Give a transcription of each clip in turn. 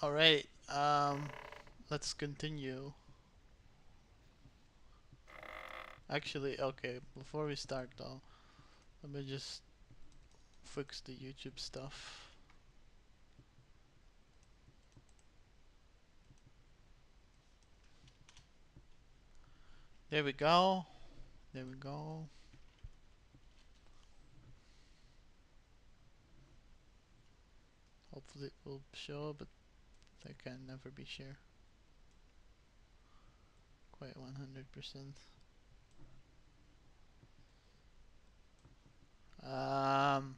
Alright, let's continue. Actually, okay, before we start though, let me just fix the YouTube stuff. There we go. There we go. Hopefully it will show, but I can never be sure. Quite 100%. Um,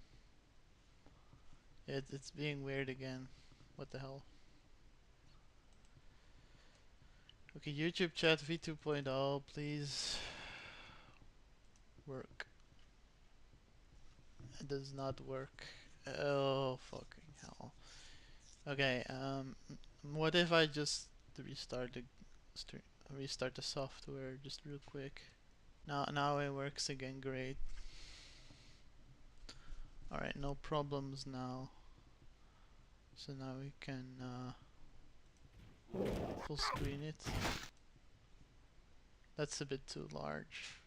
it's being weird again. What the hell? Okay, YouTube chat v2.0, please work. It does not work. Oh, fucking hell. Okay, what if I just restart the restart the software just real quick? Now it works again, great. Alright, no problems now. So now we can full screen it. That's a bit too large.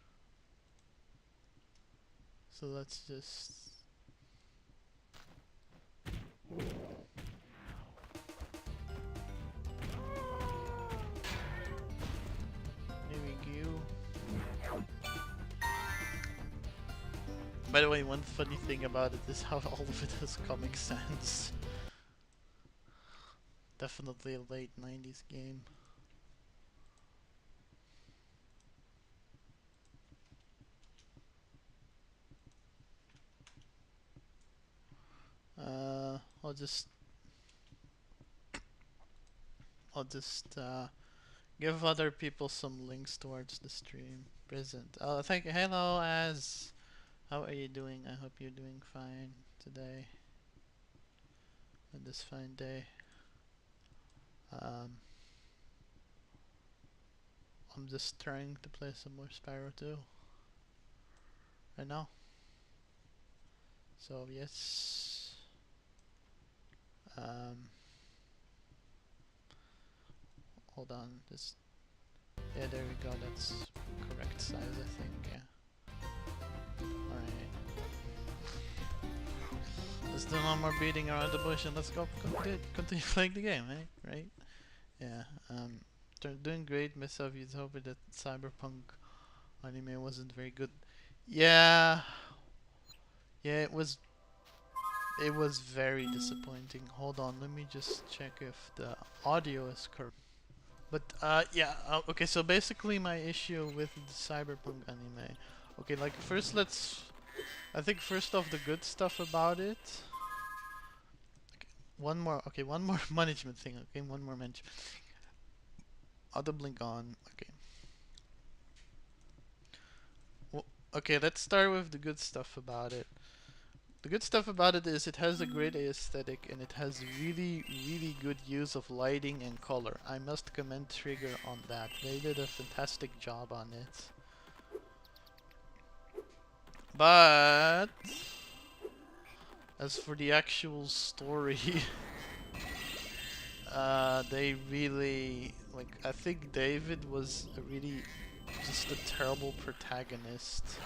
So let's just... There we go. By the way, one funny thing about it is how all of it has Comic Sans. Definitely a late 90s game. I'll just give other people some links towards the stream. Present. Oh, thank you. Hello, Az. How are you doing? I hope you're doing fine today. On this fine day. Um, I'm just trying to play some more Spyro 2 right now. So yes. Hold on. Just yeah, there we go. That's correct size, I think. Yeah. All right. Let's do no more beating around the bush and let's go continue playing the game, eh? Right? Yeah. Doing great myself. You'd hope that Cyberpunk anime wasn't very good. Yeah. Yeah, it was. It was very disappointing. Hold on, let me just check if the audio is correct. But yeah. Okay. So basically, my issue with the Cyberpunk anime. Okay, like first let's. I think first off the good stuff about it. One more. Okay, one more management thing. Okay, one more mention. Auto blink on. Okay. Well, okay, let's start with the good stuff about it. The good stuff about it is it has a great aesthetic and it has really good use of lighting and color. I must commend Trigger on that. They did a fantastic job on it. But as for the actual story, they really like. I think David was a really just a terrible protagonist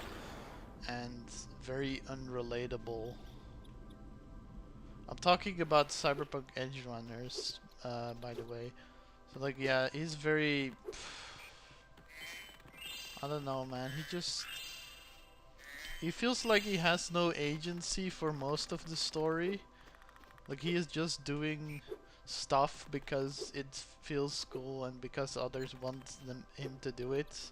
and very unrelatable. I'm talking about Cyberpunk Edge Runners, by the way. So like, yeah, he's very. I don't know, man. He feels like he has no agency for most of the story. Like he is just doing stuff because it feels cool and because others want him to do it.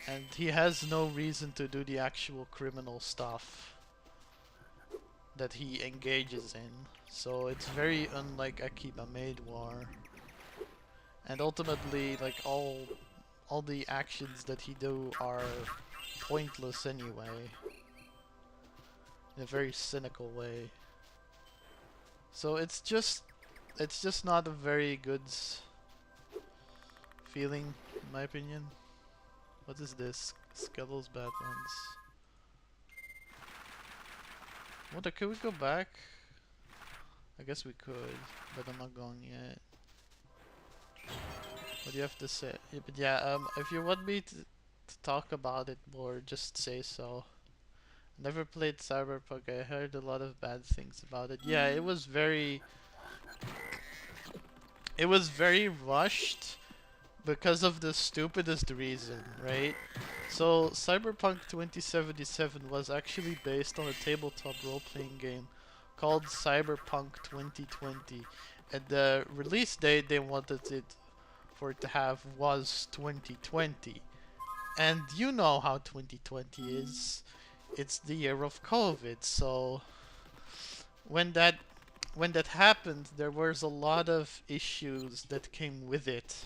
And he has no reason to do the actual criminal stuff that he engages in. So it's very unlike Akiba Maid War. And ultimately, like all the actions that he do are pointless anyway. In a very cynical way. So it's just not a very good feeling, in my opinion. What is this? Skettles bad ones. What? Can we go back? I guess we could, but I'm not going yet. What do you have to say? Yeah, but yeah, if you want me to talk about it more, just say so. Never played Cyberpunk. I heard a lot of bad things about it. Yeah, it was very rushed because of the stupidest reason, right? So, Cyberpunk 2077 was actually based on a tabletop role-playing game called Cyberpunk 2020. And the release date they wanted it for it to have was 2020. And you know how 2020 is. It's the year of COVID, so when that when that happened, there was a lot of issues that came with it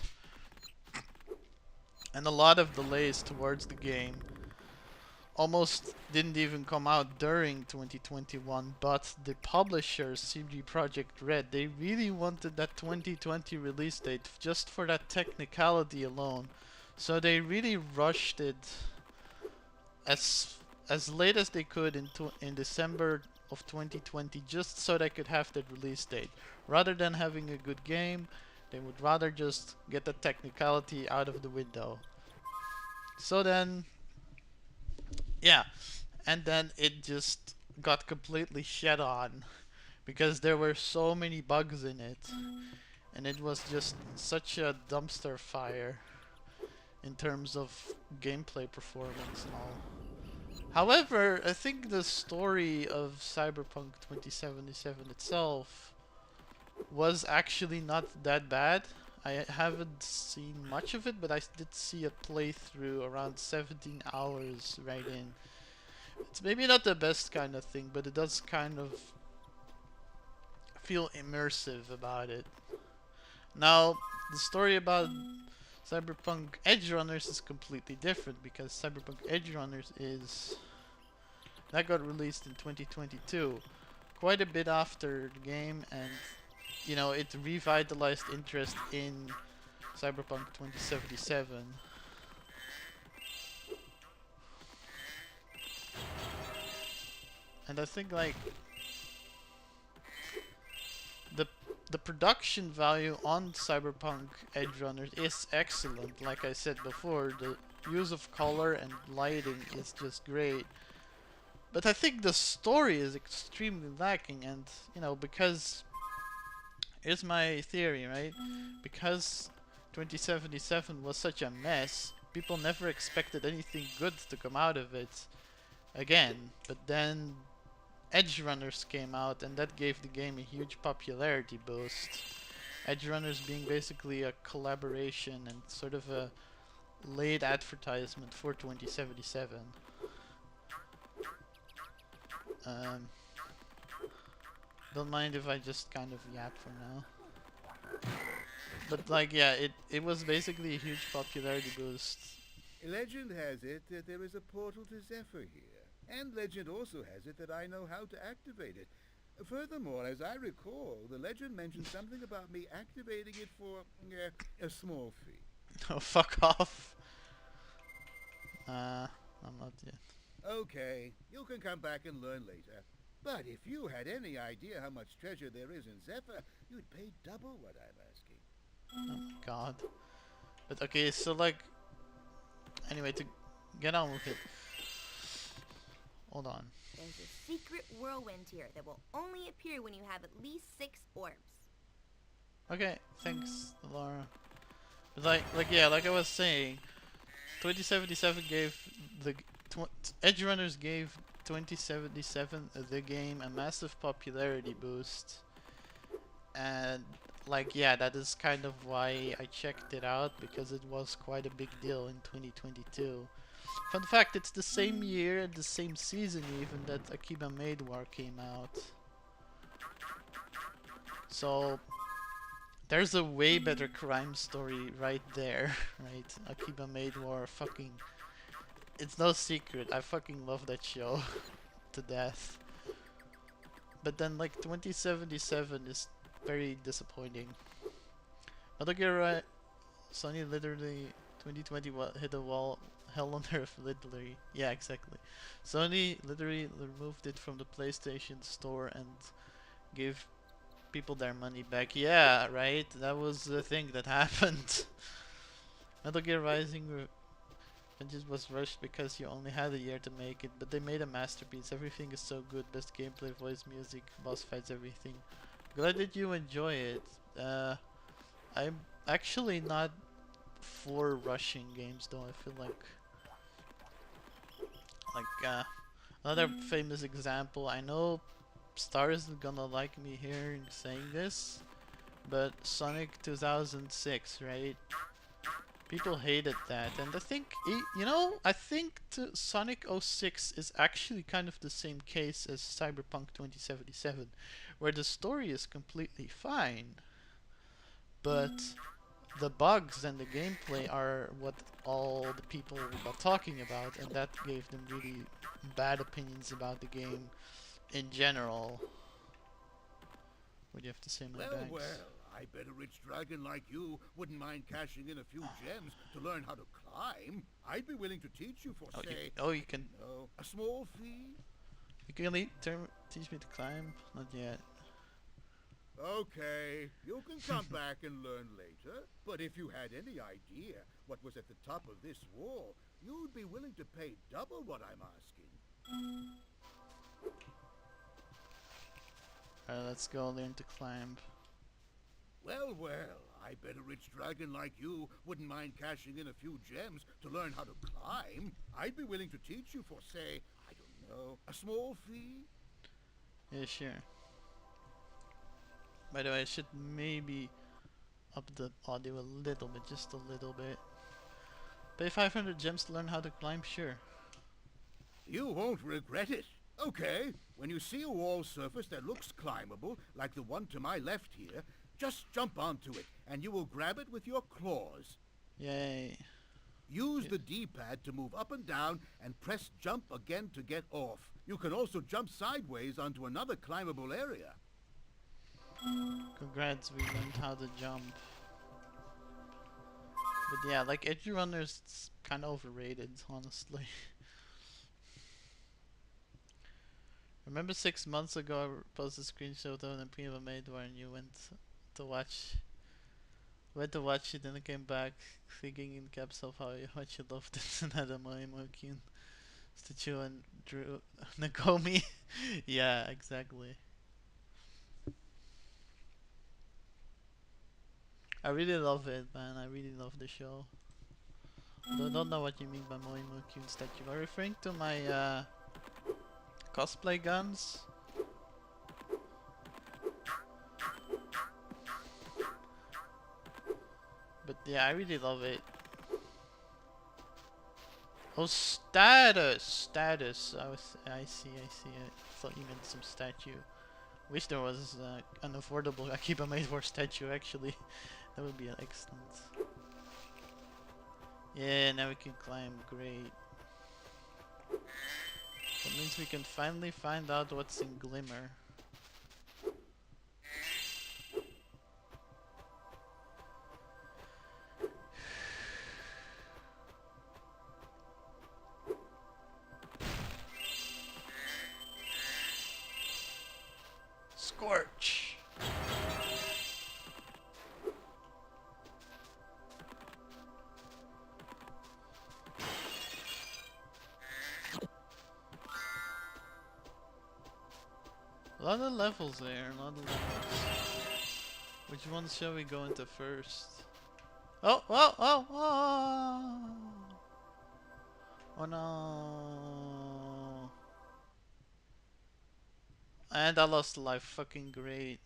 and a lot of delays towards the game. Almost didn't even come out during 2021, but the publisher, CD Projekt Red, they really wanted that 2020 release date just for that technicality alone. So they really rushed it as as late as they could in December of 2020 just so they could have that release date. Rather than having a good game, they would rather just get the technicality out of the window. So then, yeah, and then it just got completely shed on because there were so many bugs in it and it was just such a dumpster fire in terms of gameplay performance and all. However, I think the story of Cyberpunk 2077 itself was actually not that bad. I haven't seen much of it, but I did see a playthrough around 17 hours right in. It's maybe not the best kind of thing, but it does kind of feel immersive about it. Now, the story about Cyberpunk Edge Runners is completely different because Cyberpunk Edge Runners is that got released in 2022, quite a bit after the game, and you know it revitalized interest in Cyberpunk 2077. And I think like the the production value on Cyberpunk Edge Runners is excellent. Like I said before, the use of color and lighting is just great. But I think the story is extremely lacking, and you know, because here's my theory, right? Because 2077 was such a mess, people never expected anything good to come out of it again. But then Edge Runners came out, and that gave the game a huge popularity boost. Edge Runners being basically a collaboration and sort of a late advertisement for 2077. Um, don't mind if I just kind of yap for now. But like, yeah, it was basically a huge popularity boost. Legend has it that there is a portal to Zephyr here, and legend also has it that I know how to activate it. Furthermore, as I recall, the legend mentioned something about me activating it for a small fee. Oh, fuck off. I'm not yet. Okay, you can come back and learn later. But if you had any idea how much treasure there is in Zephyr, you'd pay double what I'm asking. Oh my god. But okay, so like, anyway, to get on with it. Hold on. There's a secret whirlwind here that will only appear when you have at least 6 orbs. Okay, thanks, Laura. But like yeah, like I was saying, 2077 gave the Edge Runners gave 2077 the game a massive popularity boost, and like yeah, that is kind of why I checked it out because it was quite a big deal in 2022. Fun fact, it's the same year and the same season even that Akiba Maid War came out. So there's a way better crime story right there, right? Akiba Maid War fucking... It's no secret, I fucking love that show to death. But then like 2077 is very disappointing. But look, you're right. Sony literally 2020 hit a wall. Hell on earth, literally. Yeah, exactly. Sony literally removed it from the PlayStation Store and gave people their money back. Yeah, right? That was the thing that happened. Metal Gear Rising Vengeance was rushed because you only had a year to make it, but they made a masterpiece. Everything is so good. Best gameplay, voice, music, boss fights, everything. Glad that you enjoy it. I'm actually not for rushing games though. I feel like another famous example. I know Star isn't gonna like me hearing saying this, but Sonic 2006, right? People hated that, and I think I think Sonic 06 is actually kind of the same case as Cyberpunk 2077, where the story is completely fine, but the bugs and the gameplay are what all the people were talking about, and that gave them really bad opinions about the game in general. What do you have to say, my Well, bags? well, I bet a rich dragon like you wouldn't mind cashing in a few gems to learn how to climb. I'd be willing to teach you for, say, You I can. don't know, a small fee. You can teach me to climb? Not yet. Okay, you can come back and learn later. But if you had any idea what was at the top of this wall, you'd be willing to pay double what I'm asking. Alright, let's go learn to climb. Well, well, I bet a rich dragon like you wouldn't mind cashing in a few gems to learn how to climb. I'd be willing to teach you for, say, I don't know, a small fee. Yeah, sure. By the way, I should maybe up the audio a little bit, just a little bit. Pay 500 gems to learn how to climb, sure. You won't regret it. Okay, when you see a wall surface that looks climbable, like the one to my left here, just jump onto it, and you will grab it with your claws. Yay. Use the D-pad to move up and down, and press jump again to get off. You can also jump sideways onto another climbable area. Congrats, we learned how to jump. But yeah, like Edge Runners, it's kind of overrated, honestly. Remember 6 months ago I posted a screenshot of an MP I made where you to watch it and I came back thinking in caps of how much you loved it and had a Moimokun statue and drew Nagomi. Yeah, exactly. I really love it, man. I really love the show. Although I don't know what you mean by Moimokun statue. Are you referring to my cosplay guns? But yeah, I really love it. Oh, status! I see. I thought you meant some statue. Wish there was an affordable Akiba made for statue, actually. That would be excellent. Yeah, now we can climb. Great. That means we can finally find out what's in Glimmer. Scorch! A lot of levels there, a lot of levels. Which ones shall we go into first? Oh! Oh no! And I lost a life, fucking great.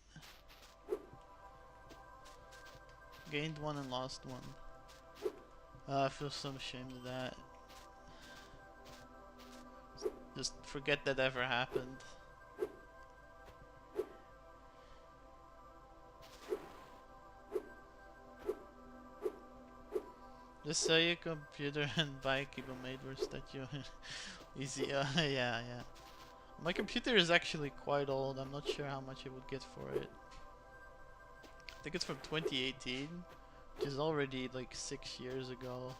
Gained one and lost one. I feel so ashamed of that. Just forget that ever happened. Just sell your computer and buy a keyboard made for statue. Easy, yeah. My computer is actually quite old. I'm not sure how much I would get for it. I think it's from 2018, which is already like 6 years ago.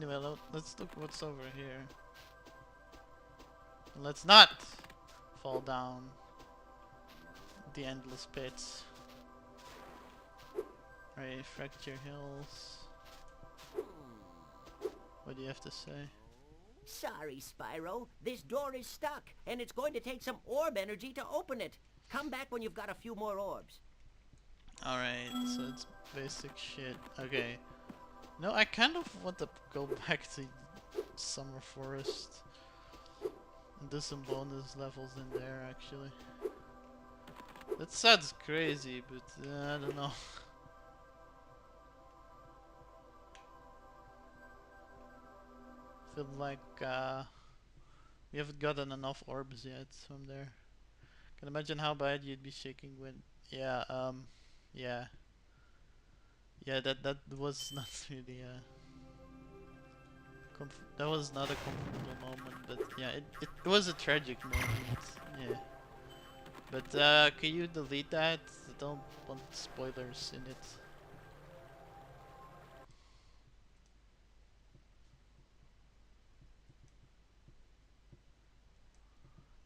Anyway, let's look what's over here. And let's not fall down the endless pits. Right, Fracture Hills. What do you have to say? Sorry, Spyro. This door is stuck, and it's going to take some orb energy to open it. Come back when you've got a few more orbs. Alright, so it's basic shit. Okay. No, I kind of want to go back to Summer Forest. And do some bonus levels in there, actually. That sounds crazy, but I don't know. Feel like we haven't gotten enough orbs yet from there. Can imagine how bad you'd be shaking when yeah, yeah. Yeah, that was not really that was not a comfortable moment, but yeah, it was a tragic moment. Yeah. But can you delete that? I don't want spoilers in it.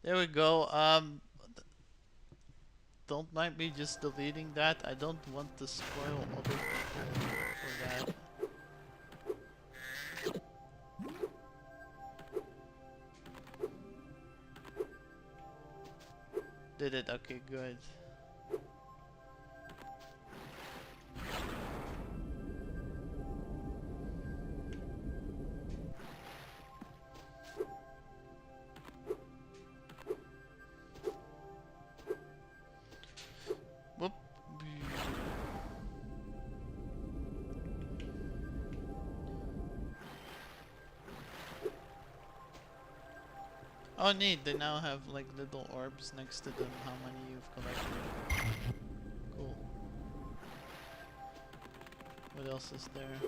There we go. Don't mind me just deleting that. I don't want to spoil other people for that. Did it? Okay, good. Whoop. Oh neat, they now have like little orbs next to them, how many you've collected. Cool. What else is there?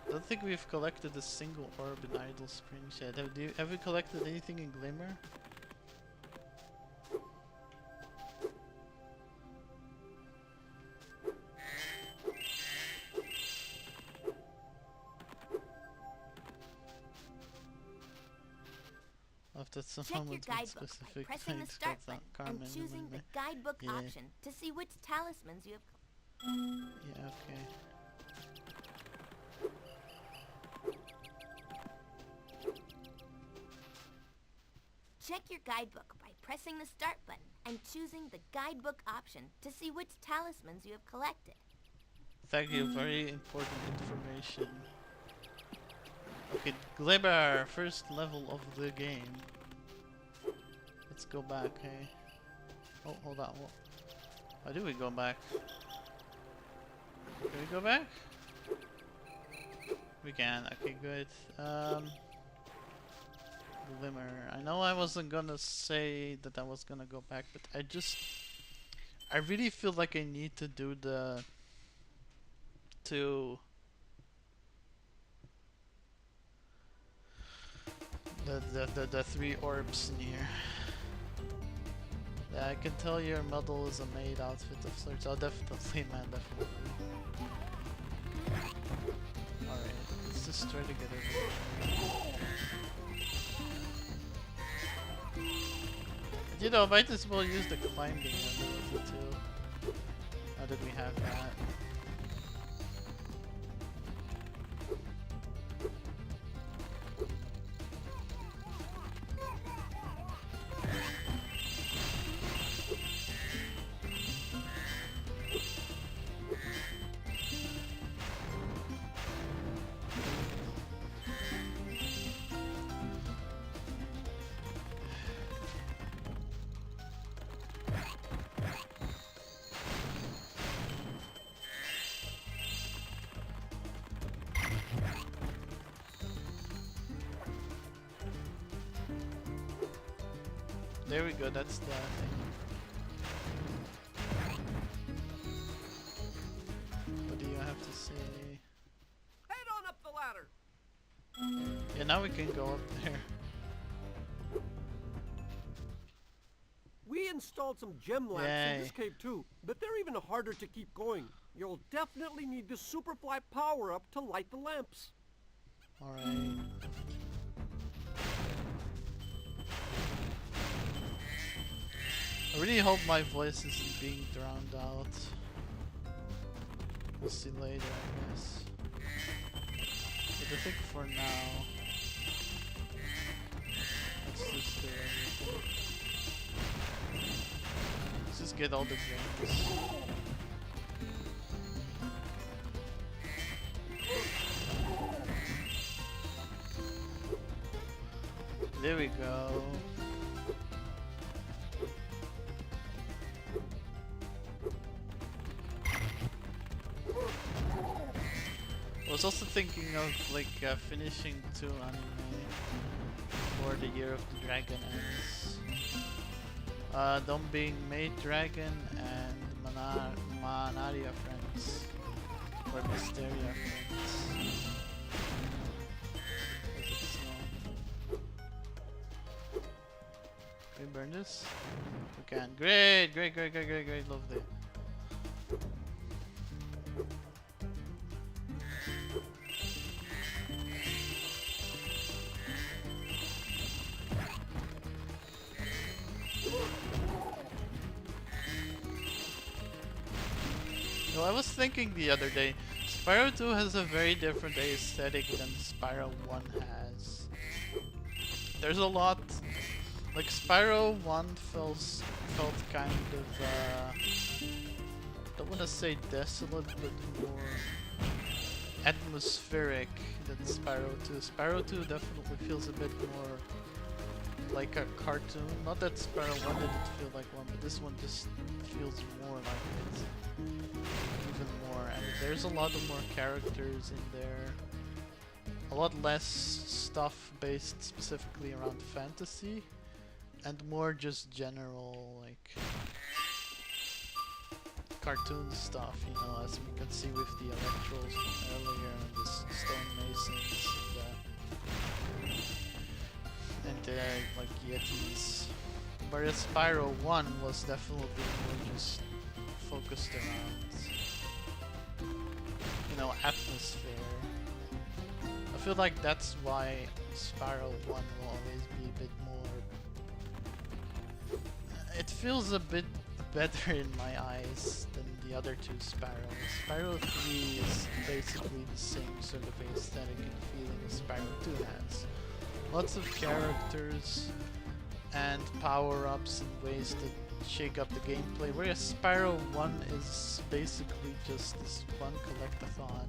I don't think we've collected a single orb in Idle Springs yet. Have we collected anything in Glimmer? That's some Check your moment with guidebook by specific pressing the things start called button and choosing the guidebook Yeah. option to see which talismans you have. Yeah, okay. Check your guidebook by pressing the start button and choosing the guidebook option to see which talismans you have collected. Thank you, very important information. Okay, Glimmer, first level of the game. Let's go back, hey. Oh, hold on. Why do we go back? Can we go back? We can, okay, good. Glimmer. I know I wasn't gonna say that I was gonna go back, but I really feel like I need to do the three orbs near. Yeah, I can tell your model is a maid outfit of sorts. Oh, definitely, man, definitely. Alright, let's just try to get over. You know, might as well use the climbing ability too. Now that we have that. There we go, that's the thing. What do you have to say? Head on up the ladder. Yeah, now we can go up there. We installed some gem lamps in this cave too, but they're even harder to keep going. You'll definitely need the Superfly power-up to light the lamps. Alright. I really hope my voice isn't being drowned out. We'll see later, I guess. But I think for now, let's just do everything. Let's just get all the games. There we go. I was also thinking of like finishing 2 anime before the Year of the Dragon ends. Them being Maid Dragon and Manaria Friends. Or Mysteria Friends. As it's known. Can we burn this? We can. Great, great, great, great, great, great, lovely. No, I was thinking the other day, Spyro 2 has a very different aesthetic than Spyro 1 has. There's a lot, like Spyro 1 felt kind of, I don't want to say desolate, but more atmospheric than Spyro 2. Spyro 2 definitely feels a bit more like a cartoon. Not that Spyro 1 didn't feel like one, but this one just feels more like it. Even more, and there's a lot of more characters in there. A lot less stuff based specifically around fantasy, and more just general, like, cartoon stuff, you know, as we can see with the Electros from earlier, and the stonemasons, and like Yetis. Whereas Spyro 1 was definitely more just focused around, you know, atmosphere. I feel like that's why Spyro 1 will always be a bit more... It feels a bit better in my eyes than the other 2 Spyros. Spyro 3 is basically the same sort of aesthetic and feeling as Spyro 2 has. Lots of characters and power-ups and ways to shake up the gameplay, whereas Spyro 1 is basically just this one collectathon.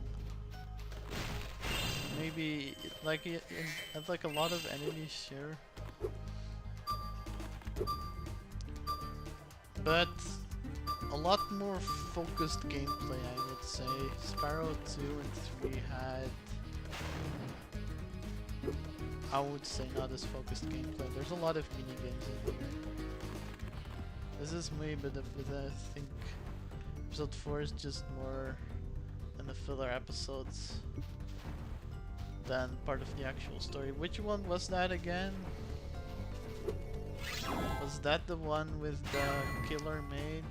Maybe like like a lot of enemies here, but a lot more focused gameplay, I would say. Spyro 2 and 3 had, I would say, not as focused gameplay. There's a lot of minigames in here. This is maybe but I think episode 4 is just more than the filler episodes than part of the actual story. Which one was that again? Was that the one with the killer maid?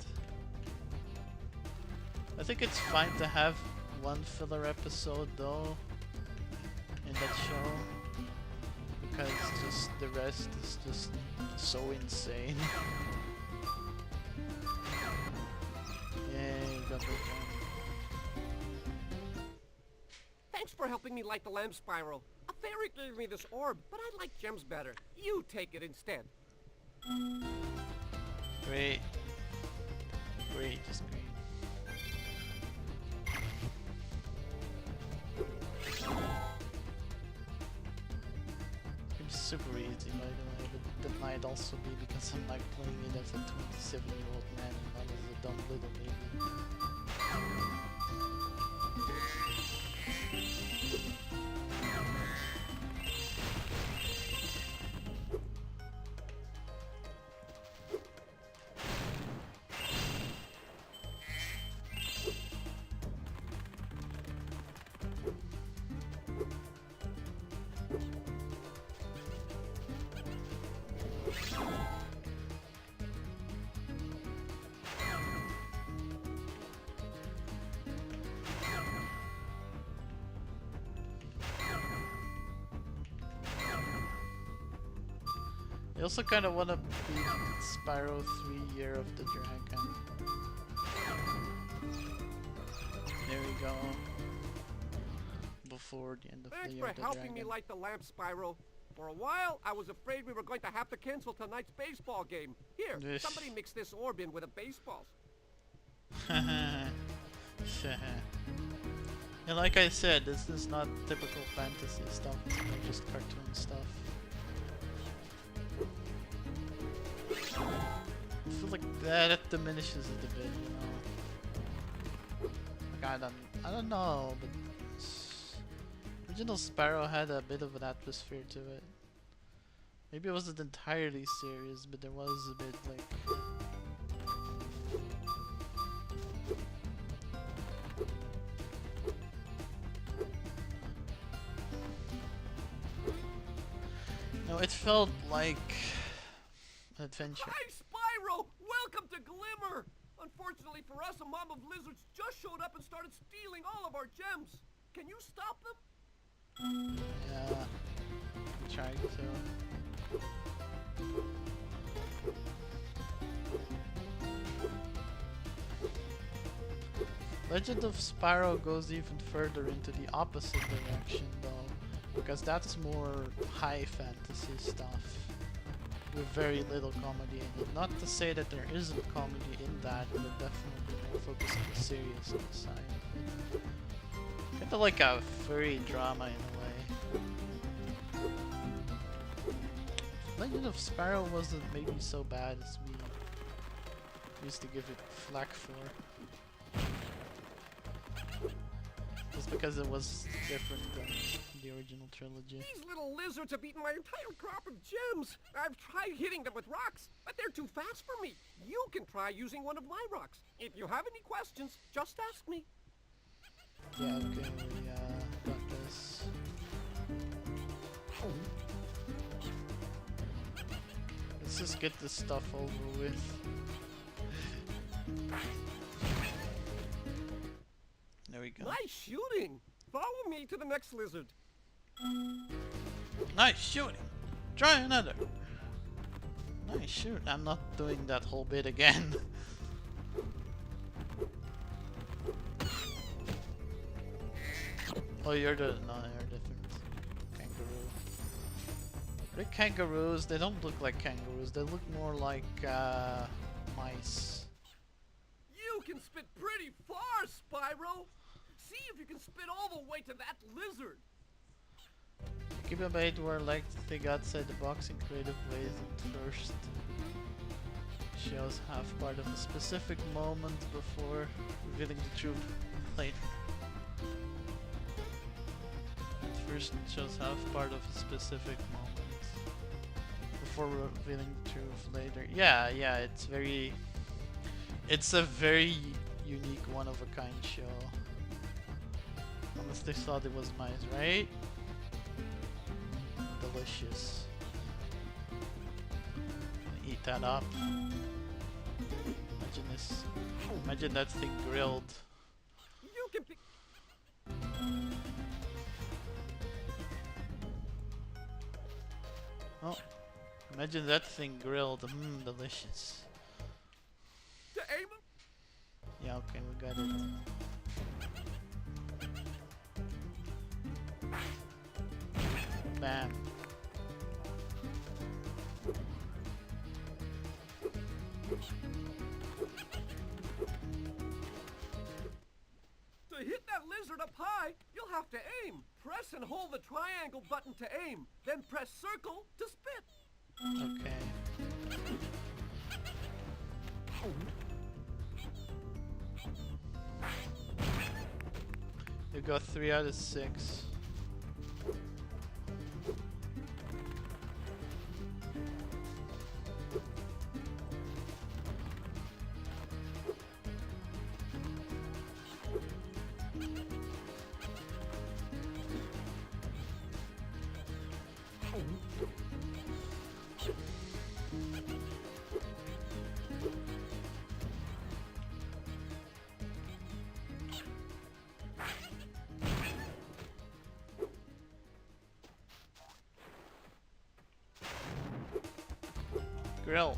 I think it's fine to have one filler episode though in that show, because just the rest is just so insane. Yay, got that one. Thanks for helping me light the lamp, Spyro. A fairy gave me this orb, but I like gems better. You take it instead. Great. Great, just great. It's super easy, by the way, but that might also be because I'm like playing it as a 27-year-old man and not as a dumb little baby. also kind of want to beat Spyro 3 Year of the Dragon. There we go. Before the end of Thanks the Year for of the helping me Dragon. light the lamp, Spyro. For a while, I was afraid we were going to have to cancel tonight's baseball game. Here, Yes. somebody mix this orb in with a baseball. And like I said, this is not typical fantasy stuff, it's more just cartoon stuff. I feel like that diminishes it a bit, you know. Like I don't know, but original Spyro had a bit of an atmosphere to it. Maybe it wasn't entirely serious, but there was a bit like. No, it felt like an adventure. Hi, Spyro! Welcome to Glimmer! Unfortunately for us, a mob of lizards just showed up and started stealing all of our gems. Can you stop them? Yeah, I'm trying to. Legend of Spyro goes even further into the opposite direction though, because that's more high fantasy stuff with very little comedy in it. Not to say that there isn't comedy in that, but definitely more focused on the seriousness side of it. Kinda like a furry drama in a way. Legend of Spyro wasn't maybe so bad as we used to give it flack for. Just because it was different than the original trilogy. These little lizards have eaten my entire crop of gems. I've tried hitting them with rocks, but they're too fast for me. You can try using one of my rocks. If you have any questions, just ask me. Yeah, okay, we got this. Let's just get this stuff over with. There we go. Nice shooting. Follow me to the next lizard. Nice shooting. Try another. Nice shoot. I'm not doing that whole bit again. Oh, you're the different kangaroo. Are they kangaroos? They don't look like kangaroos. They look more like mice. You can spit pretty far, Spyro. See if you can spit all the way to that lizard. Keep a bait where like to think outside the box in creative ways at first. Shows half part of a specific moment before revealing the truth later. At first it shows half part of a specific moment before revealing the truth later. Yeah, it's a very unique one of a kind show. Unless they thought it was mice, right? Delicious. Eat that up. Imagine this. Imagine that thing grilled. You can pick. Oh, imagine that thing grilled. Mmm, delicious. To aim him? Yeah, okay, we got it. Bam. To hit that lizard up high, you'll have to aim. Press and hold the triangle button to aim. Then press circle to spit. Okay. You got 3 out of 6. grill.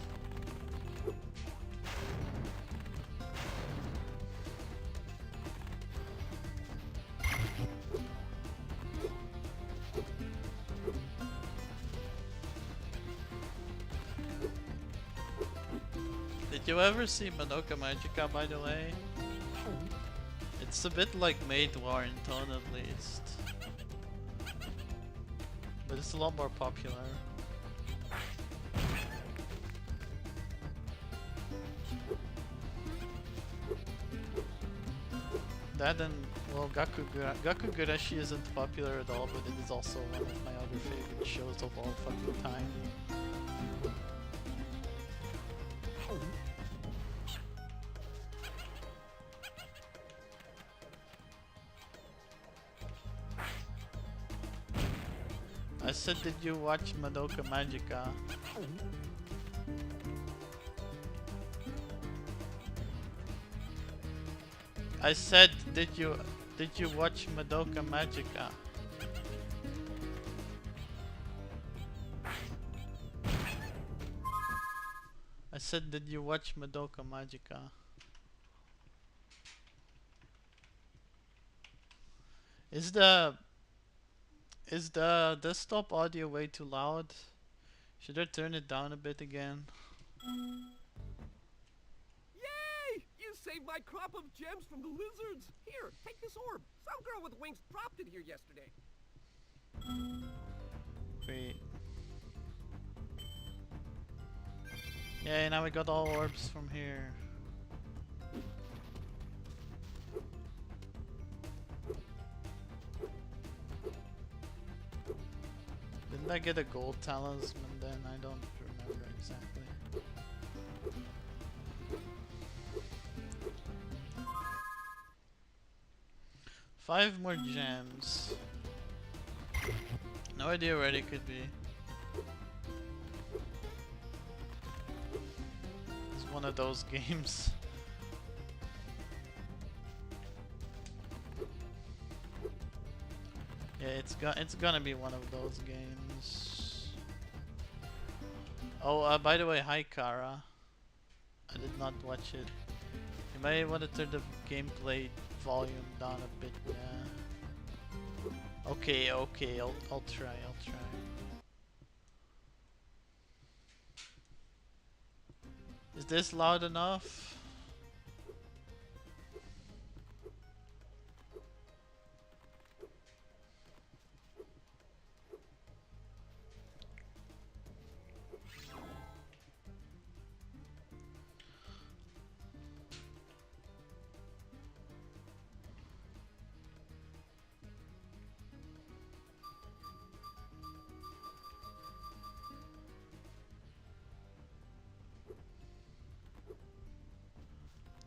Did you ever see Madoka Magica, by the way? It's a bit like Maid War in tone at least. But it's a lot more popular. That and, well, Gakugurashi isn't popular at all, but it is also one of my other favorite shows of all fucking time. I said, did you watch Madoka Magica? I said, did you watch Madoka Magica? I said, did you watch Madoka Magica? Is the desktop audio way too loud? Should I turn it down a bit again? Yay! You saved my crop of gems from the lizards. Here, take this orb. Some girl with wings dropped it here yesterday. Wait. Yay, now we got all orbs from here. Didn't I get a gold talisman then? I don't remember exactly. Five more gems. No idea where they could be. It's one of those games. Yeah, it's gonna be one of those games. Oh, by the way, hi Kara. I did not watch it. You may want to turn the gameplay volume down a bit. Yeah. Okay, I'll try. Is this loud enough?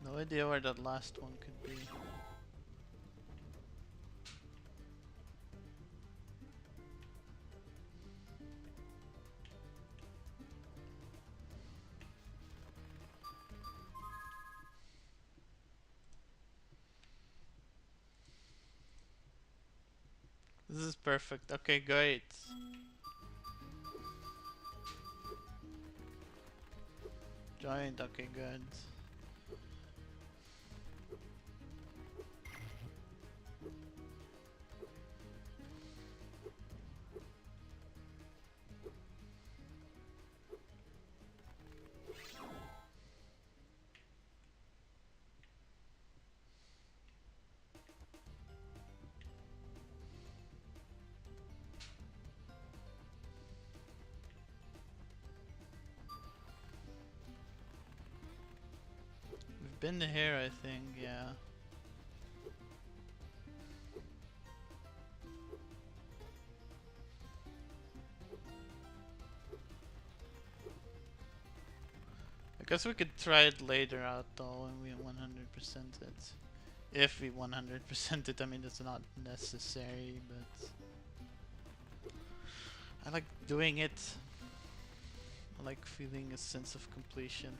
No idea where that last one could be. This is perfect. Okay, great. Joined. Okay, good. We've been here, I think, yeah. I guess we could try it later out though when we 100% it. If we 100% it, I mean it's not necessary, but I like doing it. I like feeling a sense of completion.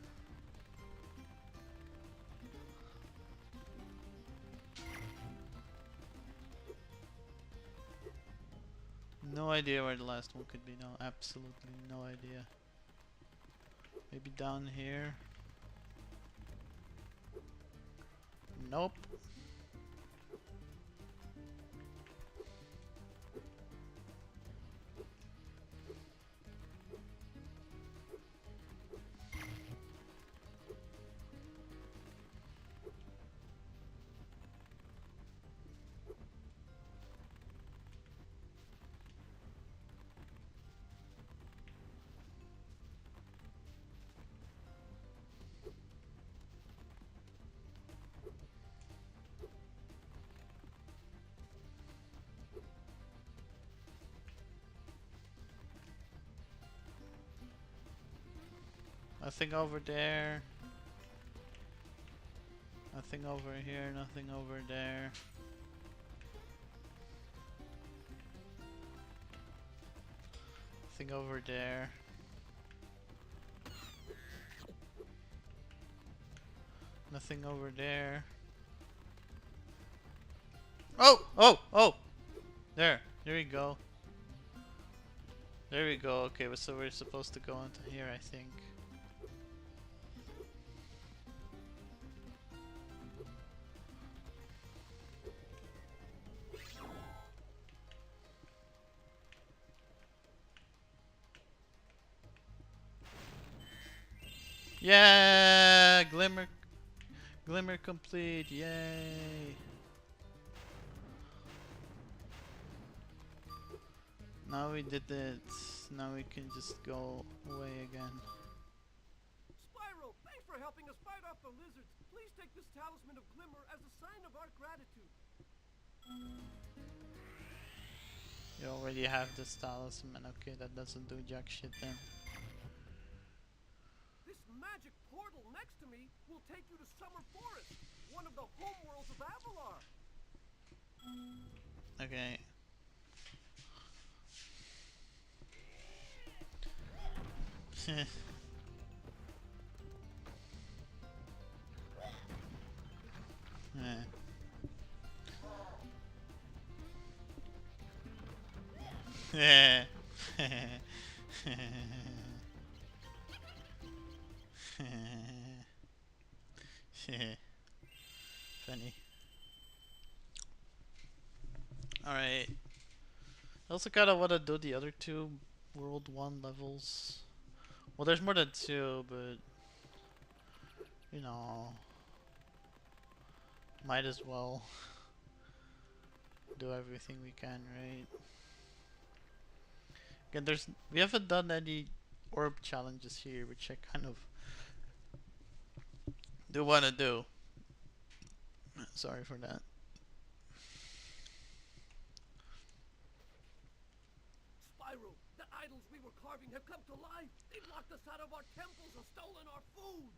No idea where the last one could be. No, absolutely no idea. Maybe down here. Nope. Nothing over there. Nothing over here, nothing over there. Nothing over there. Nothing over there. Oh! Oh! Oh! There. There we go. There we go. Okay, so we're supposed to go into here, I think. Yeah! Glimmer complete. Yay! Now we did it. Now we can just go away again. Spyro, thanks for helping us fight off the lizards. Please take this talisman of Glimmer as a sign of our gratitude. You already have this talisman. Okay, that doesn't do jack shit then. This magic portal next to me will take you to Summer Forest, one of the homeworlds of Avalar. Okay. Yeah. Funny. Alright. I also kinda wanna do the other two World 1 levels. Well, there's more than two, but you know, might as well do everything we can, right? Again, we haven't done any orb challenges here, which I kind of do want to do. Sorry for that. Spyro, the idols we were carving have come to life. They've locked us out of our temples and stolen our food.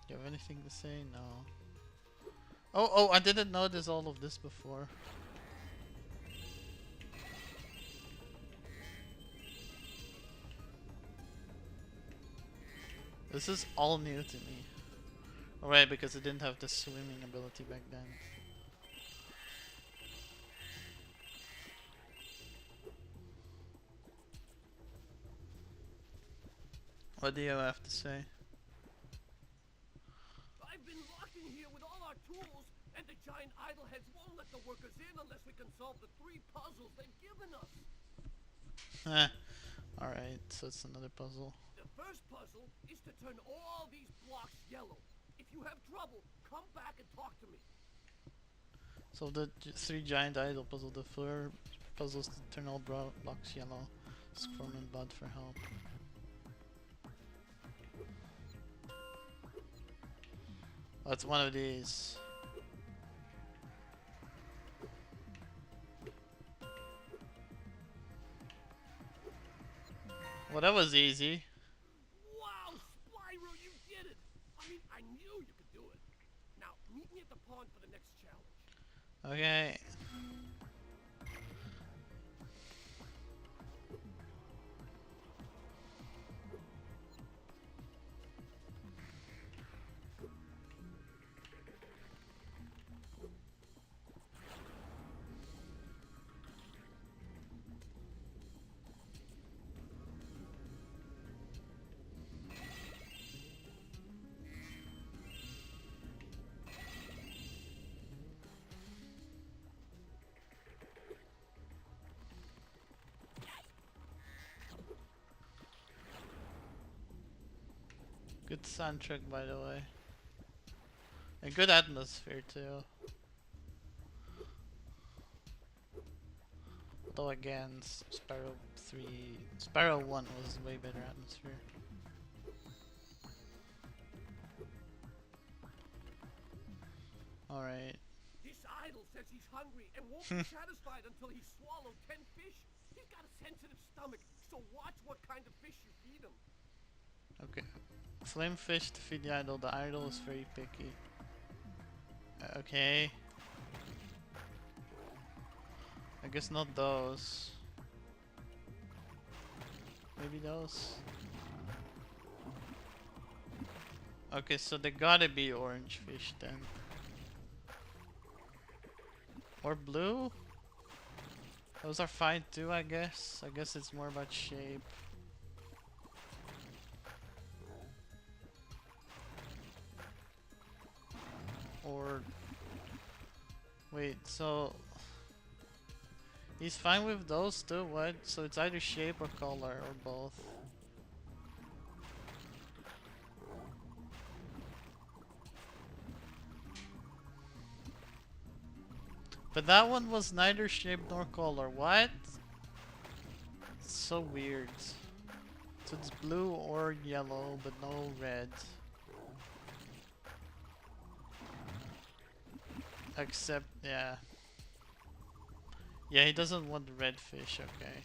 Do you have anything to say? No. Oh, I didn't notice all of this before. This is all new to me. Alright, because it didn't have the swimming ability back then. What do you have to say? I've been locked in here with all our tools, and the giant idol heads won't let the workers in unless we can solve the 3 puzzles they've given us. Alright, so it's another puzzle. The first puzzle is to turn all these blocks yellow. If you have trouble, come back and talk to me. So the 3 giant idol puzzle, the 4 puzzles to turn all blocks yellow. Squirm and Bud for help. That's one of these. Well, that was easy. Wow, Spyro, you did it! I mean, I knew you could do it. Now, meet me at the pond for the next challenge. Okay. Good soundtrack, by the way. A good atmosphere too. Though again, Spyro 3, Spyro 1 was way better atmosphere. Alright. This idol says he's hungry and won't be satisfied until he's swallowed 10 fish. He's got a sensitive stomach, so watch what kind of fish you feed him. Okay. Flame fish to feed the idol. The idol is very picky. Okay. I guess not those. Maybe those. Okay, so they gotta be orange fish then. Or blue? Those are fine too, I guess. I guess it's more about shape. Or... Wait, so... He's fine with those too, what? So it's either shape or color, or both. But that one was neither shape nor color, what? It's so weird. So it's blue or yellow, but no red. Except, yeah. Yeah, he doesn't want the red fish, okay.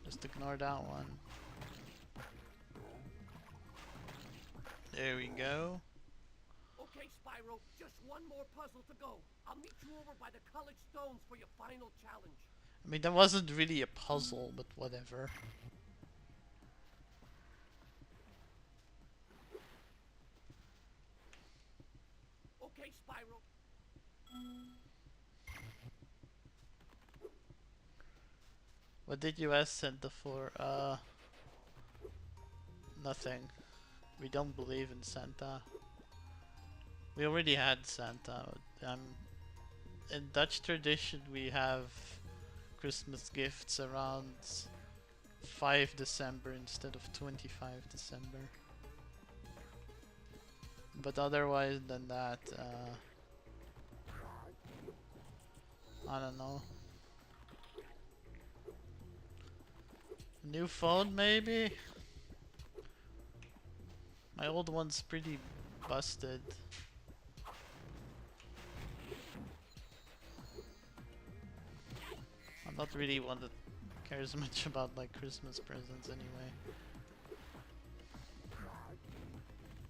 Just ignore that one. There we go. Okay, Spyro, just one more puzzle to go. I'll meet you over by the colored stones for your final challenge. I mean, that wasn't really a puzzle, but whatever. Okay, Spyro. What did you ask Santa for? Nothing. We don't believe in Santa. We already had Santa. In Dutch tradition, we have Christmas gifts around 5 December instead of 25 December. But otherwise than that, I don't know. New phone maybe? My old one's pretty busted. I'm not really one that cares much about like Christmas presents anyway.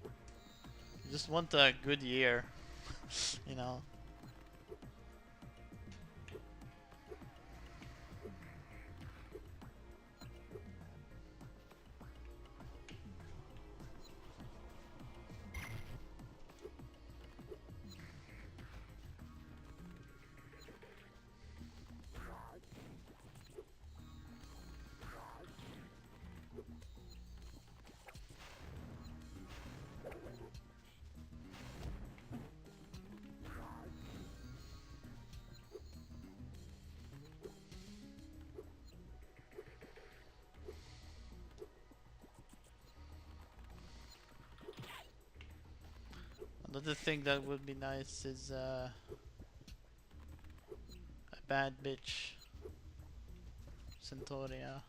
I just want a good year, you know. Another thing that would be nice is a bad bitch Centauria.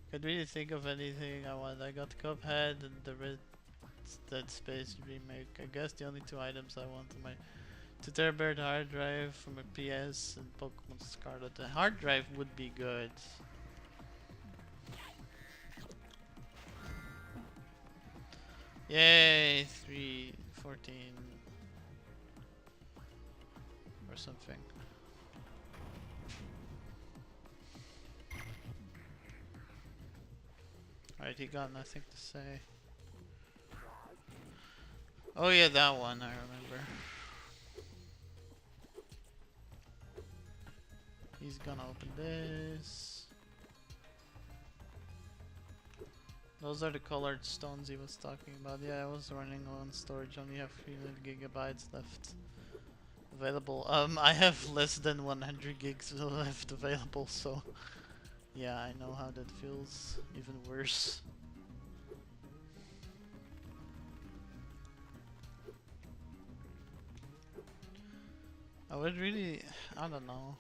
Could really think of anything I want. I got Cuphead and the Red Dead Space remake. I guess the only two items I want are my 2 terabyte hard drive for my PS and Pokemon Scarlet. The hard drive would be good. Yay, 314 or something. Alright, he got nothing to say. Oh yeah, that one, I remember. He's gonna open this. Those are the colored stones he was talking about. Yeah, I was running low on storage, only have 300 gigabytes left of available. I have less than 100 gigs left available, so yeah, I know how that feels. Even worse. I would really, I don't know.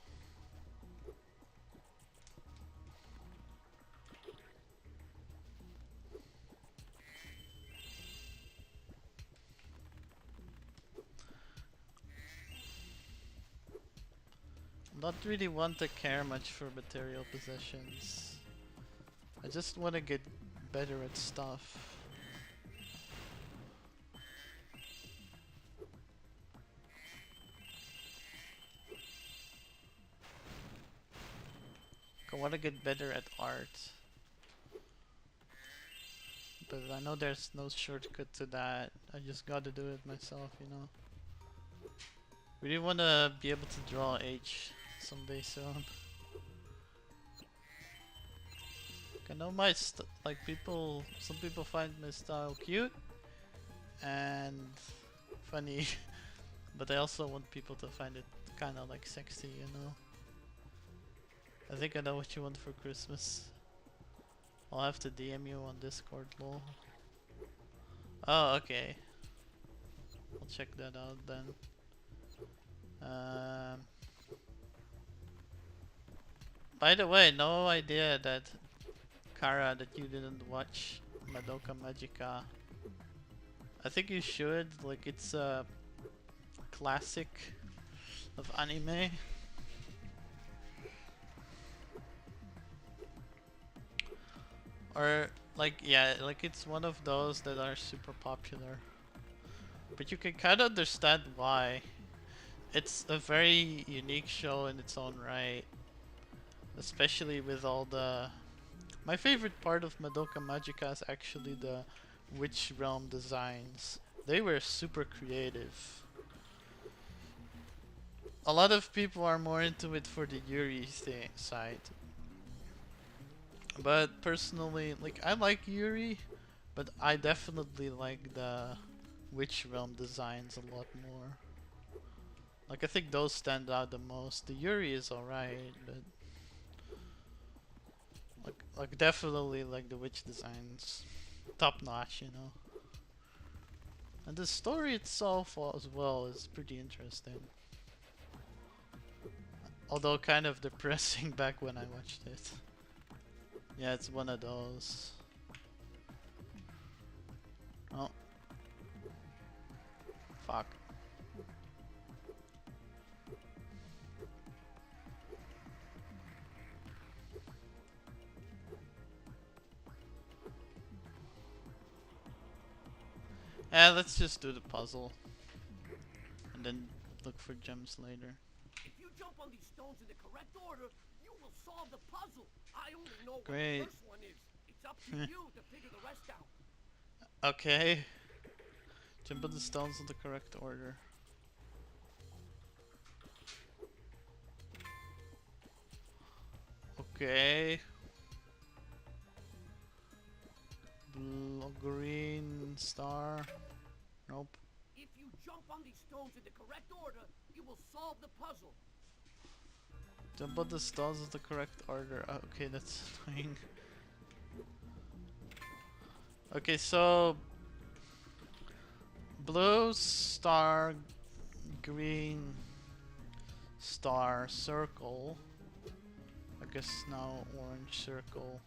Not really want to care much for material possessions. I just want to get better at stuff. I want to get better at art. But I know there's no shortcut to that. I just gotta do it myself, you know. Really wanna be able to draw H someday soon. I know my like some people find my style cute and funny, but I also want people to find it kind of like sexy, you know. I think I know what you want for Christmas. I'll have to DM you on Discord, lol. Oh, okay. I'll check that out then. By the way, no idea that Kara that you didn't watch Madoka Magica. I think you should. Like, it's a classic of anime. Or like, yeah, like it's one of those that are super popular. But you can kind of understand why. It's a very unique show in its own right. Especially with all the... My favorite part of Madoka Magica is actually the Witch Realm designs. They were super creative. A lot of people are more into it for the Yuri side. But personally, like, I like Yuri, but I definitely like the Witch Realm designs a lot more. Like, I think those stand out the most. The Yuri is alright, but like definitely like the witch designs, top notch, you know. And the story itself as well is pretty interesting. Although kind of depressing back when I watched it. Yeah, it's one of those. Oh. Fuck. Let's just do the puzzle. And then look for gems later. If you jump on these stones in the correct order, you will solve the puzzle. I only know Great. what the first one is. It's up to you to figure the rest out. Okay. Jump on the stones in the correct order. Okay. Blue, green star. Nope. If you jump on these stones in the correct order, you will solve the puzzle. Jump on the stones in the correct order. Okay, that's annoying. Okay, so blue star, green star, circle. I guess now orange circle,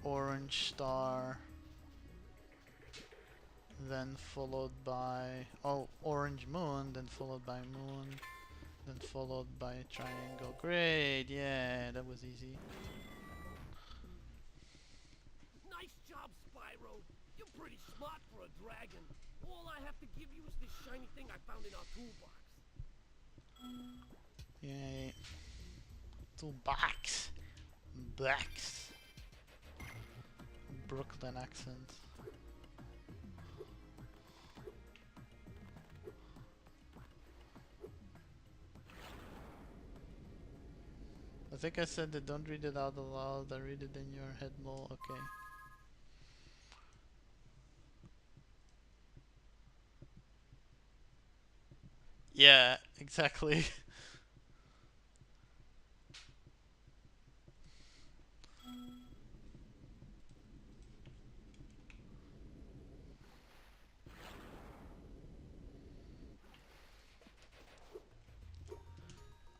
orange star, then followed by orange moon, then followed by moon, then followed by triangle. Great, yeah, that was easy. Nice job, Spyro. You're pretty smart for a dragon. All I have to give you is this shiny thing I found in our toolbox. Yay. Toolbox. Box. Brooklyn accent. I think I said that don't read it out aloud, I read it in your head, lol. Okay. Yeah, exactly.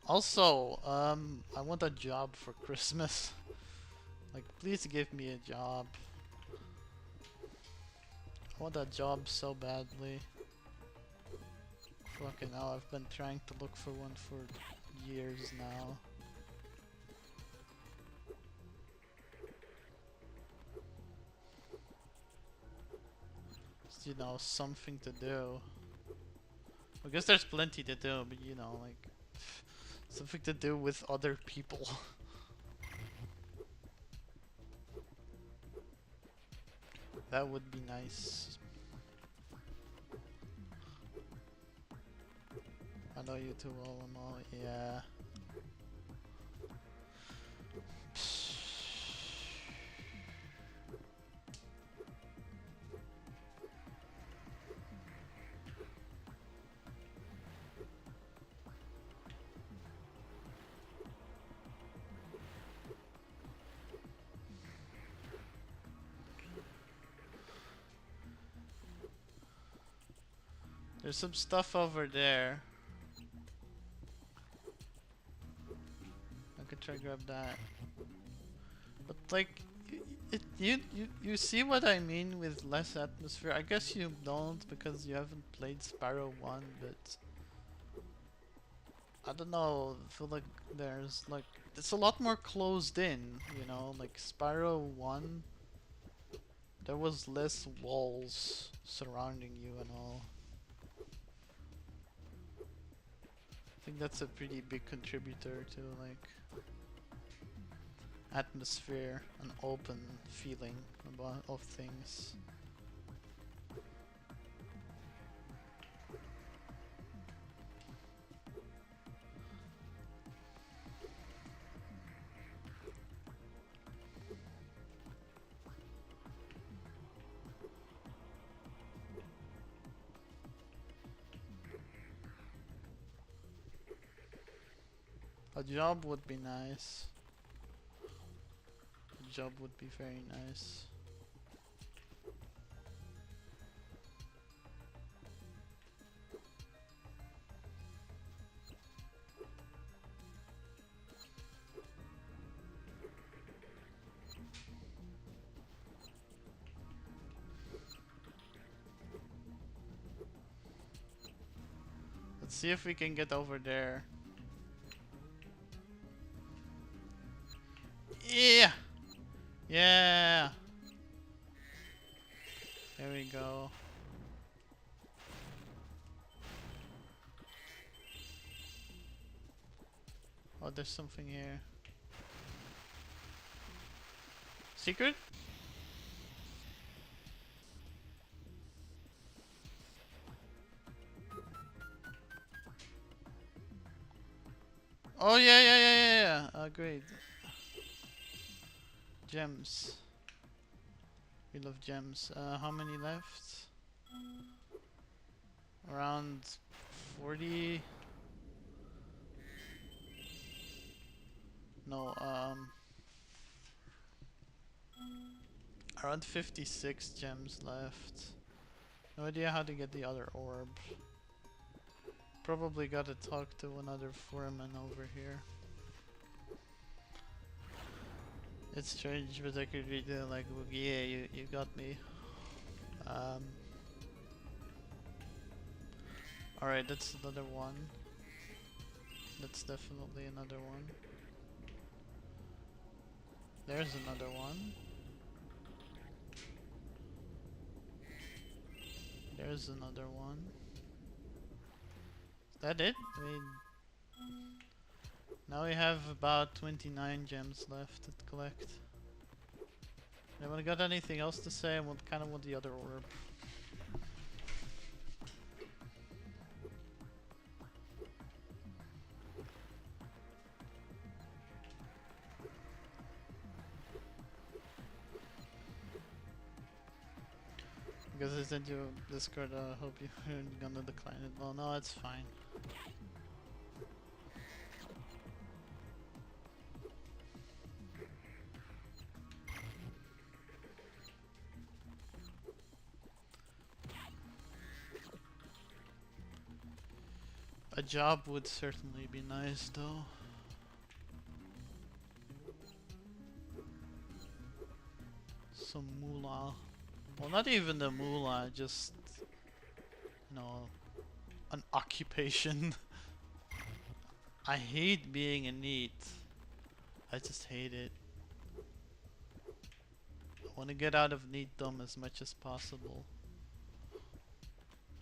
Also, I want a job for Christmas. Like, please give me a job. I want a job so badly. Fucking hell, I've been trying to look for one for years now. Just, you know, something to do. I guess there's plenty to do, but you know, like, something to do with other people. That would be nice. I know you too well and all, yeah. There's some stuff over there. I could try grab that. But like, you see what I mean with less atmosphere? I guess you don't because you haven't played Spyro 1, but I don't know, I feel like there's like, it's a lot more closed in, you know, like Spyro 1, there was less walls surrounding you and all. I think that's a pretty big contributor to like atmosphere and open feeling about of things. A job would be nice. A job would be very nice. Let's see if we can get over there. Yeah! Yeah! There we go. Oh, there's something here. Secret? Oh yeah. Great. Gems. We love gems. How many left? Around 40. No, around 56 gems left. No idea how to get the other orb. Probably gotta talk to another foreman over here. It's strange, but I could read it like, yeah, you got me. Alright, that's another one. That's definitely another one. There's another one. There's another one. Is that it? I mean, now we have about 29 gems left to collect. Anyone got anything else to say? I kind of want the other orb. We because I sent you Discord. I hope you're gonna decline it. Well, no, it's fine. A job would certainly be nice, though. Some moolah. Well, not even the moolah, just, you know, an occupation. I hate being a NEET. I just hate it. I want to get out of NEETdom as much as possible.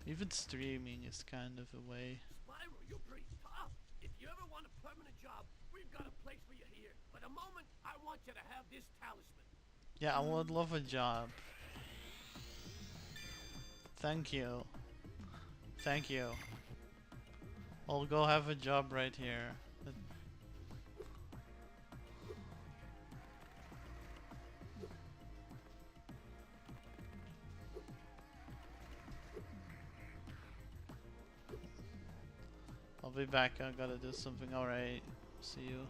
Even streaming is kind of a way. Spyro, you're pretty tough. If you ever want a permanent job, we've got a place for you here. But a moment, I want you to have this talisman. Yeah, I would love a job. Thank you. Thank you. I'll go have a job right here. I'll be back. I gotta do something. Alright. See you.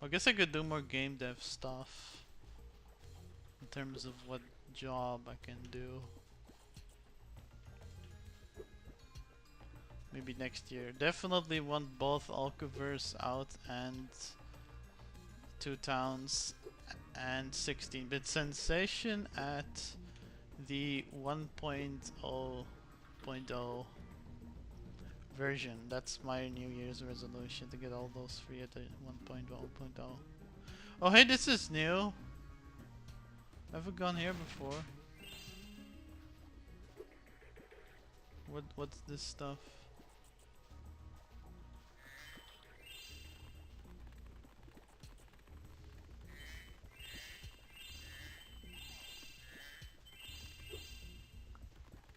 I guess I could do more game dev stuff. In terms of what job I can do. Maybe next year. Definitely want both Alcaverse out and Two Towns and 16-bit Sensation at the 1.0.0 version. That's my New Year's resolution, to get all those free at the 1.0.0. Oh hey, this is new. Ever gone here before? What's this stuff?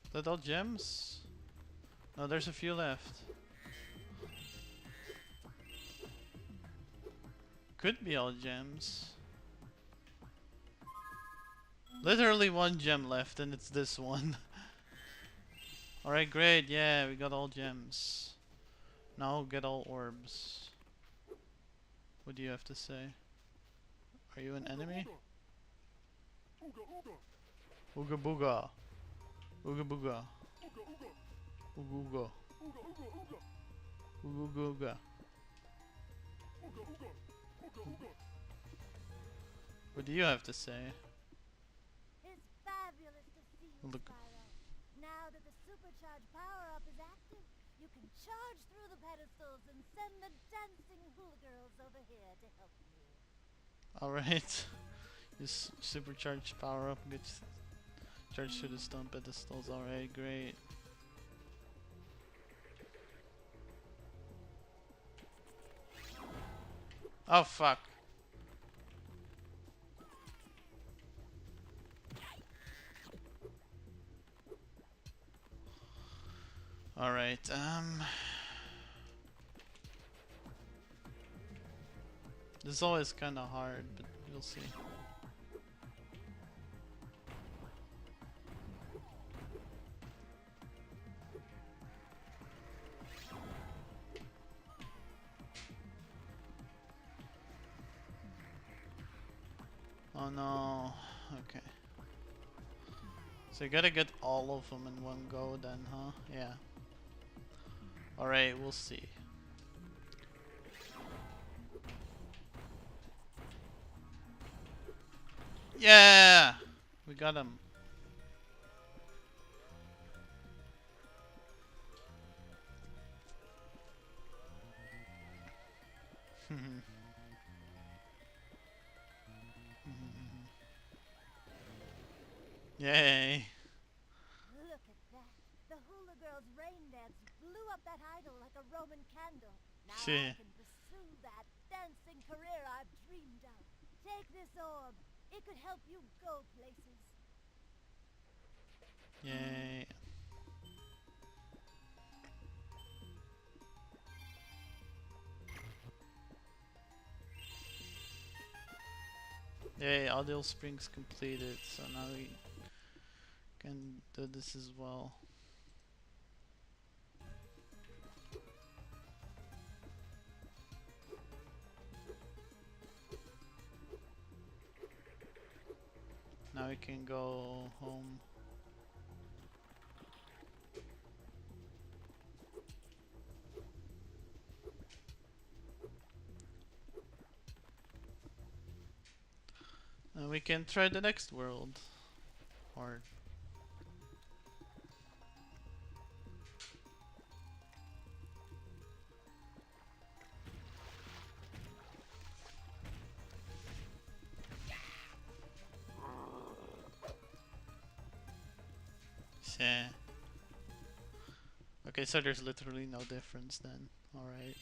Is that all gems? No, there's a few left. Could be all gems. Literally one gem left, and it's this one. Alright, great. Yeah, we got all gems. Now get all orbs. What do you have to say? Are you an enemy? Ooga booga. Ooga booga. Ooga ooga. Ooga ooga. What do you have to say? It's fabulous to see you, Look. Spyro. Now that the supercharged power-up is active, you can charge through the pedestals and send the dancing hula girls over here to help you. Alright. This supercharged power up gets charged to the stone pedestals. Alright, great. Oh fuck. Alright, this is always kinda hard, but you'll see. Oh no. Okay. So you gotta get all of them in one go then, huh? Yeah. Alright, we'll see. Yeah! We got him. Yay! Look at that. The hula girls' rain dance blew up that idol like a Roman candle. Now Shit. I can pursue that dancing career I've dreamed of. Take this orb. It could help you go places. Yay. Yay, audio springs completed, so now we can do this as well. Now we can go home. And we can try the next world. Or yeah. Okay, so there's literally no difference then. Alright.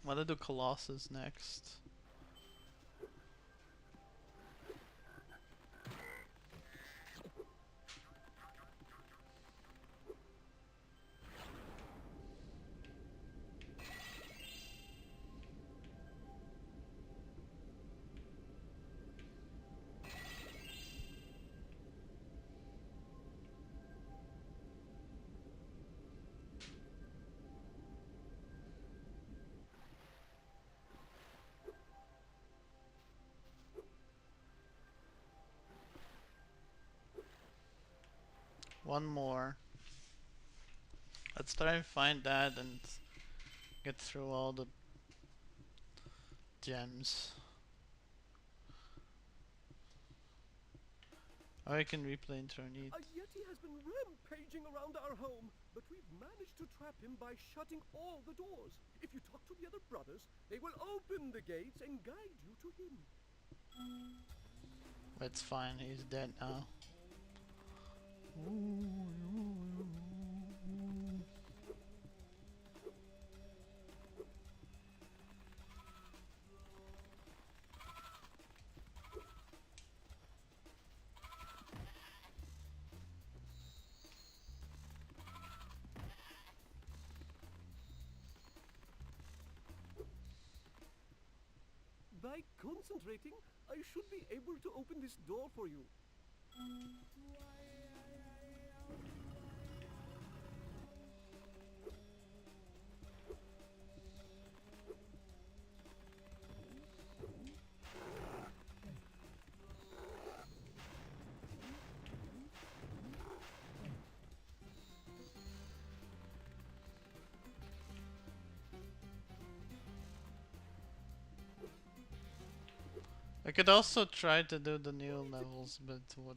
Wanna do Colossus next. One more. Let's try and find that and get through all the gems. Or I can replay Internete. A Yeti has been rampaging around our home, but we've managed to trap him by shutting all the doors. If you talk to the other brothers, they will open the gates and guide you to him. It's fine, he's dead now. By concentrating, I should be able to open this door for you. I could also try to do the new levels, but what?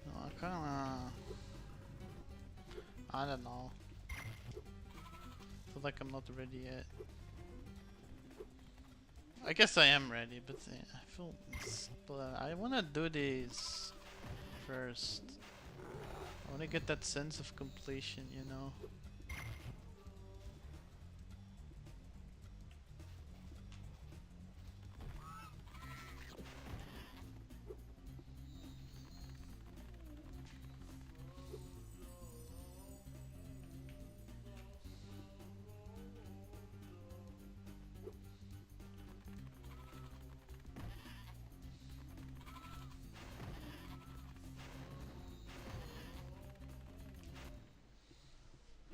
No, I kinda. I don't know. Feel like I'm not ready yet. I guess I am ready, but I feel. I wanna do these first. I wanna get that sense of completion, you know?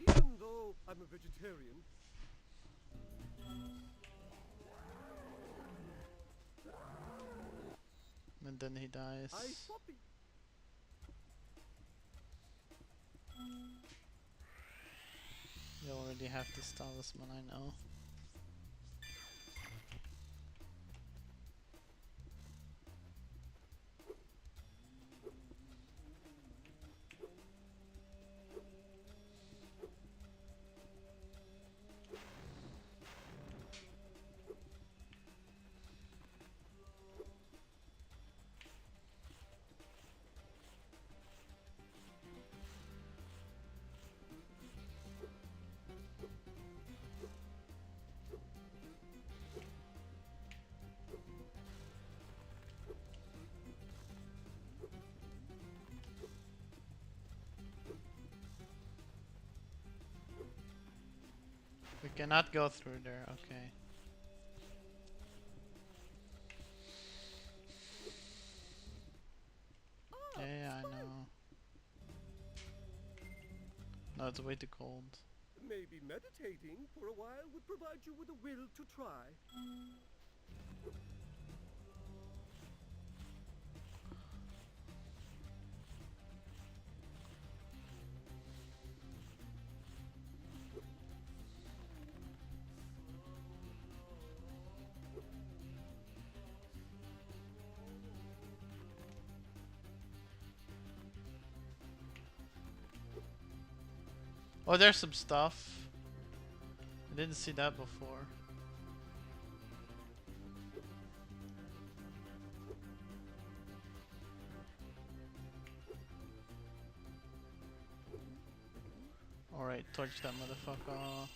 Even though I'm a vegetarian, And then he dies. I thought the You already have this talisman, I know. We cannot go through there, okay. Yeah, I know. No, it's way too cold. Maybe meditating for a while would provide you with a will to try. Oh, there's some stuff. I didn't see that before. Alright, torch that motherfucker.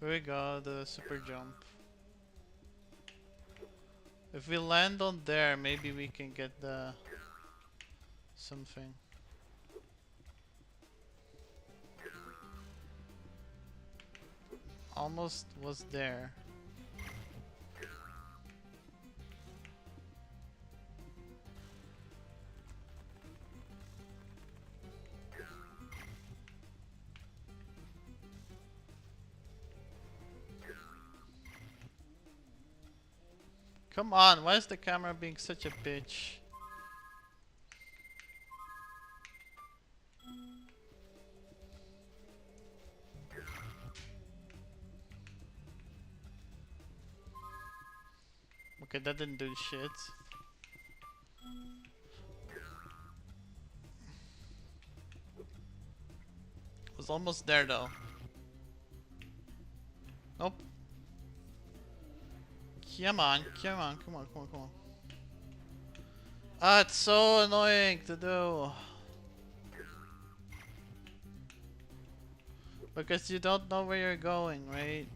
Here we go, the super jump. If we land on there, maybe we can get the something. Almost was there. Come on, why is the camera being such a bitch? Okay, that didn't do shit. Was almost there though. Nope. Come on, come on, come on, come on, come on. Ah, it's so annoying to do. Because you don't know where you're going, right?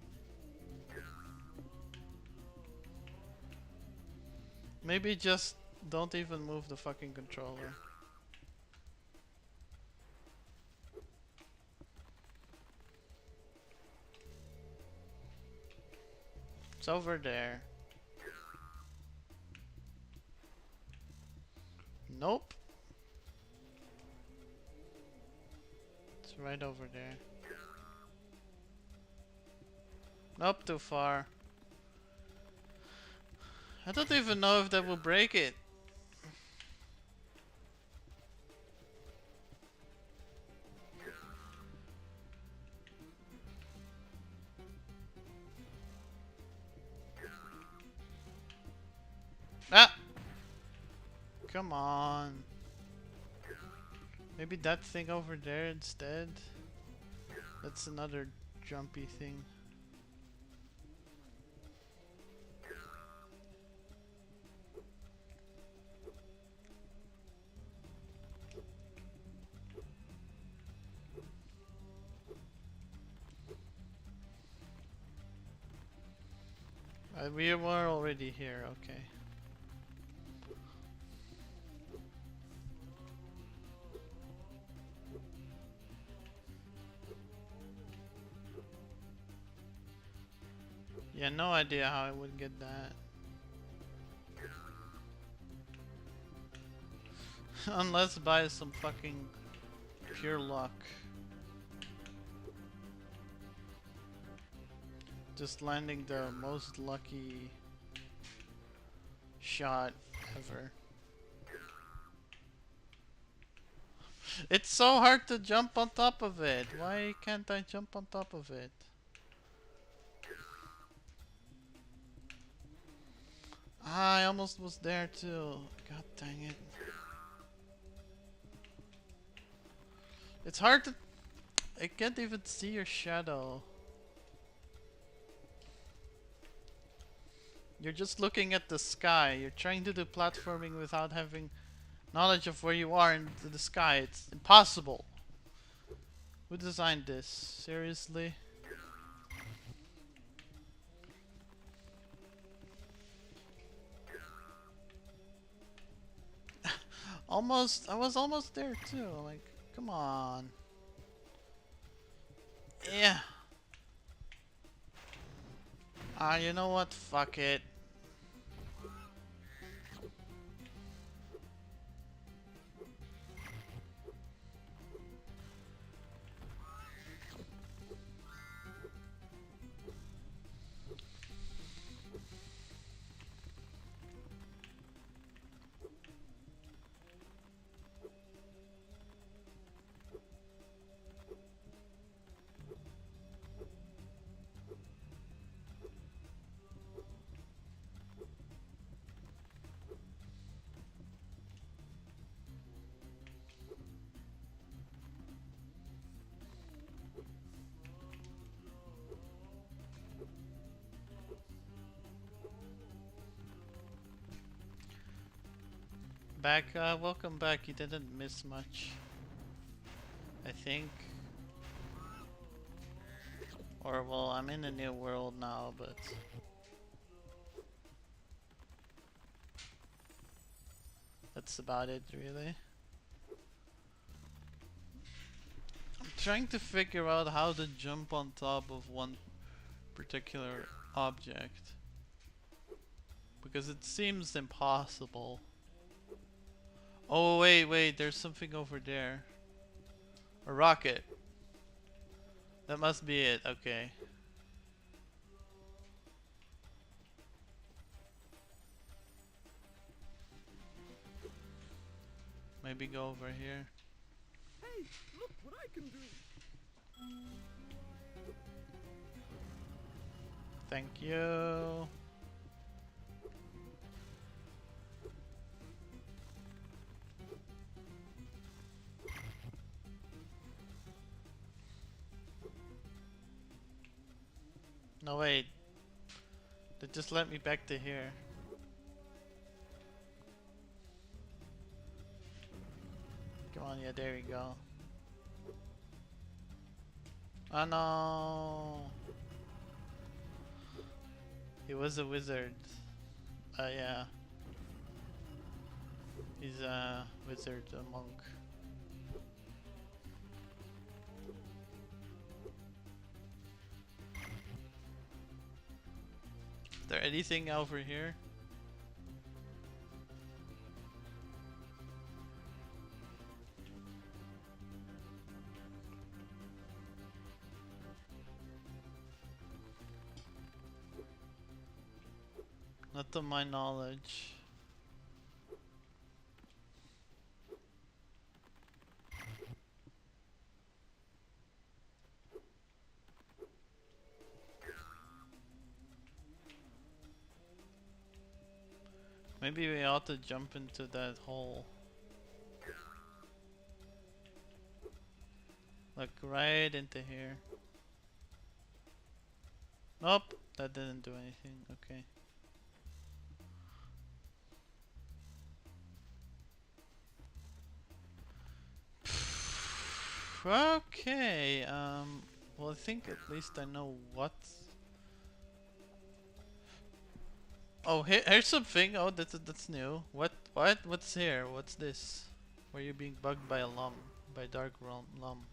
Maybe just don't even move the fucking controller. It's over there. Nope. It's right over there. Nope, too far. I don't even know if that will break it. Ah! Come on. Maybe that thing over there instead? That's another jumpy thing. We were already here, okay. Yeah, no idea how I would get that. Unless by some fucking pure luck. Just landing the most lucky shot ever. It's so hard to jump on top of it. Why can't I jump on top of it? almost was there too. God dang it. It's hard to... I can't even see your shadow. You're just looking at the sky. You're trying to do platforming without having knowledge of where you are in the sky. It's impossible. Who designed this? Seriously? Almost. I was almost there too. Like, come on. Yeah. Ah, you know what? Fuck it. Welcome back. You didn't miss much, I think. Or, well, I'm in a new world now, but... that's about it, really. I'm trying to figure out how to jump on top of one particular object. Because it seems impossible. Oh, wait, there's something over there. A rocket. That must be it, okay. Maybe go over here. Hey, look what I can do. Thank you. No, wait. They just let me back to here. Come on, yeah, there we go. Oh no! He was a wizard. Yeah. He's a wizard, a monk. Is there anything over here? Not to my knowledge. Maybe we ought to jump into that hole. Like right into here. Nope, that didn't do anything. Okay. Okay, well, I think at least I know what. Oh, here's something. Oh, that's new. What's here? What's this? Were you being bugged by a by dark lum?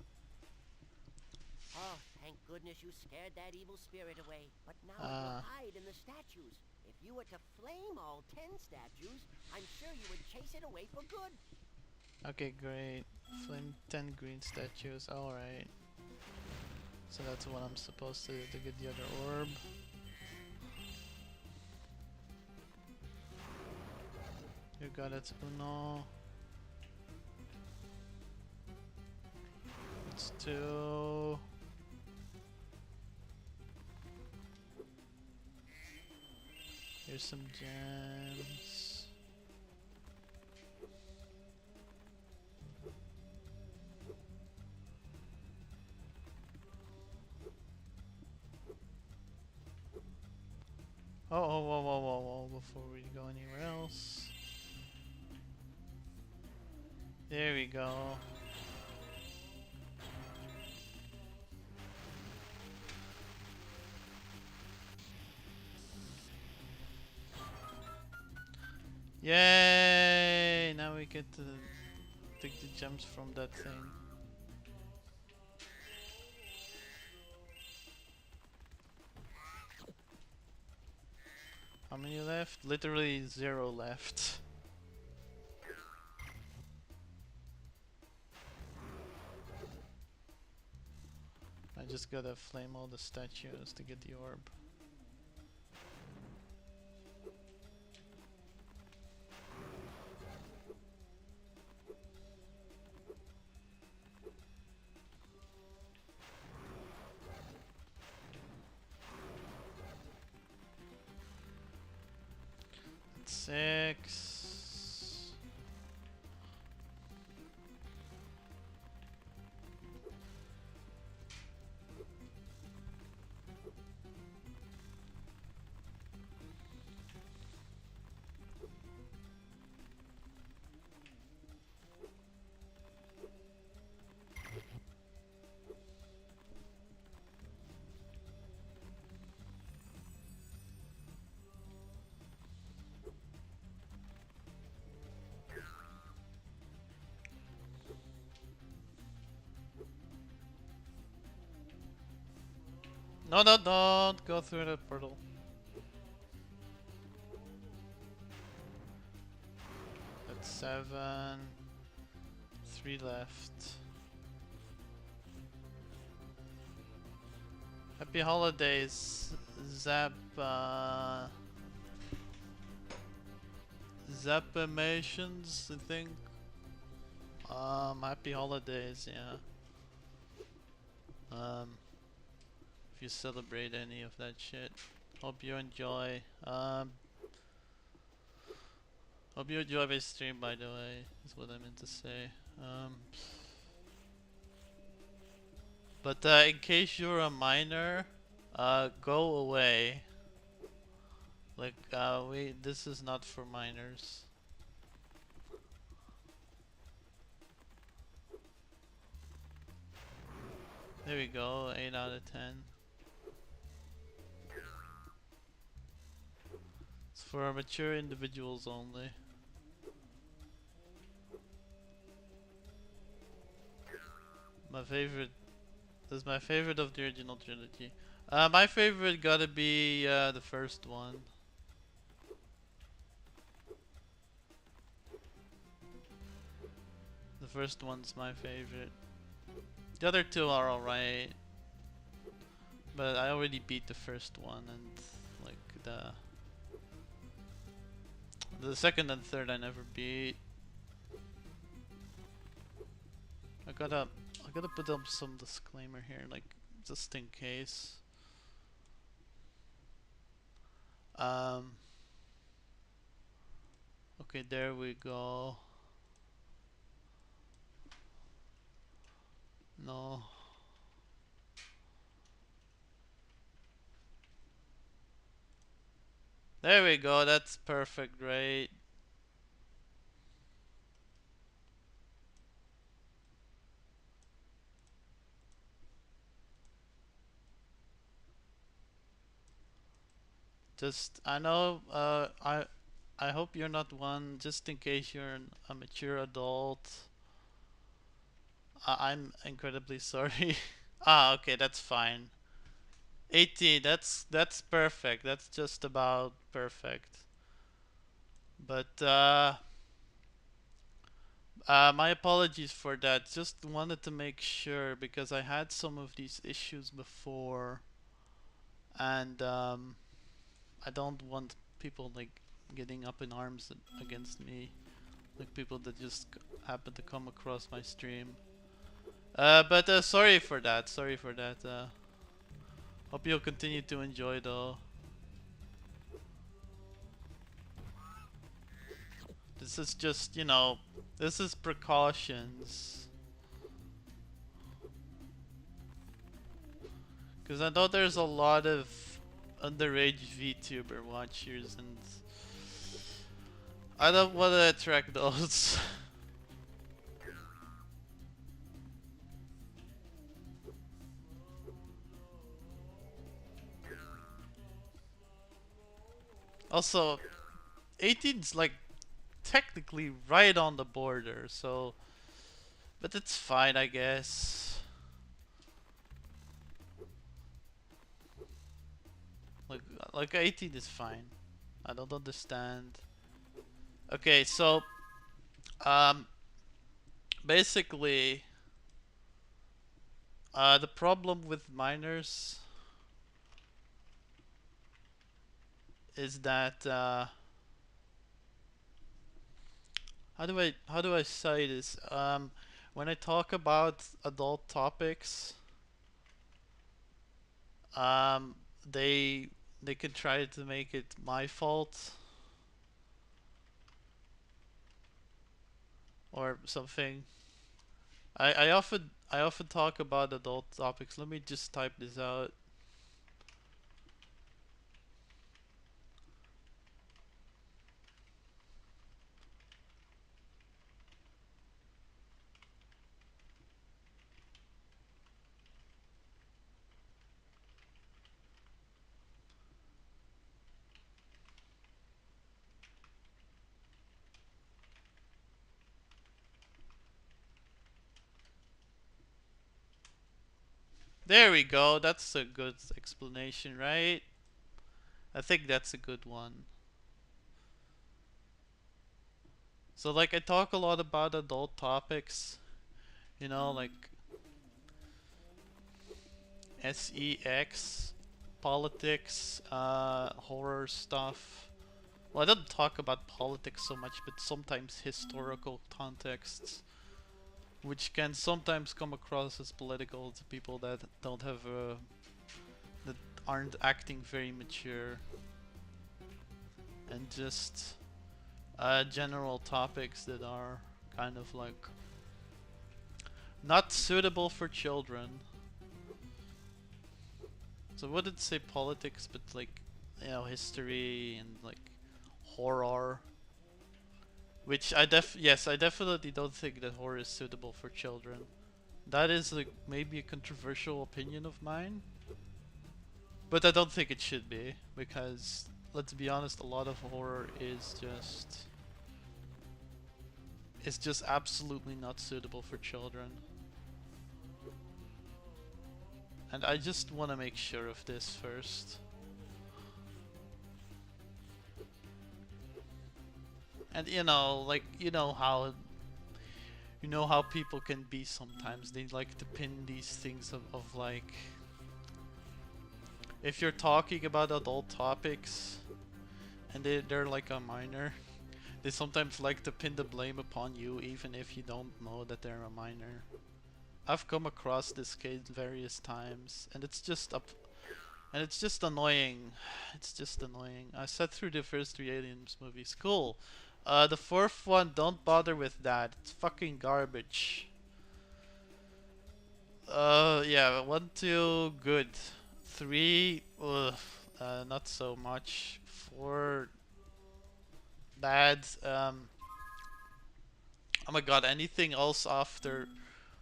Oh, thank goodness you scared that evil spirit away. But now you'll hide in the statues. If you were to flame all 10 statues, I'm sure you would chase it away for good. Okay, great. Flame 10 green statues. Alright. So that's what I'm supposed to do to get the other orb. You got it, Uno. It's 2. Here's some gems. Oh, whoa, before we go anywhere else. There we go. Yay! Now we get to take the gems from that thing. How many left? Literally 0 left. I just gotta flame all the statues to get the orb. Six. No, don't go through the portal. That's 7. 3 left. Happy holidays, Zapamations, I think. Happy holidays, yeah. If you celebrate any of that shit. Hope you enjoy. Hope you enjoy my stream, by the way, is what I meant to say. But in case you're a minor, go away. Like, this is not for minors. There we go, 8 out of 10. It's for mature individuals only. My favorite. This is my favorite of the original trilogy. My favorite gotta be the first one. The first one's my favorite. The other two are alright. But I already beat the first one, and like the second and third I never beat. I gotta put up some disclaimer here, like just in case. Okay, there we go. No. There we go, that's perfect, right? Just, I know, I hope you're not one, just in case you're a mature adult. I'm incredibly sorry. Ah, okay, that's fine. 18, that's perfect. That's just about perfect. But my apologies for that. Just wanted to make sure because I had some of these issues before, and I don't want people like getting up in arms against me, like people that just happen to come across my stream. But sorry for that. Sorry for that. Hope you'll continue to enjoy though. This is just, you know, this is precautions. Because I know there's a lot of underage VTuber watchers and I don't want to attract those. Also, 18's like technically right on the border, so but it's fine, I guess. Like like 18 is fine. I don't understand. Okay, so um basically the problem with minors is that how do I say this? When I talk about adult topics, um, they they can try to make it my fault or something. I often talk about adult topics. Let me just type this out. There we go. That's a good explanation, right? I think that's a good one. So like I talk a lot about adult topics, you know, like sex, politics, horror stuff. Well, I don't talk about politics so much, but sometimes historical contexts, which can sometimes come across as political to people that don't have that aren't acting very mature, and just general topics that are kind of like not suitable for children. So I wouldn't say politics, but like, you know, history and like horror. Which I definitely don't think that horror is suitable for children. That is like maybe a controversial opinion of mine, but I don't think it should be, because let's be honest, a lot of horror is just absolutely not suitable for children. And I just want to make sure of this first. And you know, like you know how people can be sometimes. They like to pin these things of like, if you're talking about adult topics and they're like a minor, they sometimes like to pin the blame upon you even if you don't know that they're a minor. I've come across this case various times and it's just annoying. It's just annoying. I sat through the first three Aliens movies. Cool. The fourth one, don't bother with that. It's fucking garbage. Yeah, 1, 2, good. 3, ugh, not so much. 4, bad. Oh my god, anything else after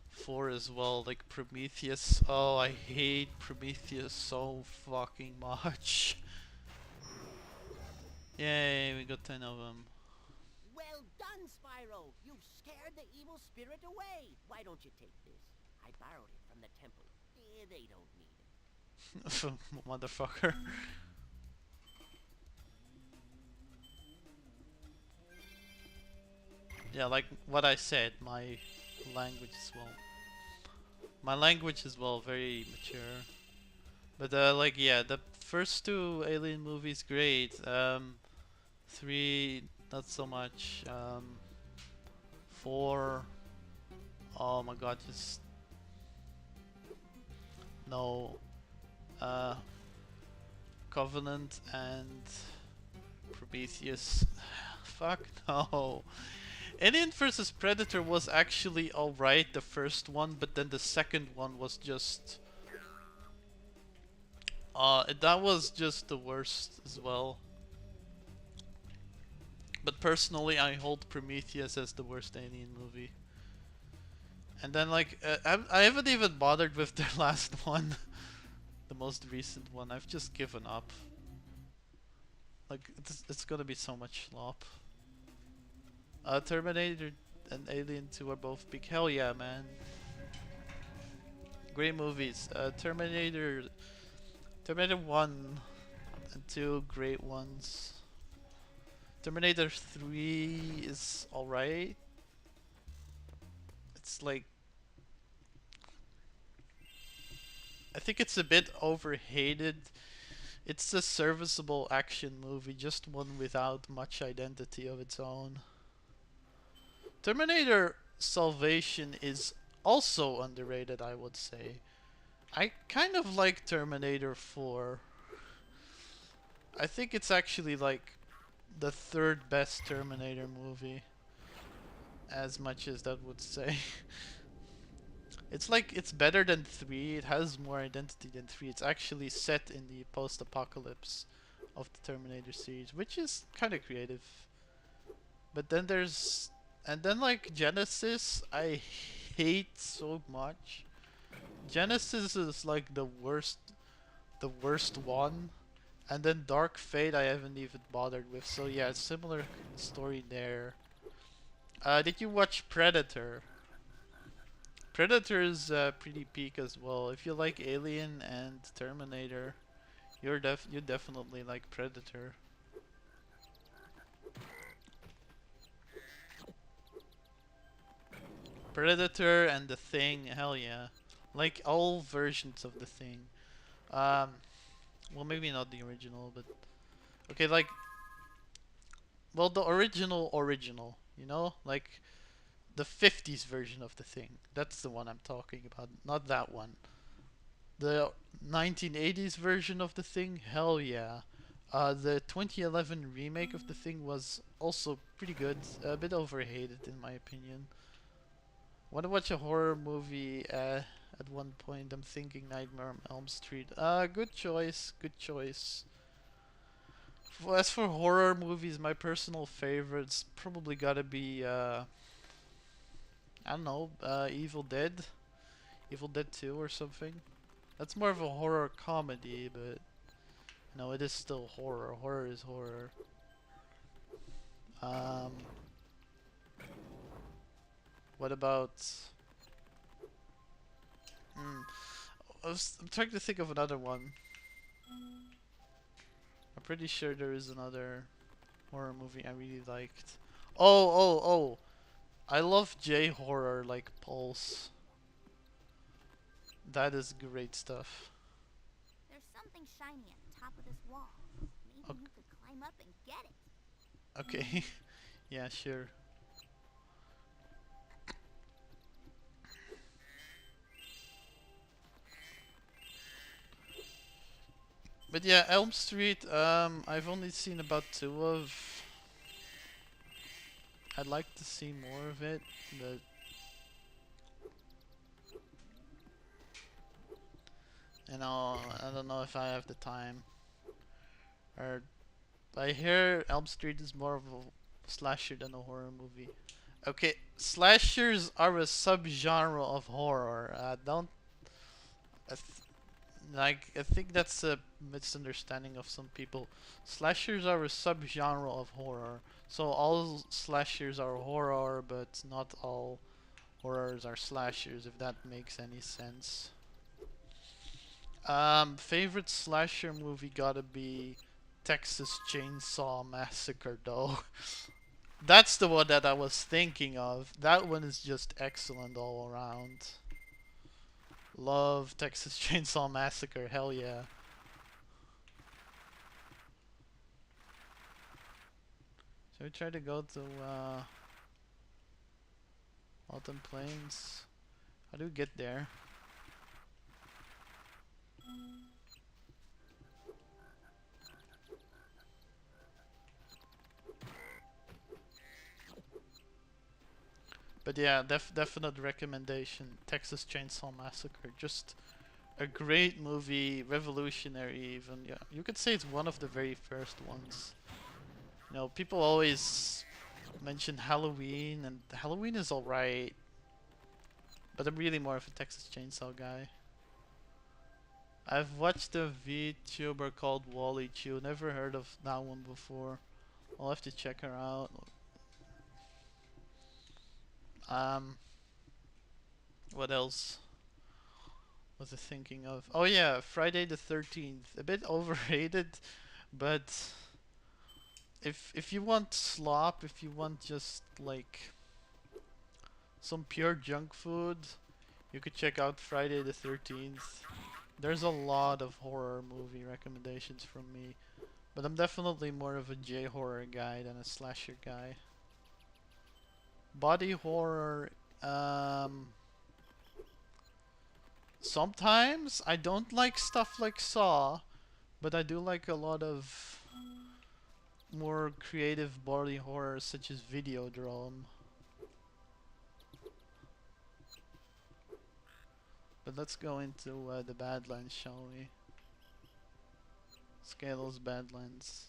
4 as well, like Prometheus. Oh, I hate Prometheus so fucking much. Yay, we got 10 of them. Well done, Spyro! You've scared the evil spirit away! Why don't you take this? I borrowed it from the temple. They don't need it. Motherfucker. Yeah, like what I said, my language is well very mature. But like yeah, the first two Alien movies great. 3 not so much. 4, oh my god, just no. Covenant and Prometheus. Fuck no. Alien vs Predator was actually alright, the first one, but then the second one was just that was just the worst as well. But personally, I hold Prometheus as the worst Alien movie. And then like I haven't even bothered with their last one, the most recent one. I've just given up. Like it's gonna be so much slop. Terminator and Alien 2 are both big. Hell yeah, man. Great movies. Terminator 1 and 2, great ones. Terminator 3 is alright. It's like, I think it's a bit overhated. It's a serviceable action movie, just one without much identity of its own. Terminator Salvation is also underrated, I would say. I kind of like Terminator 4. I think it's actually like the third best Terminator movie, as much as that would say. It's like, it's better than 3, it has more identity than 3. It's actually set in the post-apocalypse of the Terminator series, which is kind of creative. But then there's, and then like Genesis, I hate so much. Genesis is like the worst one. And then Dark Fate I haven't even bothered with. So yeah, similar story there. Did you watch Predator? Predator is pretty peak as well. If you like Alien and Terminator, you definitely like Predator. Predator and The Thing, hell yeah. Like all versions of The Thing. Well, maybe not the original, but okay, like, well, the original, you know, like the 50s version of The Thing. That's the one I'm talking about, not that one. The 1980s version of The Thing, hell yeah. The 2011 remake of The Thing was also pretty good, a bit overhated in my opinion. Want to watch a horror movie? At one point, I'm thinking Nightmare on Elm Street. Good choice, good choice. As for horror movies, my personal favorites probably gotta be I don't know, Evil Dead, Evil Dead 2 or something. That's more of a horror comedy, but no, it is still horror. Horror is horror. Um, what about? I'm trying to think of another one. I'm pretty sure there is another horror movie I really liked. Oh! I love J-horror like Pulse. That is great stuff. There's something shiny at the top of this wall. Maybe you could climb up and get it. Okay. Yeah, sure. But yeah, Elm Street, I've only seen about 2 of. I'd like to see more of it, but you know, I don't know if I have the time. Or I hear Elm Street is more of a slasher than a horror movie. Okay, slashers are a subgenre of horror. Don't I th like I think that's a misunderstanding of some people. Slashers are a subgenre of horror. So all slashers are horror, but not all horrors are slashers, if that makes any sense. Favorite slasher movie gotta be Texas Chainsaw Massacre though. That's the one that I was thinking of. That one is just excellent all around. Love Texas Chainsaw Massacre, hell yeah. Should we try to go to Autumn Plains? How do we get there? But yeah, definite recommendation. Texas Chainsaw Massacre. Just a great movie, revolutionary even. Yeah, you could say it's one of the very first ones. You know, people always mention Halloween, and Halloween is alright. But I'm really more of a Texas Chainsaw guy. I've watched a VTuber called Wally Chew. Never heard of that one before. I'll have to check her out. Um, what else was I thinking of? Oh yeah, Friday the 13th. A bit overrated, but if you want slop, if you want just like some pure junk food, you could check out Friday the 13th. There's a lot of horror movie recommendations from me, but I'm definitely more of a J horror guy than a slasher guy. Body horror, um, sometimes I don't like stuff like Saw, but I do like a lot of more creative body horror such as Videodrome. But let's go into the Badlands, shall we? Scalo's Badlands.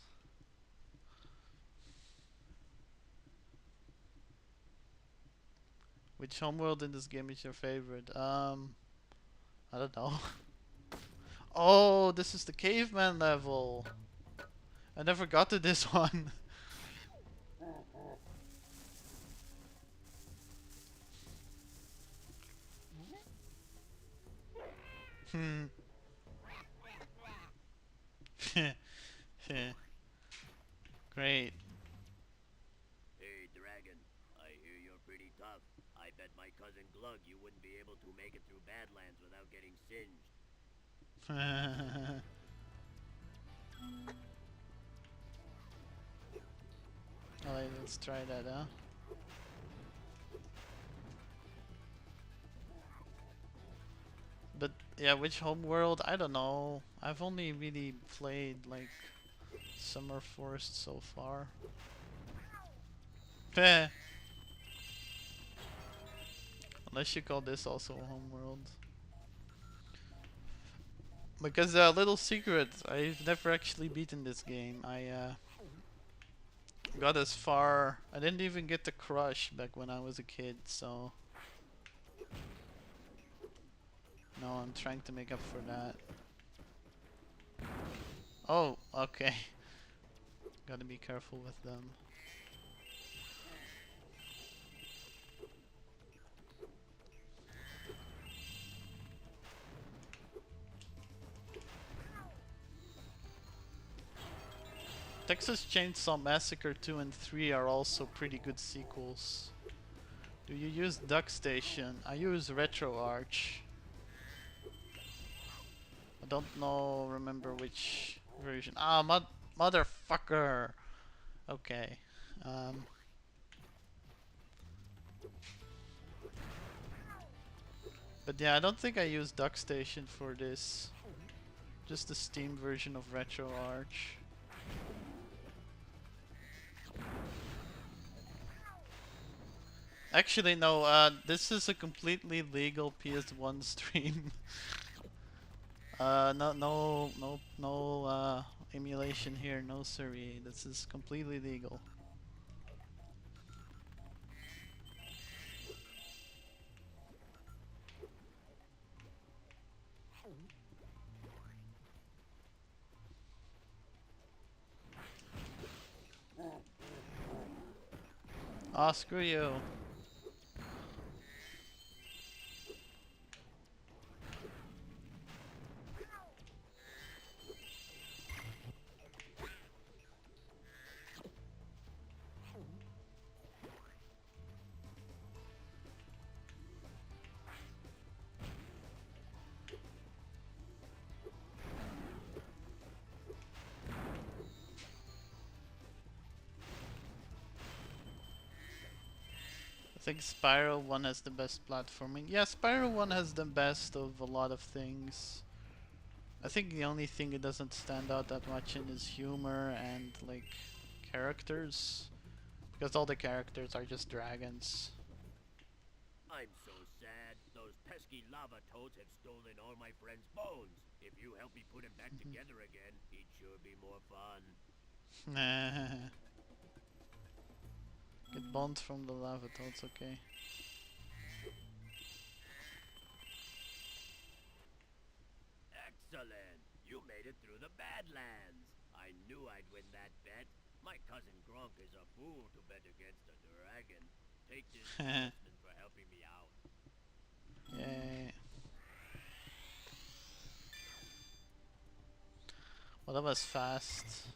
Which homeworld in this game is your favorite? I don't know. Oh, this is the caveman level. I never got to this one. Hmm. Great. Hey, Dragon. I hear you're pretty tough. I bet my cousin Glug you wouldn't be able to make it through Badlands without getting singed. Alright, let's try that, huh? But yeah, which homeworld? I don't know. I've only really played like Summer Forest so far. Heh. Unless you call this also a homeworld. Because a little secret, I've never actually beaten this game. I got as far. I didn't even get to Crush back when I was a kid, so no, I'm trying to make up for that. Oh, okay. Gotta be careful with them. Texas Chainsaw Massacre 2 and 3 are also pretty good sequels. Do you use DuckStation? I use RetroArch. I don't know, remember which version. Ah, motherfucker! Okay. Um, but yeah, I don't think I use DuckStation for this. Just the Steam version of RetroArch. Actually, no, this is a completely legal PS1 stream. No, emulation here, no siree. This is completely legal. Ah, screw you. I think Spyro 1 has the best platforming. Yeah, Spyro 1 has the best of a lot of things. I think the only thing it doesn't stand out that much in is humor and like characters. Because all the characters are just dragons. I'm so sad. Those pesky lava toads have stolen all my friend's bones. If you help me put him back together again, it'd sure be more fun. Get bones from the lava toads, okay. Excellent! You made it through the Badlands. I knew I'd win that bet. My cousin Gronk is a fool to bet against a dragon. Take this investment for helping me out. Yay. Well, that was fast.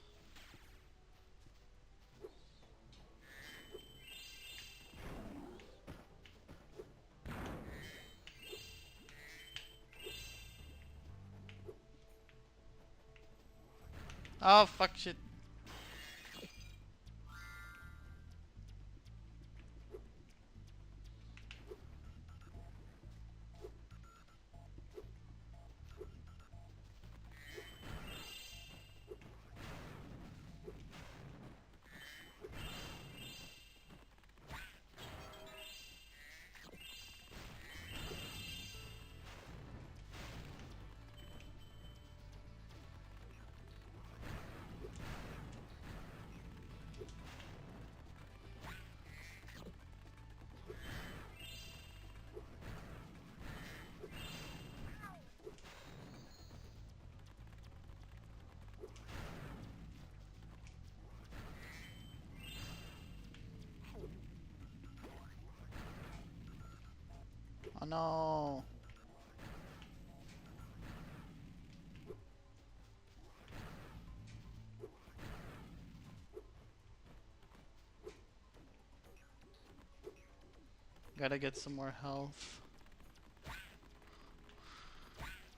Oh, fuck shit. Oh no. Gotta get some more health.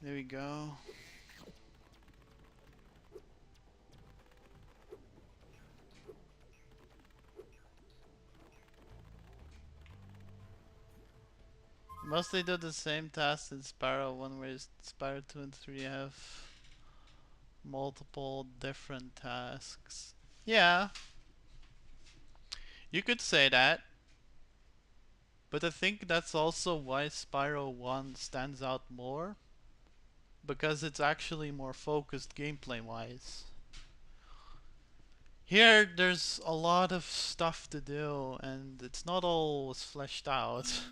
There we go. Mostly do the same tasks in Spyro 1, whereas Spyro 2 and 3 have multiple different tasks. Yeah, you could say that. But I think that's also why Spyro 1 stands out more. Because it's actually more focused gameplay wise. Here, there's a lot of stuff to do, and it's not always fleshed out.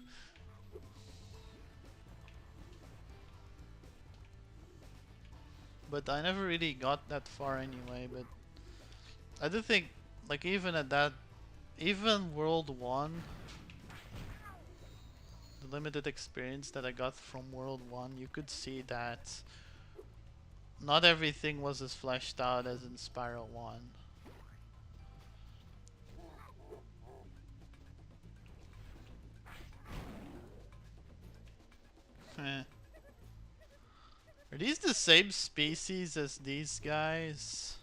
But I never really got that far anyway, but I do think, like, even at that, even World 1, the limited experience that I got from World 1, you could see that not everything was as fleshed out as in Spyro 1. Heh. Are these the same species as these guys?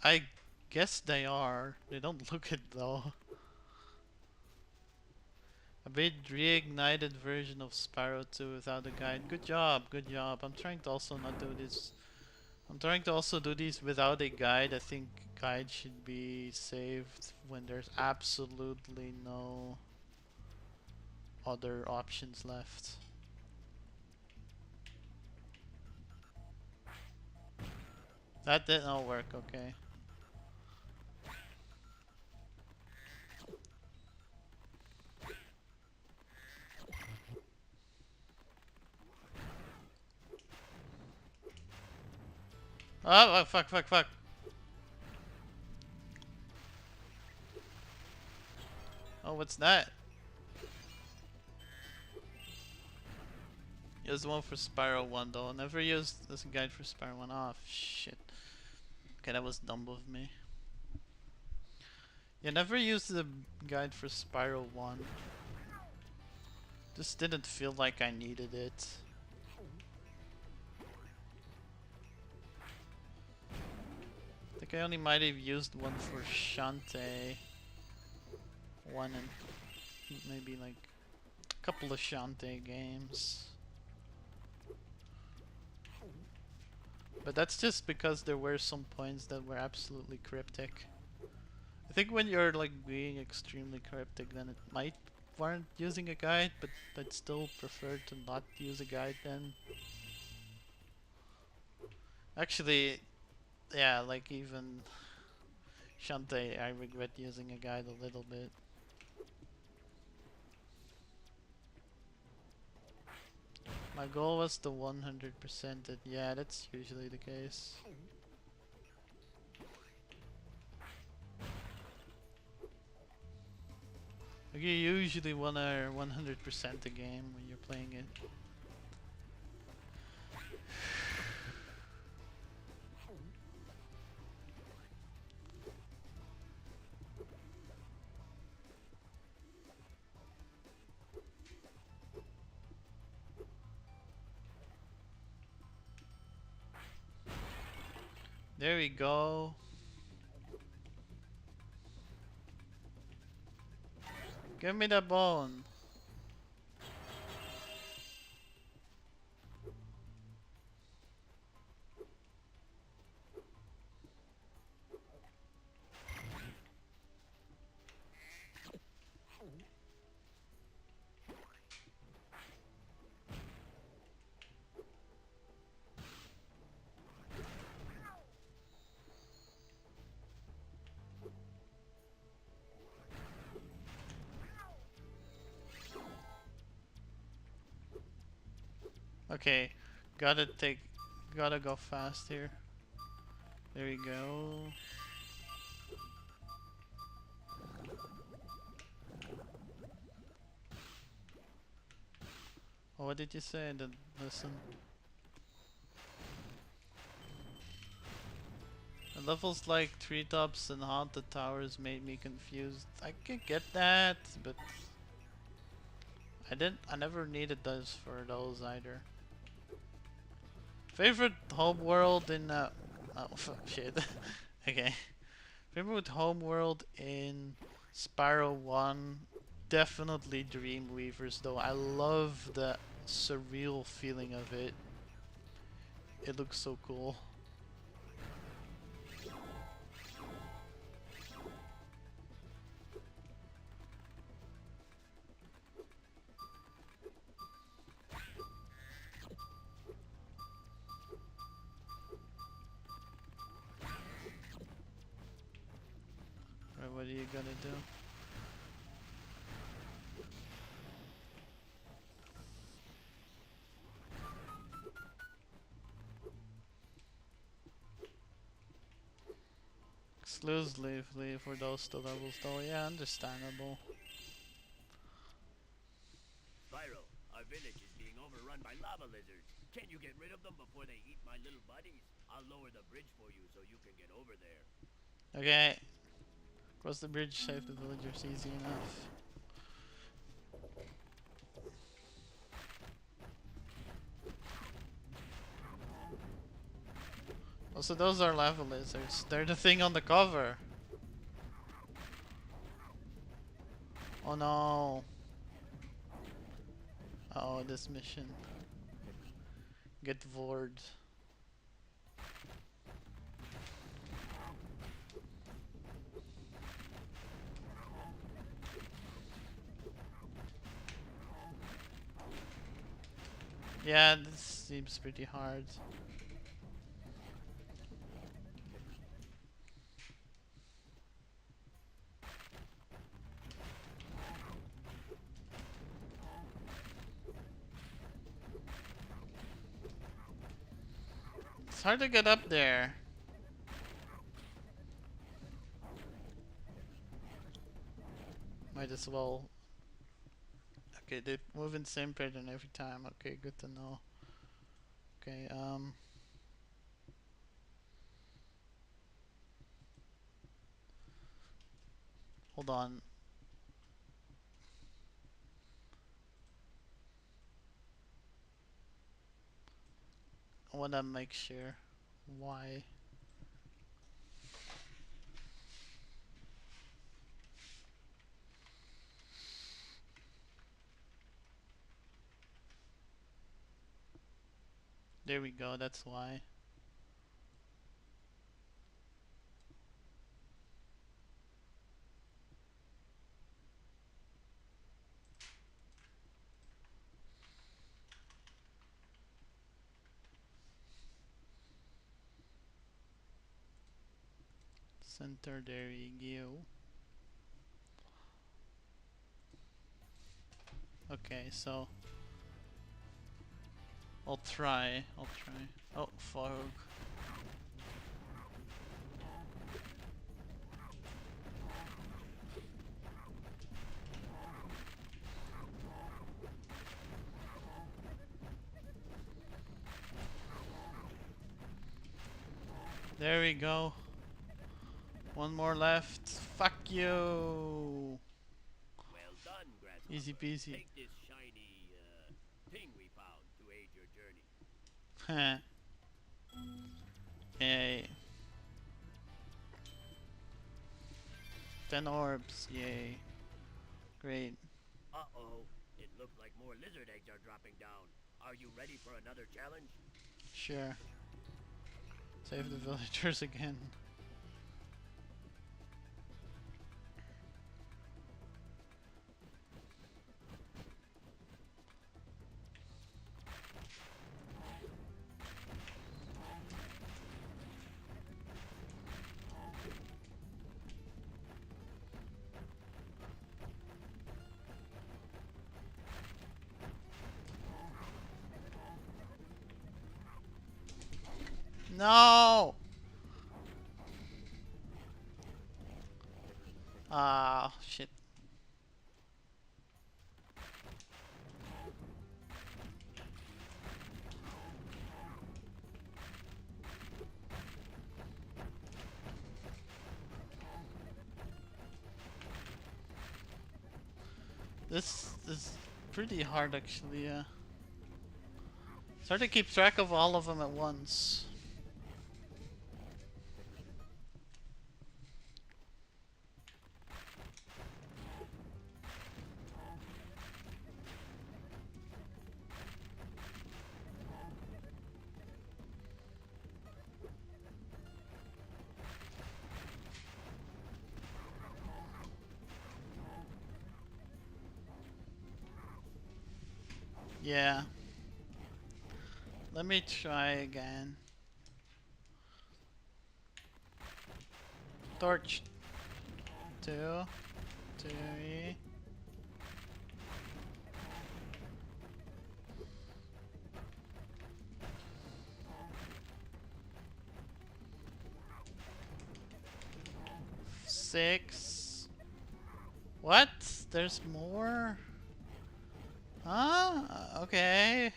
I guess they are. They don't look it though. A bit reignited version of Spyro 2 without a guide. Good job, good job. I'm trying to also not do this. I'm trying to also do these without a guide. I think guide should be saved when there's absolutely no other options left. That did not work, okay. Oh, fuck, fuck, fuck. Oh, what's that? Use one for Spyro 1 though. Never used this guide for Spyro 1. Oh, shit. Okay, that was dumb of me. Yeah, never used the guide for Spyro 1. Just didn't feel like I needed it. I think I only might have used one for Shantae. One and maybe like a couple of Shantae games. But that's just because there were some points that were absolutely cryptic. I think when you're like being extremely cryptic, then it might warrant using a guide, but I'd still prefer to not use a guide then. Actually, yeah, like even Shantae, I regret using a guide a little bit. My goal was to 100% it. Yeah, that's usually the case. Like you usually wanna 100% a game when you're playing it. There we go. Give me the bone. Okay, gotta go fast here. There we go. Oh, what did you say? I didn't listen. The levels like treetops and haunted towers made me confused. I can get that, but I never needed those for those either. Favorite home world in oh shit. Okay. Favorite home world in Spyro 1, definitely Dreamweavers though. I love the surreal feeling of it. It looks so cool. Right, what are you gonna do? Exclusively for those two levels though, yeah, understandable. Spyro, our village is being overrun by lava lizards. Can you get rid of them before they eat my little buddies? I'll lower the bridge for you so you can get over there. Okay. Cross the bridge, save the villagers, easy enough. Also, those are lava lizards. They're the thing on the cover. Oh no. Uh oh, this mission. Get bored. Yeah, this seems pretty hard. It's hard to get up there. Might as well. Okay, they move in same pattern every time. Okay, good to know. Okay, hold on. I wanna make sure. Why? There we go, that's why. Center, there you go. Okay, so I'll try. Oh, fog. There we go. One more left. Fuck you. Well done, Grasshopper. Easy peasy. Take this shiny, thing we found to aid your journey. Heh. Yay. 10 orbs. Yay. Great. Uh-oh. It looks like more lizard eggs are dropping down. Are you ready for another challenge? Sure. Save the villagers again. No! Ah, shit. This is pretty hard actually, yeah. It's hard to keep track of all of them at once. Yeah. Let me try again. Torch. 2, 3. Six. What? There's more? Huh? Okay.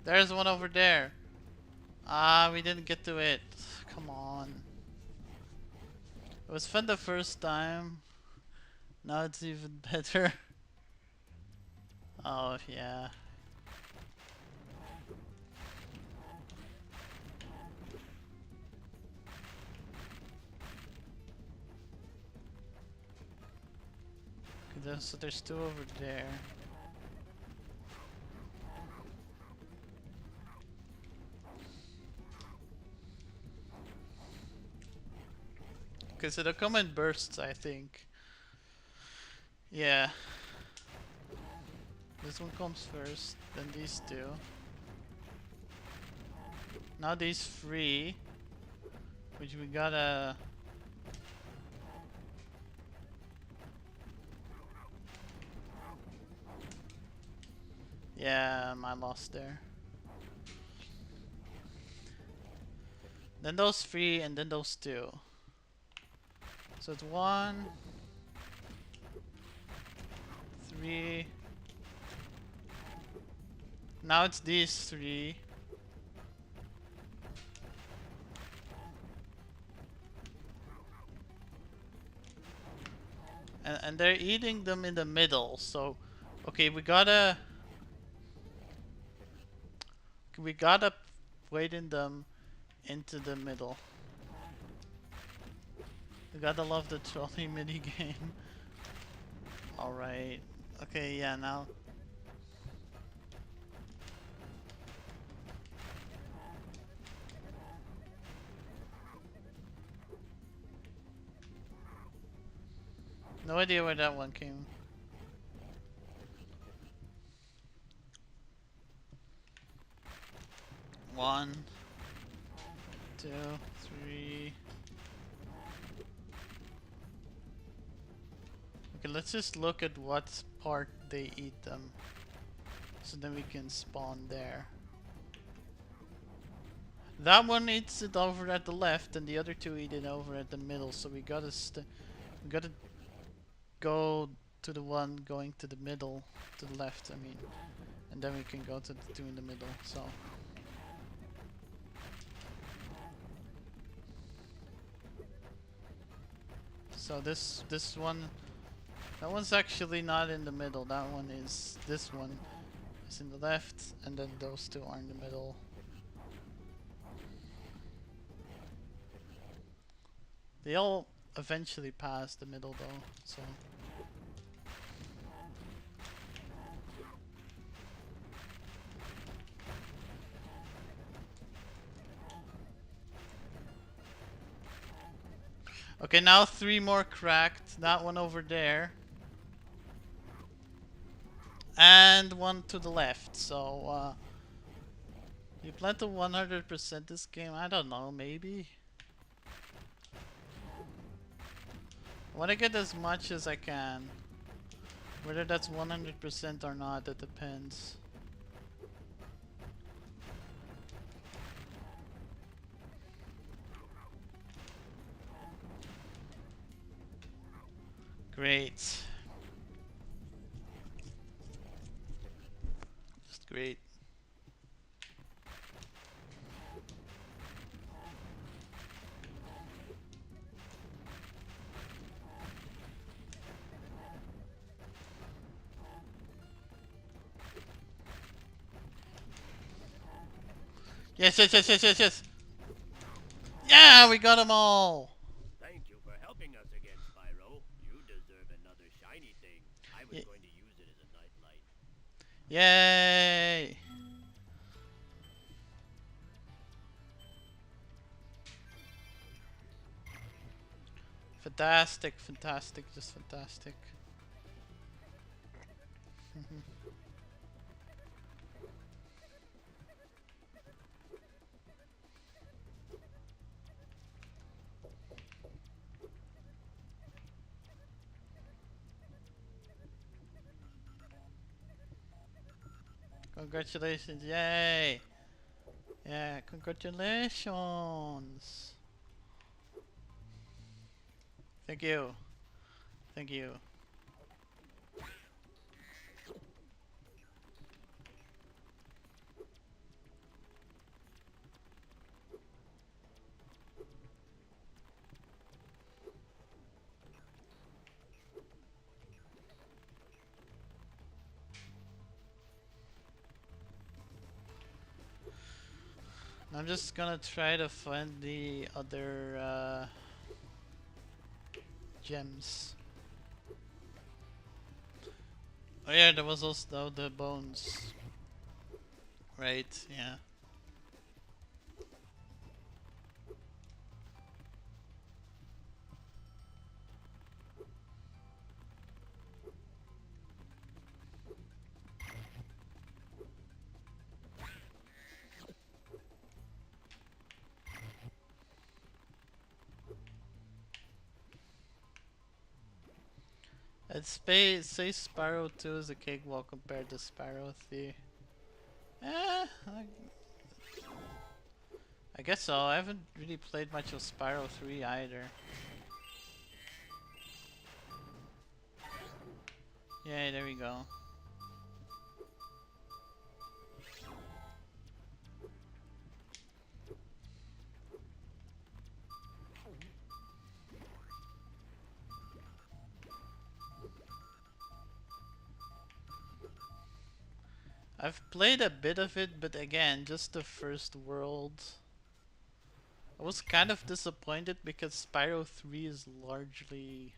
There's one over there. Ah, we didn't get to it. Come on. It was fun the first time. Now it's even better. Oh, yeah. So there's 2 over there. Okay, so they'll come in bursts, I think. Yeah. This one comes first, then these 2. Now these 3. Which we gotta... Yeah, I lost there. Then those 3 and then those 2. So it's 1, 3. Now it's these 3. And they're eating them in the middle, so okay, we gotta waiting them into the middle. We gotta love the trolley mini game. Alright. Okay, yeah, now. No idea where that one came. One, two, three. Okay, let's just look at what part they eat them. So then we can spawn there. That one eats it over at the left, and the other two eat it over at the middle. So we gotta go to the one going to the middle, to the left. I mean, and then we can go to the two in the middle. So this one, that one's actually not in the middle. That one is, this one is in the left, and then those two are in the middle. They all eventually pass the middle though, so. Okay, now 3 more cracked. That one over there. And one to the left. So, you plan to 100% this game? I don't know, maybe. I want to get as much as I can. Whether that's 100% or not, that depends. Great. Just great. Yes, yes, yes, yes, yes, yes. Yeah, we got them all. Thank you for helping us again, Spyro. You deserve another shiny thing. I was going to use it as a nightlight. Yay! Fantastic, fantastic, just fantastic. Congratulations, yay! Yeah, congratulations! Thank you. Thank you. I'm just gonna try to find the other gems. Oh yeah, there was also the bones. Right, yeah. Say Spyro 2 is a cakewalk compared to Spyro 3. Eh, I guess so. I haven't really played much of Spyro 3 either. Yay, there we go. I've played a bit of it, but again, just the first world. I was kind of disappointed because Spyro 3 is largely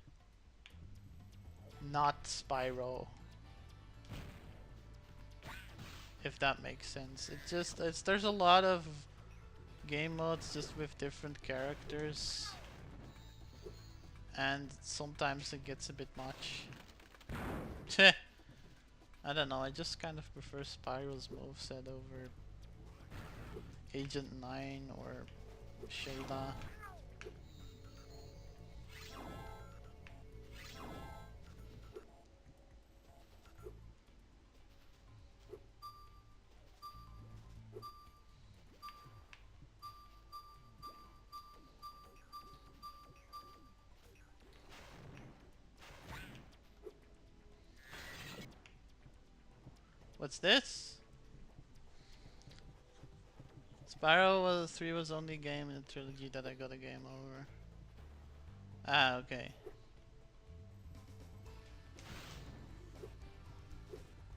not Spyro. If that makes sense. There's a lot of game modes just with different characters. and sometimes it gets a bit much. Tch. I don't know, I just kind of prefer Spyro's moveset over Agent 9 or Shayla. What's this? Spyro 3 was the only game in the trilogy that I got a game over. Ah, okay.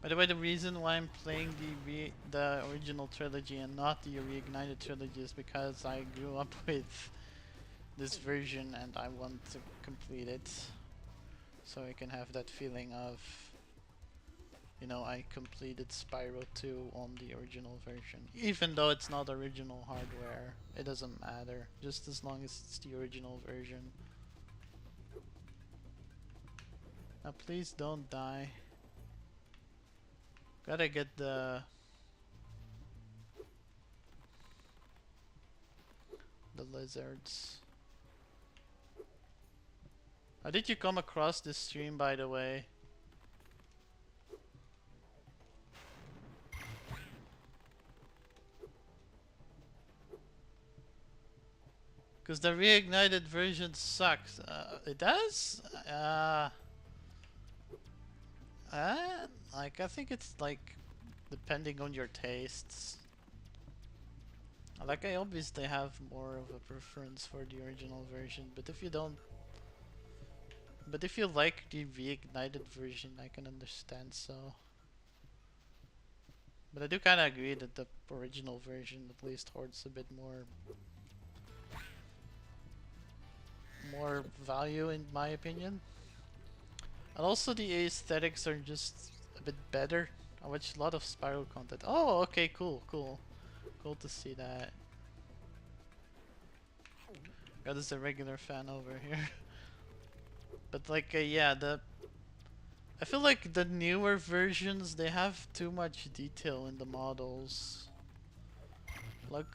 By the way, the reason why I'm playing the original trilogy and not the Reignited trilogy is because I grew up with this version and I want to complete it. So I can have that feeling of, you know, I completed Spyro 2 on the original version. Even though it's not original hardware, it doesn't matter. Just as long as it's the original version. Now please don't die. Gotta get the lizards. How did you come across this stream, by the way? Because the reignited version sucks. It does? Like, I think it's like depending on your tastes. Like, I obviously have more of a preference for the original version, but if you don't, but if you like the reignited version, I can understand. So, but I do kind of agree that the original version at least holds a bit more value in my opinion. And also the aesthetics are just a bit better. I watch a lot of Spyro content. Oh, okay, cool. Cool to see that. God, is a regular fan over here. But like, yeah, I feel like the newer versions, they have too much detail in the models. Like,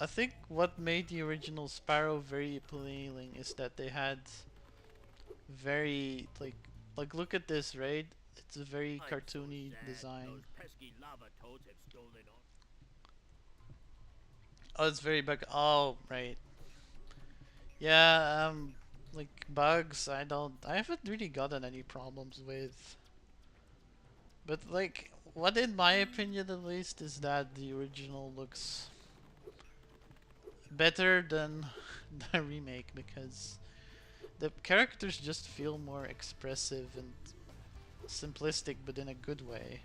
I think what made the original Spyro very appealing is that they had very, like look at this, right? It's a very I'm so cartoony sad. design. Those pesky lava toads have stolen all. Oh, it's very bug. Oh, right. Yeah, like bugs, I haven't really gotten any problems with. But like, what in my opinion at least is that the original looks better than the remake because the characters just feel more expressive and simplistic, but in a good way.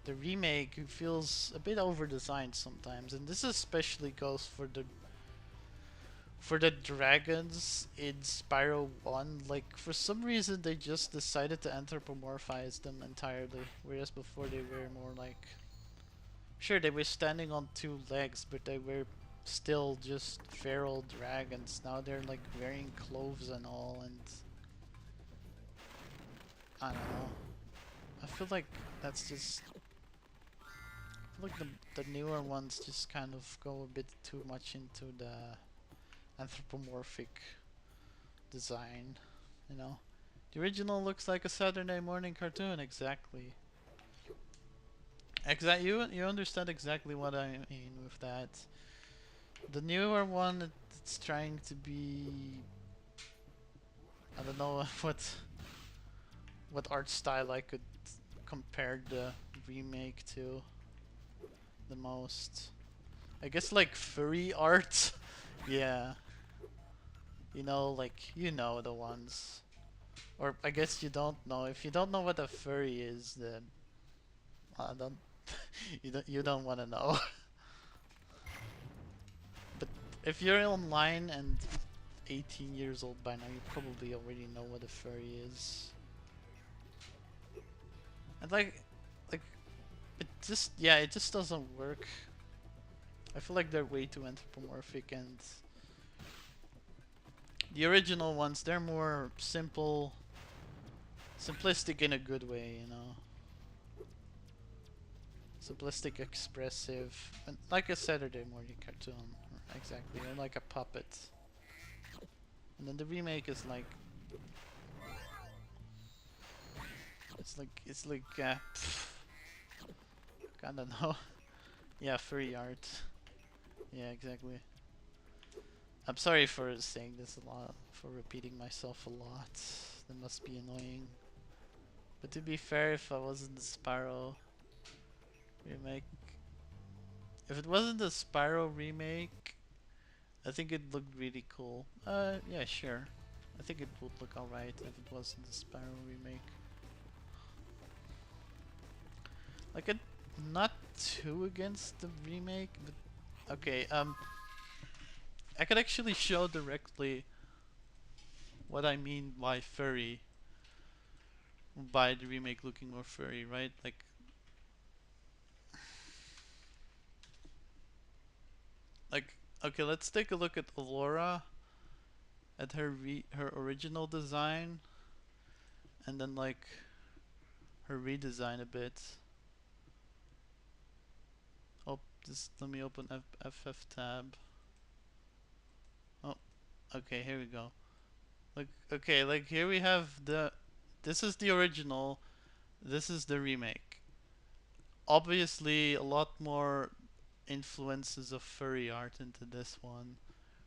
The remake feels a bit over-designed sometimes, and this especially goes for the dragons in Spyro 1. Like, for some reason they just decided to anthropomorphize them entirely, whereas before they were more like, sure, they were standing on two legs, but they were still just feral dragons. Now they're like wearing clothes and all, and I don't know. I feel like that's just, I feel like the newer ones just kind of go a bit too much into the anthropomorphic design, you know. The original looks like a Saturday morning cartoon, exactly. You understand exactly what I mean with that. The newer one, it's trying to be, I don't know what art style I could compare the remake to the most. I guess like furry art. Yeah. You know, like, you know the ones. Or I guess you don't know. If you don't know what a furry is, then I don't you don't want to know. But if you're online and 18 years old by now, you probably already know what a furry is. And like it just, yeah, it just doesn't work. I feel like they're way too anthropomorphic, and The original ones, they're more simple, simplistic in a good way, you know. Simplistic, expressive, and like a Saturday morning cartoon, exactly, or like a puppet. And then the remake is like, I don't know. Yeah, furry art. Yeah, exactly. I'm sorry for saying this a lot, for repeating myself a lot. That must be annoying. But to be fair, if I wasn't the Spyro remake, if it wasn't the Spyro remake, I think it looked really cool. Yeah, sure. I think it would look alright if it wasn't the Spyro remake. Like, I'm not too against the remake, but okay, I could actually show directly what I mean by furry, by the remake looking more furry, right? Like, okay, let's take a look at Alora, at her original design, and then like her redesign a bit. Oh, just let me open FF tab. Oh, okay, here we go. Like, okay, like here we have this is the original, this is the remake. Obviously, a lot more influences of furry art into this one.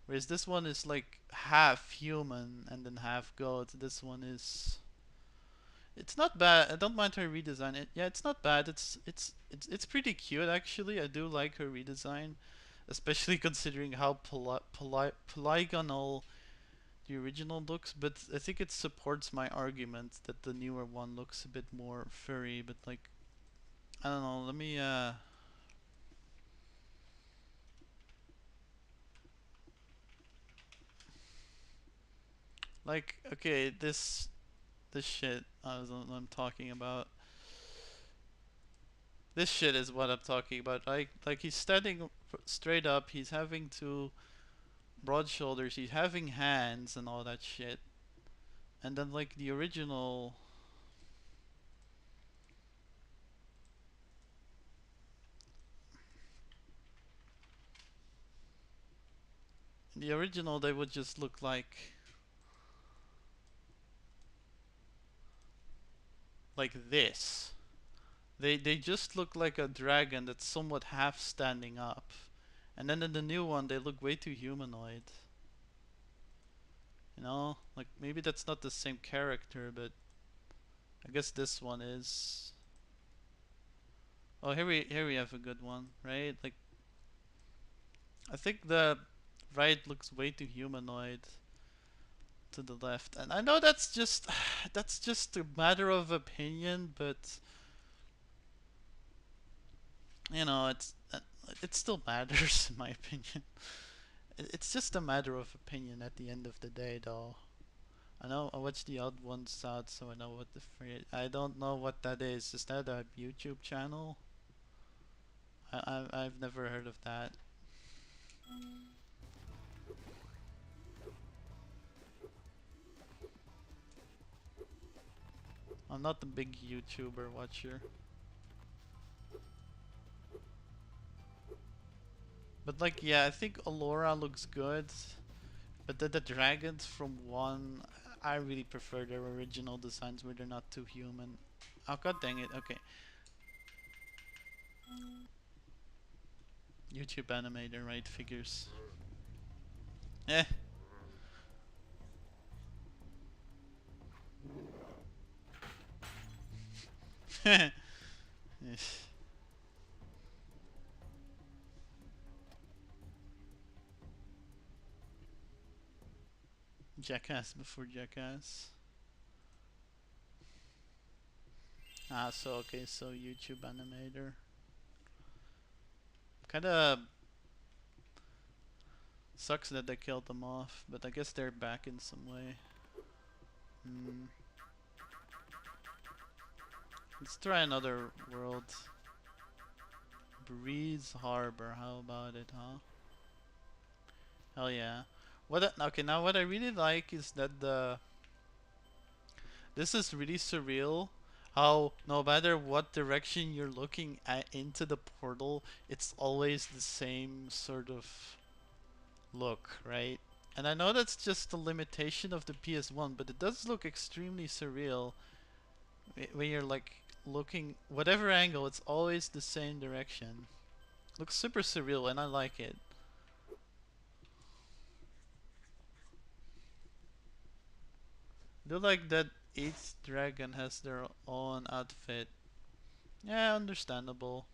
Whereas this one is like half human and then half goat. This one is, it's not bad. I don't mind her redesign. Yeah, it's not bad. It's pretty cute actually. I do like her redesign, especially considering how polygonal the original looks. But I think it supports my argument that the newer one looks a bit more furry. But like, I don't know. Let me like, okay, this shit I'm talking about. This shit is what I'm talking about. Like he's standing straight up. He's having two broad shoulders. He's having hands and all that shit. And then like the original they would just look like this. They just look like a dragon that's somewhat half standing up. And then in the new one they look way too humanoid. You know? Like maybe that's not the same character, but I guess this one is. Oh, here we have a good one, right? Like I think the right looks way too humanoid to the left, and I know that's just that's just a matter of opinion, but you know it still matters in my opinion. It's just a matter of opinion at the end of the day, though. I know I watched the odd ones out, so I know what the I don't know what that is. Is that a YouTube channel? I've never heard of that. I'm not a big YouTuber watcher. But like, yeah, I think Alora looks good. But the dragons from one, I really prefer their original designs where they're not too human. Oh god dang it, okay. YouTube animator, right, figures. Eh. Jackass before Jackass. Ah, so okay, so YouTube animator. Kinda sucks that they killed them off, but I guess they're back in some way. Hmm. Let's try another world. Breeze Harbor, how about it, huh? Hell yeah. Okay, now what I really like is that this is really surreal. How no matter what direction you're looking at into the portal, it's always the same sort of look, right? And I know that's just the limitation of the PS1, but it does look extremely surreal when you're like looking whatever angle, it's always the same direction. Looks super surreal and I like it. Do like that each dragon has their own outfit. Yeah, understandable.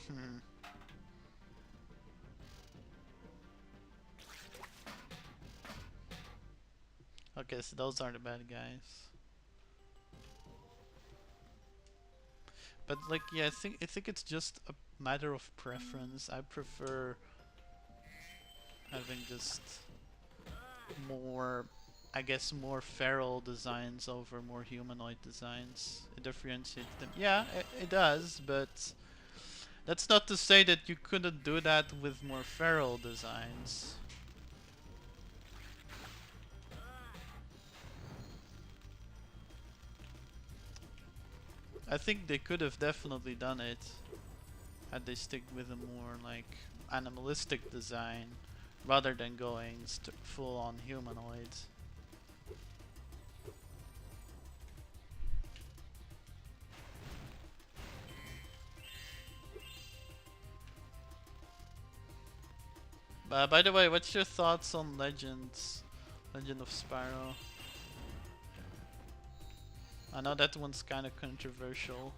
Hmm. Okay, so those are the bad guys. But like, yeah, I think it's just a matter of preference. I prefer having just more, I guess, more feral designs over more humanoid designs. It differentiates them. Yeah, it does, but that's not to say that you couldn't do that with more feral designs. I think they could have definitely done it had they stick with a more like animalistic design rather than going full on humanoids. By the way, what's your thoughts on Legend of Spyro? I know that one's kind of controversial.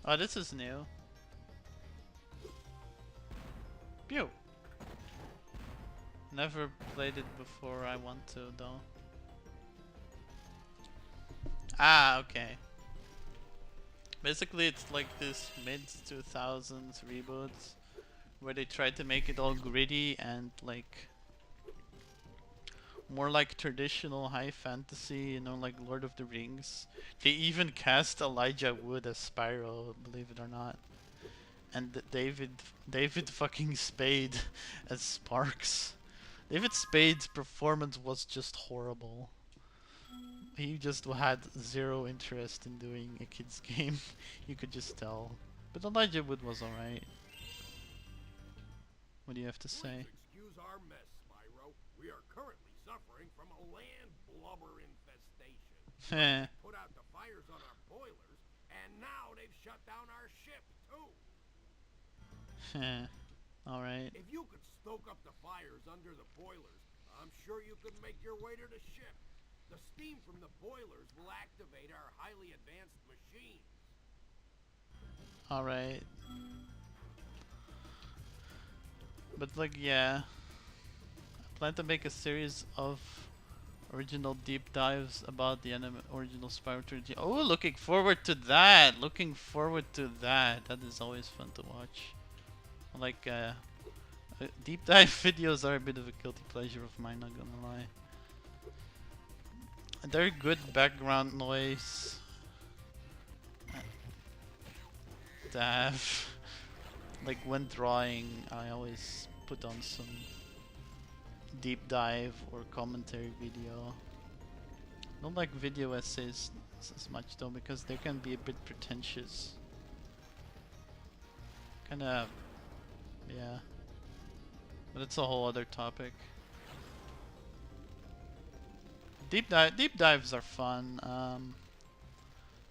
Oh, this is new. Pew! Never played it before, I want to though. Ah, okay. Basically, it's like this mid 2000s reboot where they tried to make it all gritty and like more like traditional high fantasy, you know, like Lord of the Rings. They even cast Elijah Wood as Spyro, believe it or not, and David fucking Spade as Sparks. David Spade's performance was just horrible. He just had zero interest in doing a kids game. You could just tell. But Elijah Wood was alright. What do you have to say? Please excuse our mess, Spyro. We are currently suffering from a land blubber infestation. Heh. Put out the fires on our boilers, and now they've shut down our ship, too. Heh. Alright. If you could stoke up the fires under the boilers, I'm sure you could make your way to the ship. The steam from the boilers will activate our highly advanced machines. Alright. But like, yeah. I plan to make a series of original deep dives about the original Spyro trilogy. Oh, looking forward to that! Looking forward to that. That is always fun to watch. Like, deep dive videos are a bit of a guilty pleasure of mine, not gonna lie. And they're good background noise to have. Like when drawing, I always put on some deep dive or commentary video. Don't like video essays as much though because they can be a bit pretentious. Kinda, yeah. But it's a whole other topic. Deep dives are fun.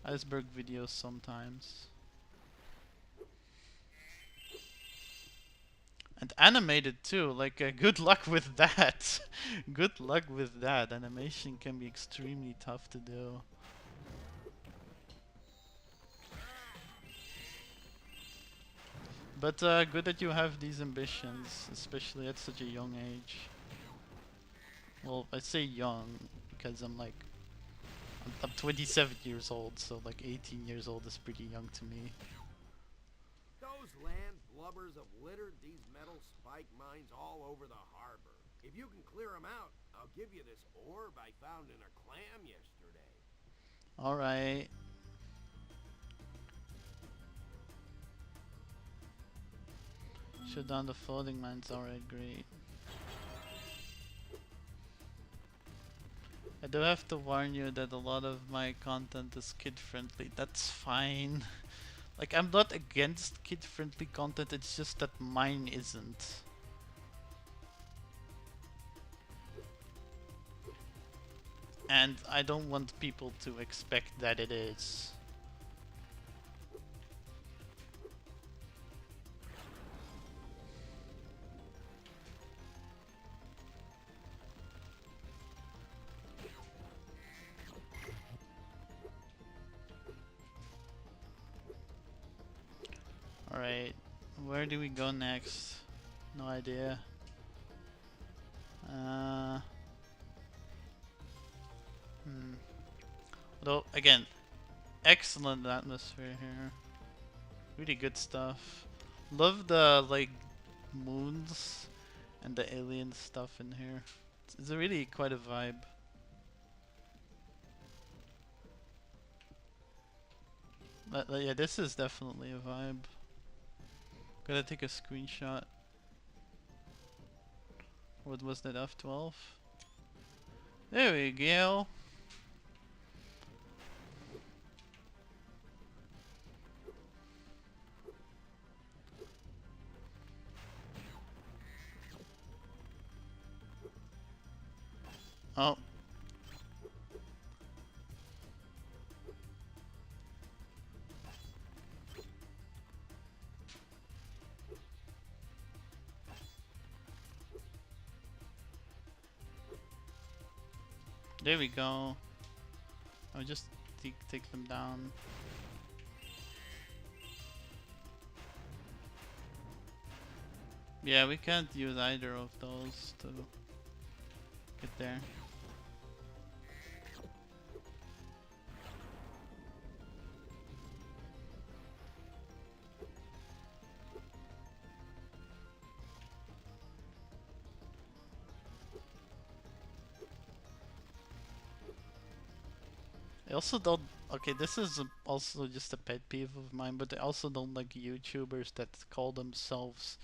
Iceberg videos sometimes. And animated too, like good luck with that. Good luck with that. Animation can be extremely tough to do. But good that you have these ambitions, especially at such a young age. Well, I say young because I'm like I'm 27 years old, so like 18 years old is pretty young to me. Those land blubbers have littered these metal spike mines all over the harbor. If you can clear them out, I'll give you this orb I found in a clam yesterday. All right. Shut down the floating mines. All right, great. I do have to warn you that a lot of my content is kid friendly. That's fine. Like, I'm not against kid friendly content, it's just that mine isn't. And I don't want people to expect that it is. Alright, where do we go next? No idea. Although, again, excellent atmosphere here. Really good stuff. Love the, like, moons and the alien stuff in here. It's really quite a vibe. But yeah, this is definitely a vibe. Gotta take a screenshot. What was that, F12? There we go. Oh. There we go. I'll just take them down. Yeah, we can't use either of those to get there. I also don't. Okay, this is also just a pet peeve of mine, but I also don't like YouTubers that call themselves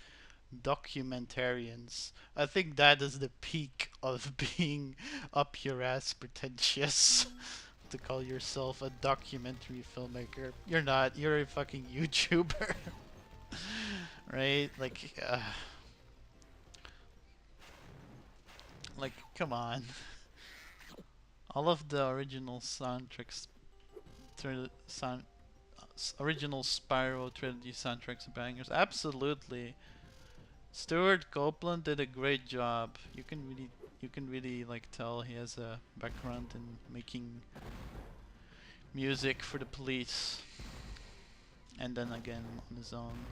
documentarians. I think that is the peak of being up your ass pretentious. To call yourself a documentary filmmaker. You're not. You're a fucking YouTuber. Right? Like, come on. All of the original soundtracks, original Spyro trilogy soundtracks are bangers. Absolutely. Stuart Copeland did a great job. You can really like tell he has a background in making music for the police, and then again on his own.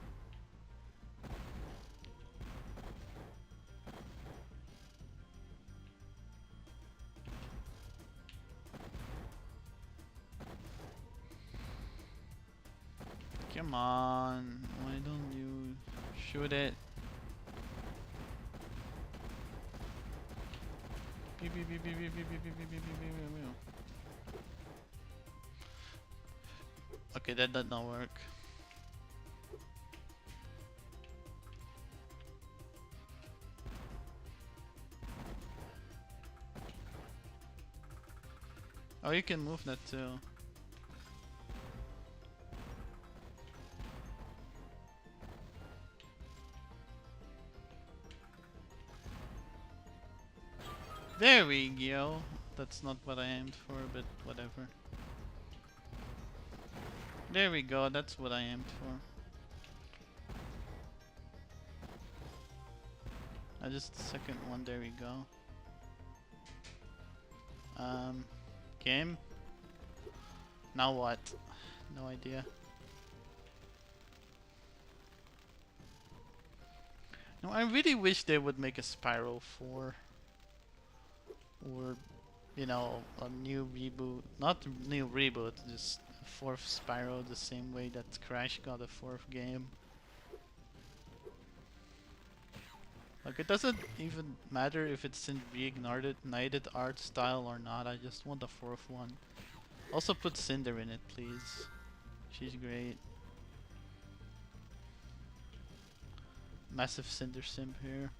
Come on, why don't you shoot it? Beep, beep, beep, beep, beep, beep, beep, beep, beep, beep, beep, beep, beep. Okay, that did not work. Oh, you can move that too. There we go. That's not what I aimed for, but whatever. There we go, that's what I aimed for. Just the second one, there we go. Game? Now what? No idea. No, I really wish they would make a Spyro 4. Or, you know, a new reboot. Not new reboot, just a fourth Spyro the same way that Crash got a fourth game. Like, it doesn't even matter if it's in reignited art style or not, I just want the fourth one. Also put Cinder in it, please. She's great. Massive Cinder simp here.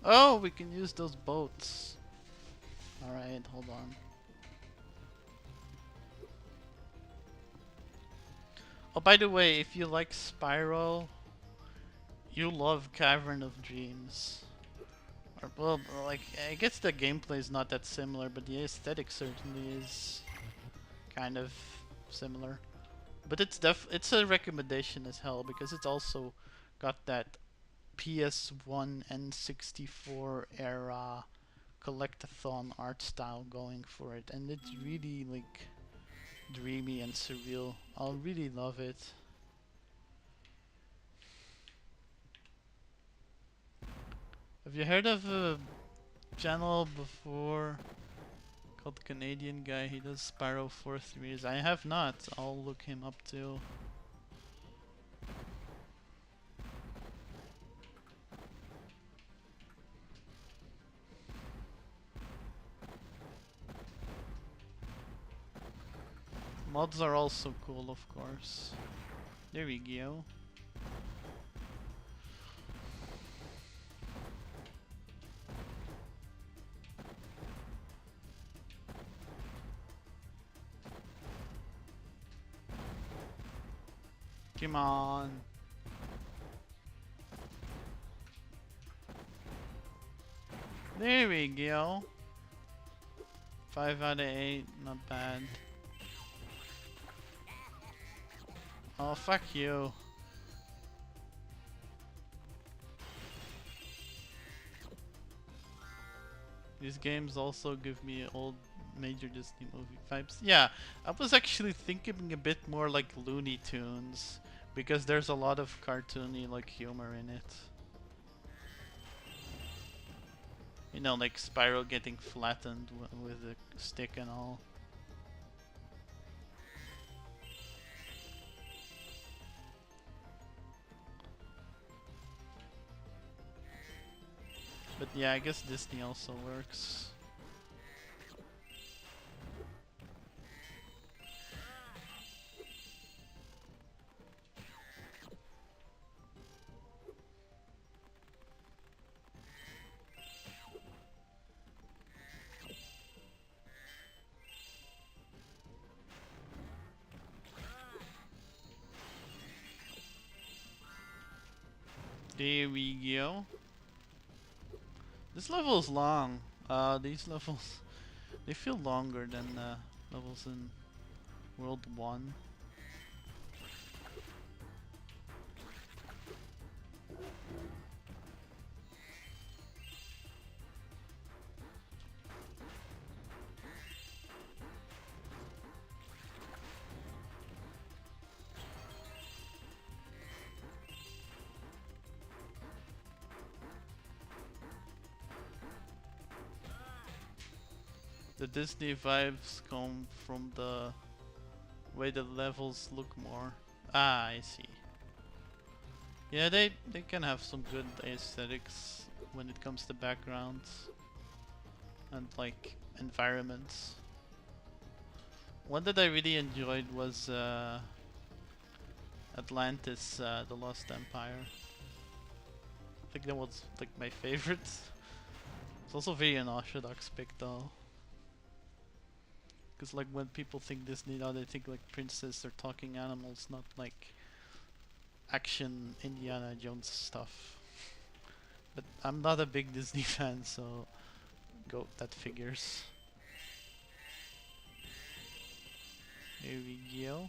Oh, we can use those boats. Alright, hold on. Oh, by the way, if you like Spyro, you love Cavern of Dreams. Or, well, like, I guess the gameplay is not that similar, but the aesthetic certainly is kind of similar. But it's a recommendation as hell because it's also got that PS1 and 64 era collectathon art style going for it, and it's really like dreamy and surreal. I'll really love it. Have you heard of a channel before called Canadian Guy? He does Spyro 4 3s. I have not. I'll look him up too. Mods are also cool, of course. There we go. Come on. There we go. 5 out of 8, not bad. Oh, fuck you. These games also give me old major Disney movie vibes. Yeah, I was actually thinking a bit more like Looney Tunes because there's a lot of cartoony like humor in it. You know, like Spyro getting flattened with a stick and all. But yeah, I guess Disney also works. There we go. This level is long. These levels, they feel longer than levels in World 1. The Disney vibes come from the way the levels look more. Ah, I see. Yeah, they can have some good aesthetics when it comes to backgrounds and like environments. One that I really enjoyed was Atlantis, the Lost Empire. I think that was like my favorite. It's also very unorthodox pick though. Because like when people think Disney now, they think like princess or talking animals, not like action Indiana Jones stuff. But I'm not a big Disney fan, so Go that figures. Here we go.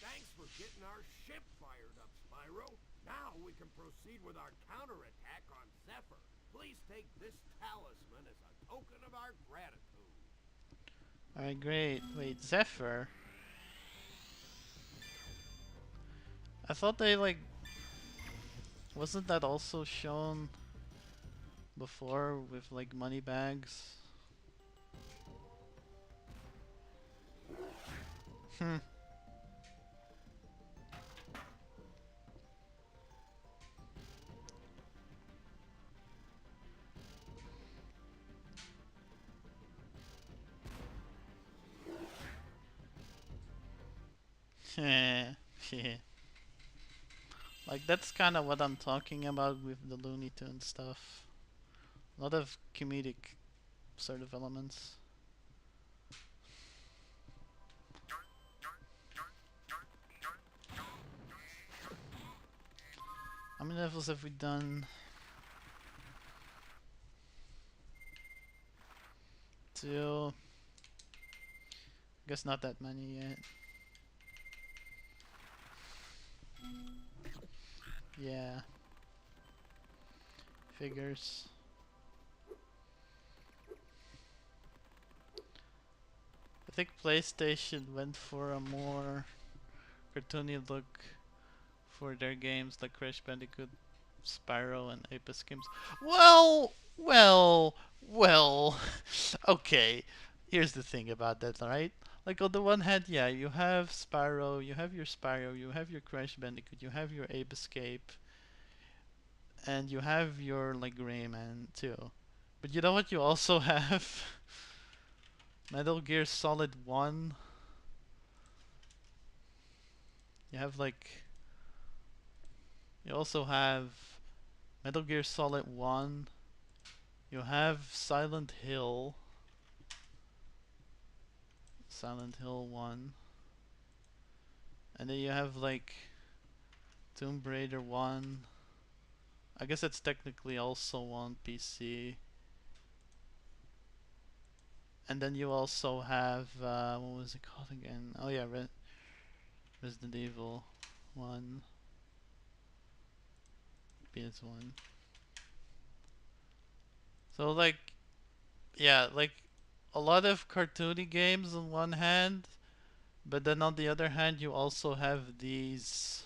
Thanks for getting our ship fired up, Spyro. Now we can proceed with our counterattack on Zephyr. Please take this talisman as a token of our gratitude. Alright, great. Wait, Zephyr? I thought they like... Wasn't that also shown before with like money bags? Hmm. Yeah. Like that's kind of what I'm talking about with the Looney Tunes stuff. A lot of comedic sort of elements. How many levels have we done? Two. Guess not that many yet. Yeah. Figures. I think PlayStation went for a more cartoony look for their games like Crash Bandicoot, Spyro, and Ape Games. Well. Okay, here's the thing about that, right? Like on the one hand, yeah, you have Spyro, you have your Crash Bandicoot, you have your Ape Escape, and you have your like Rayman too. But you know what? You also have Metal Gear Solid 1. You have like you also have Metal Gear Solid 1. You have Silent Hill 1. And then you have like Tomb Raider 1. I guess it's technically also on PC. And then you also have what was it called again? Oh yeah, Resident Evil 1, PS1. So like yeah, like a lot of cartoony games on one hand, but then on the other hand you also have these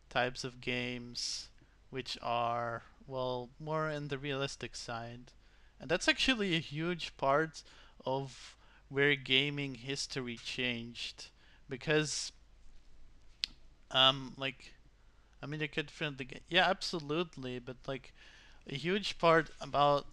types of games which are well more in the realistic side. And that's actually a huge part of where gaming history changed because like I mean, a kid friendly game. Yeah, absolutely. But like a huge part about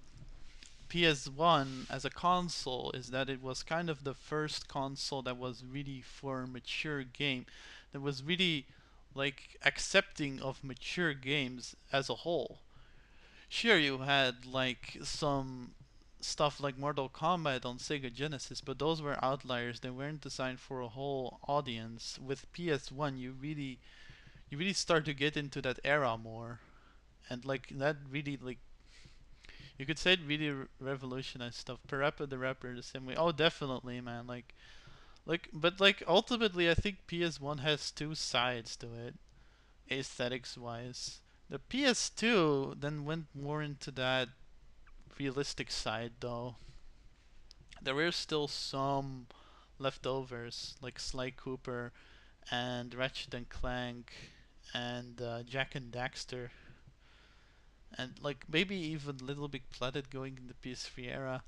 PS1 as a console is that it was kind of the first console that was really for mature game, that was really like accepting of mature games as a whole. Sure, you had like some stuff like Mortal Kombat on Sega Genesis, but those were outliers. They weren't designed for a whole audience. With PS1, you really start to get into that era more, and like that really like you could say it really revolutionized stuff. Parappa the Rapper the same way. Oh, definitely, man. But like ultimately, I think PS1 has two sides to it, aesthetics wise. The PS2 then went more into that realistic side, though. There were still some leftovers, like Sly Cooper and Ratchet and Clank and Jack and Daxter, and like maybe even Little Big Planet going in the PS3 era.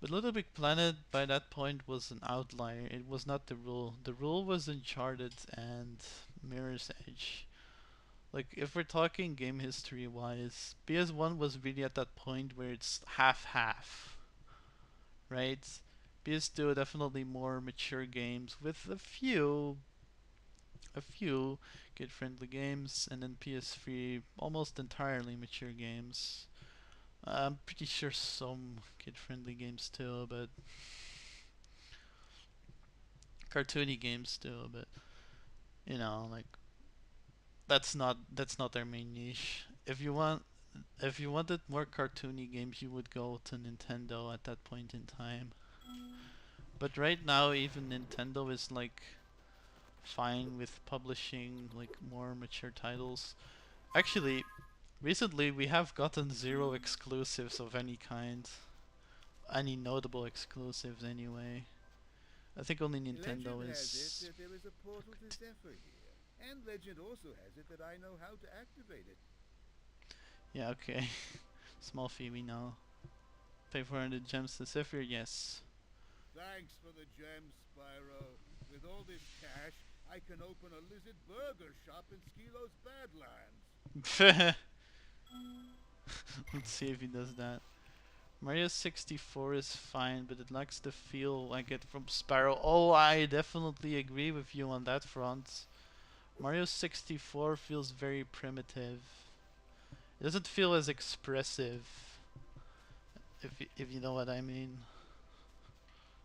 But Little Big Planet by that point was an outlier. It was not the rule. The rule was Uncharted and Mirror's Edge. Like if we're talking game history wise, PS1 was really at that point where it's half half, right? PS2 definitely more mature games with a few kid friendly games, and then PS3 almost entirely mature games. I'm pretty sure some kid friendly games too, but cartoony games too, but like that's not their main niche. If you want if you wanted more cartoony games, you would go to Nintendo at that point in time. But right now, even Nintendo is like fine with publishing like more mature titles. Actually, recently we have gotten zero exclusives of any kind. Any notable exclusives anyway. I think only Legend Nintendo has it is. that there is a portal to Zephyr here. And legend also has it that I know how to activate it. Yeah, okay. Small fee, we know. Pay 400 gems to Zephyr, yes. Thanks for the gems, Spyro. With all this cash, I can open a lizard burger shop in Skilo's Badlands. Let's see if he does that. Mario 64 is fine, but it lacks the feel I get from Spyro. Oh, I definitely agree with you on that front. Mario 64 feels very primitive. It doesn't feel as expressive, if you know what I mean.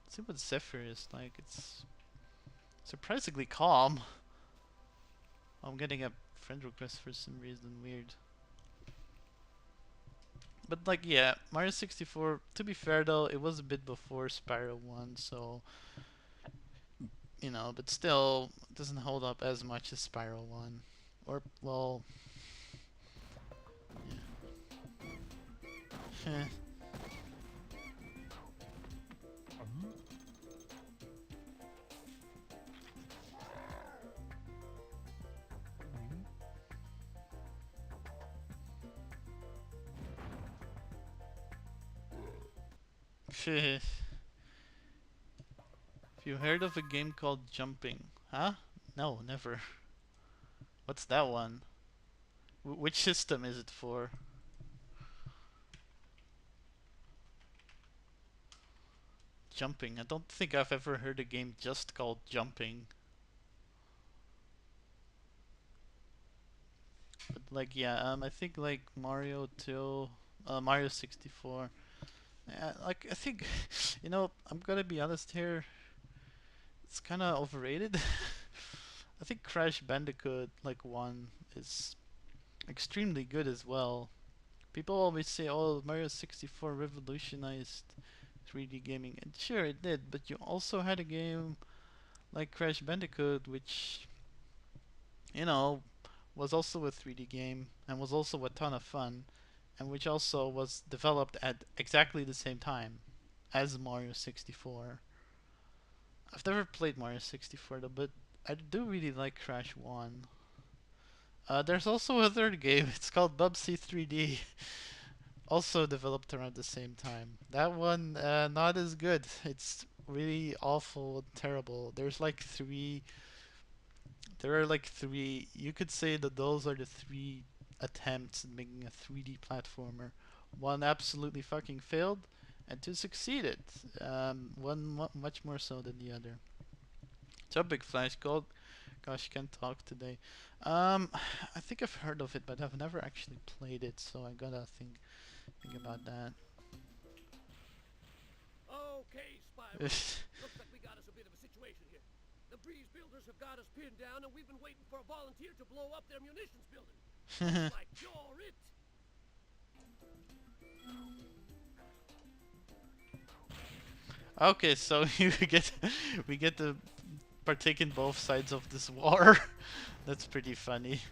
Let's see what Zephyr is like. It's surprisingly calm. I'm getting a friend request for some reason. Weird. But like, yeah, Mario 64. To be fair though, it was a bit before Spyro 1, so but still it doesn't hold up as much as Spyro 1. Or well, yeah. Have you heard of a game called Jumping? Huh? No, never. What's that one? Which system is it for? Jumping. I don't think I've ever heard a game just called Jumping. But like, yeah, I think like Mario 2, Mario 64. Yeah, like I think, I'm gonna be honest here. It's kind of overrated. I think Crash Bandicoot like 1 is extremely good as well. People always say, "Oh, Mario 64 revolutionized 3D gaming," and sure it did. But you also had a game like Crash Bandicoot, which you know was also a 3D game and was also a ton of fun, and which also was developed at exactly the same time as Mario 64. I've never played Mario 64 though, but I do really like Crash 1. There's also a third game. It's called Bubsy 3D, also developed around the same time. That one, not as good. It's really awful and terrible. There are like three. You could say that those are the three attempts at making a 3D platformer. One absolutely fucking failed, and two succeeded. One much more so than the other. Topic Flash Gold. Gosh, can't talk today. I think I've heard of it, but I've never actually played it, so I gotta think about that. Okay, Spyro. Looks like we got us a bit of a situation here. The Breeze Builders have got us pinned down, and we've been waiting for a volunteer to blow up their munitions building. Looks like you're it. Okay, so we get to partake in both sides of this war. That's pretty funny.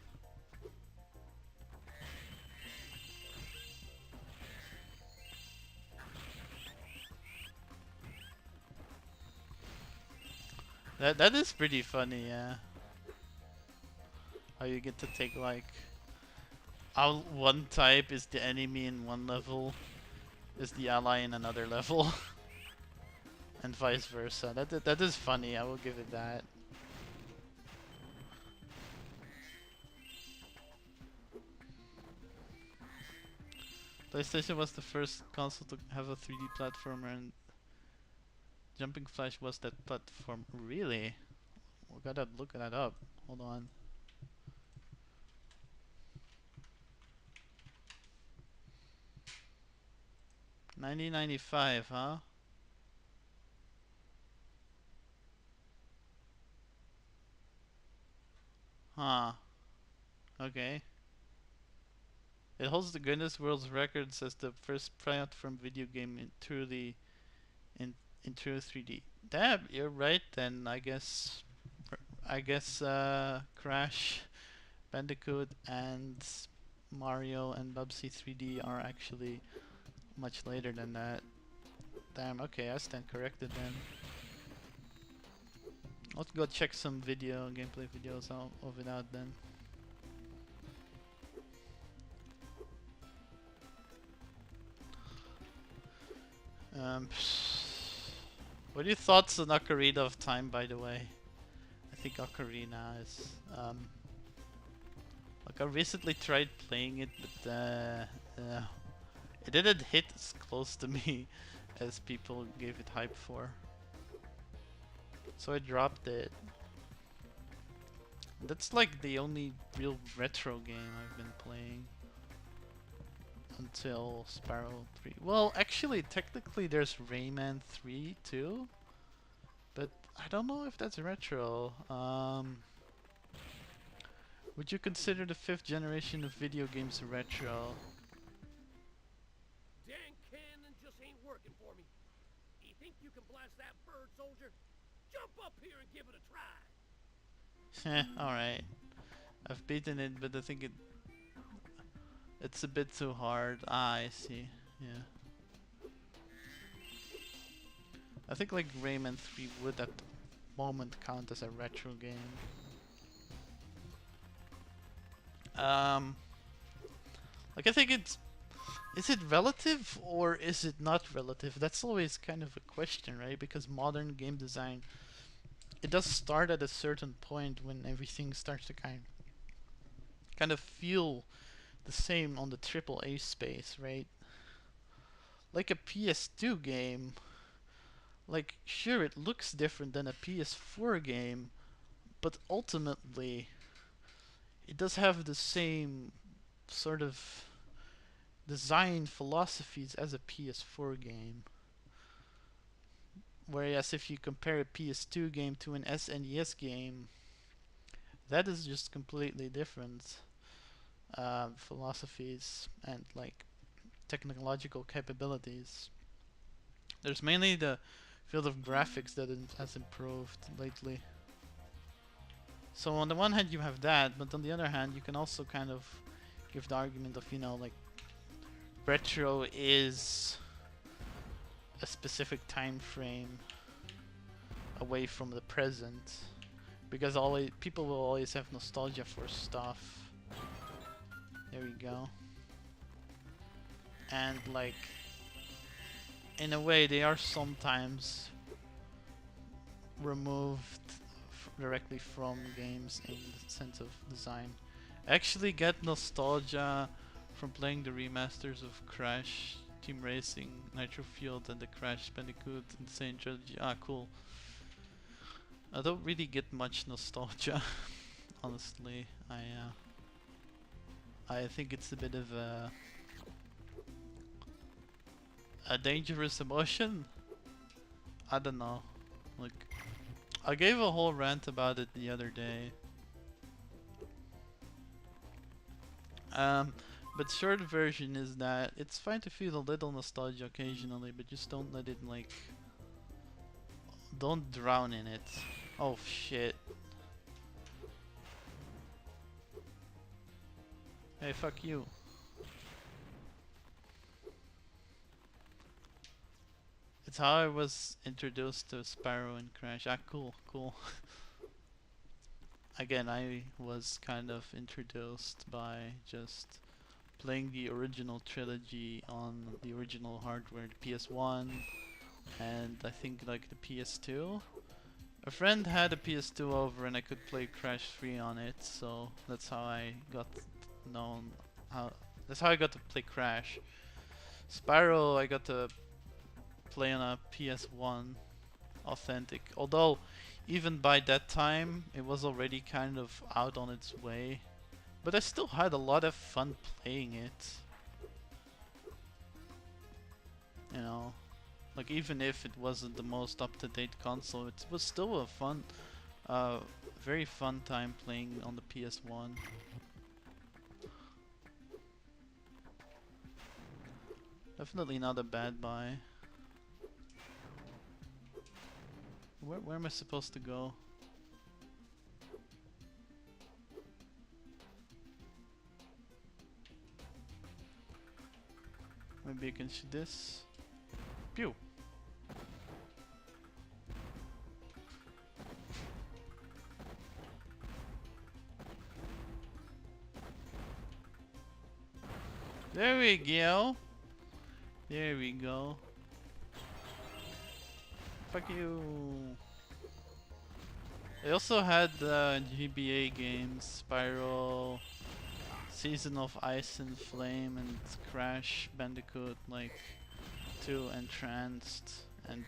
That is pretty funny, yeah. How you get to take like one type is the enemy in one level, is the ally in another level, and vice versa. That is funny. I will give it that. PlayStation was the first console to have a 3D platformer, and Jumping Flash was that platform. Really? We gotta look that up. Hold on. 1995, huh? Huh. Okay. It holds the Guinness World Records as the first platform video game in in true 3D. Damn, you're right then. I guess Crash Bandicoot and Mario and Bubsy 3D are actually much later than that. Damn, okay, I stand corrected then. Let's go check some gameplay videos of it out then. Um, what are your thoughts on Ocarina of Time, by the way? I think Ocarina is like I recently tried playing it, but it didn't hit as close to me as people gave it hype for. So I dropped it. That's like the only real retro game I've been playing until Spyro 3. Well, actually, technically there's Rayman 3 too, but I don't know if that's retro. Would you consider the 5th generation of video games retro? Dang cannon just ain't working for me. You think you can blast that bird, soldier? Jump up here and give it a try. Heh, alright. I've beaten it, but I think it's a bit too hard. Ah, I see. Yeah. I think like Rayman 3 would at the moment count as a retro game. Like I think is it relative or is it not relative? That's always kind of a question, right? Because modern game design, it does start at a certain point when everything starts to kind of feel the same on the AAA space, right? Like a PS2 game, like sure it looks different than a PS4 game, but ultimately it does have the same sort of design philosophies as a PS4 game. Whereas if you compare a PS2 game to an SNES game, that is just completely different philosophies and like technological capabilities. There's mainly the field of graphics that has improved lately. So on the one hand you have that, but on the other hand you can also kind of give the argument of, you know, like retro is a specific time frame away from the present, because always people will always have nostalgia for stuff. There we go. And like in a way they are sometimes removed directly from games in the sense of design. I actually get nostalgia from playing the remasters of Crash Team Racing, Nitro Fueled, and the Crash Bandicoot Insane Trilogy. Ah, cool. I don't really get much nostalgia, honestly. I think it's a bit of a dangerous emotion. I don't know. Like, I gave a whole rant about it the other day. But short version is that it's fine to feel a little nostalgia occasionally, but just don't let it like, don't drown in it. Oh shit. Hey, fuck you. It's how I was introduced to Spyro and Crash. Ah, cool, cool. Again, I was kind of introduced by just playing the original trilogy on the original hardware, the PS1, and I think like the PS2. A friend had a PS2 over and I could play Crash 3 on it, so that's how I got known that's how I got to play Crash. Spyro I got to play on a PS1 authentic, although even by that time it was already kind of out on its way, but I still had a lot of fun playing it, you know. Like even if it wasn't the most up-to-date console, it was still a fun, very fun time playing on the PS1. Definitely not a bad buy. Where am I supposed to go? Maybe I can shoot this. Pew! There we go. There we go. Fuck you. They also had GBA games, Spyro, Season of Ice and Flame, and Crash Bandicoot, like 2 Entranced, and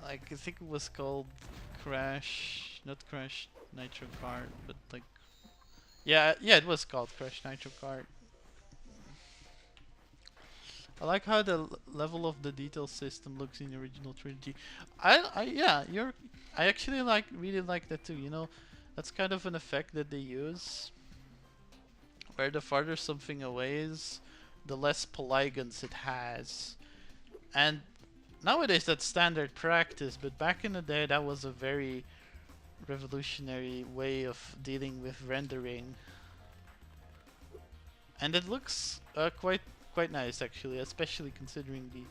like I think it was called Crash, not Crash Nitro Kart, but like yeah, it was called Crash Nitro Kart. I like how the level of the detail system looks in the original trilogy. I actually really like that too. You know, that's kind of an effect that they use, where the farther something away is, the less polygons it has. And nowadays that's standard practice, but back in the day that was a very revolutionary way of dealing with rendering. And it looks quite nice actually, especially considering the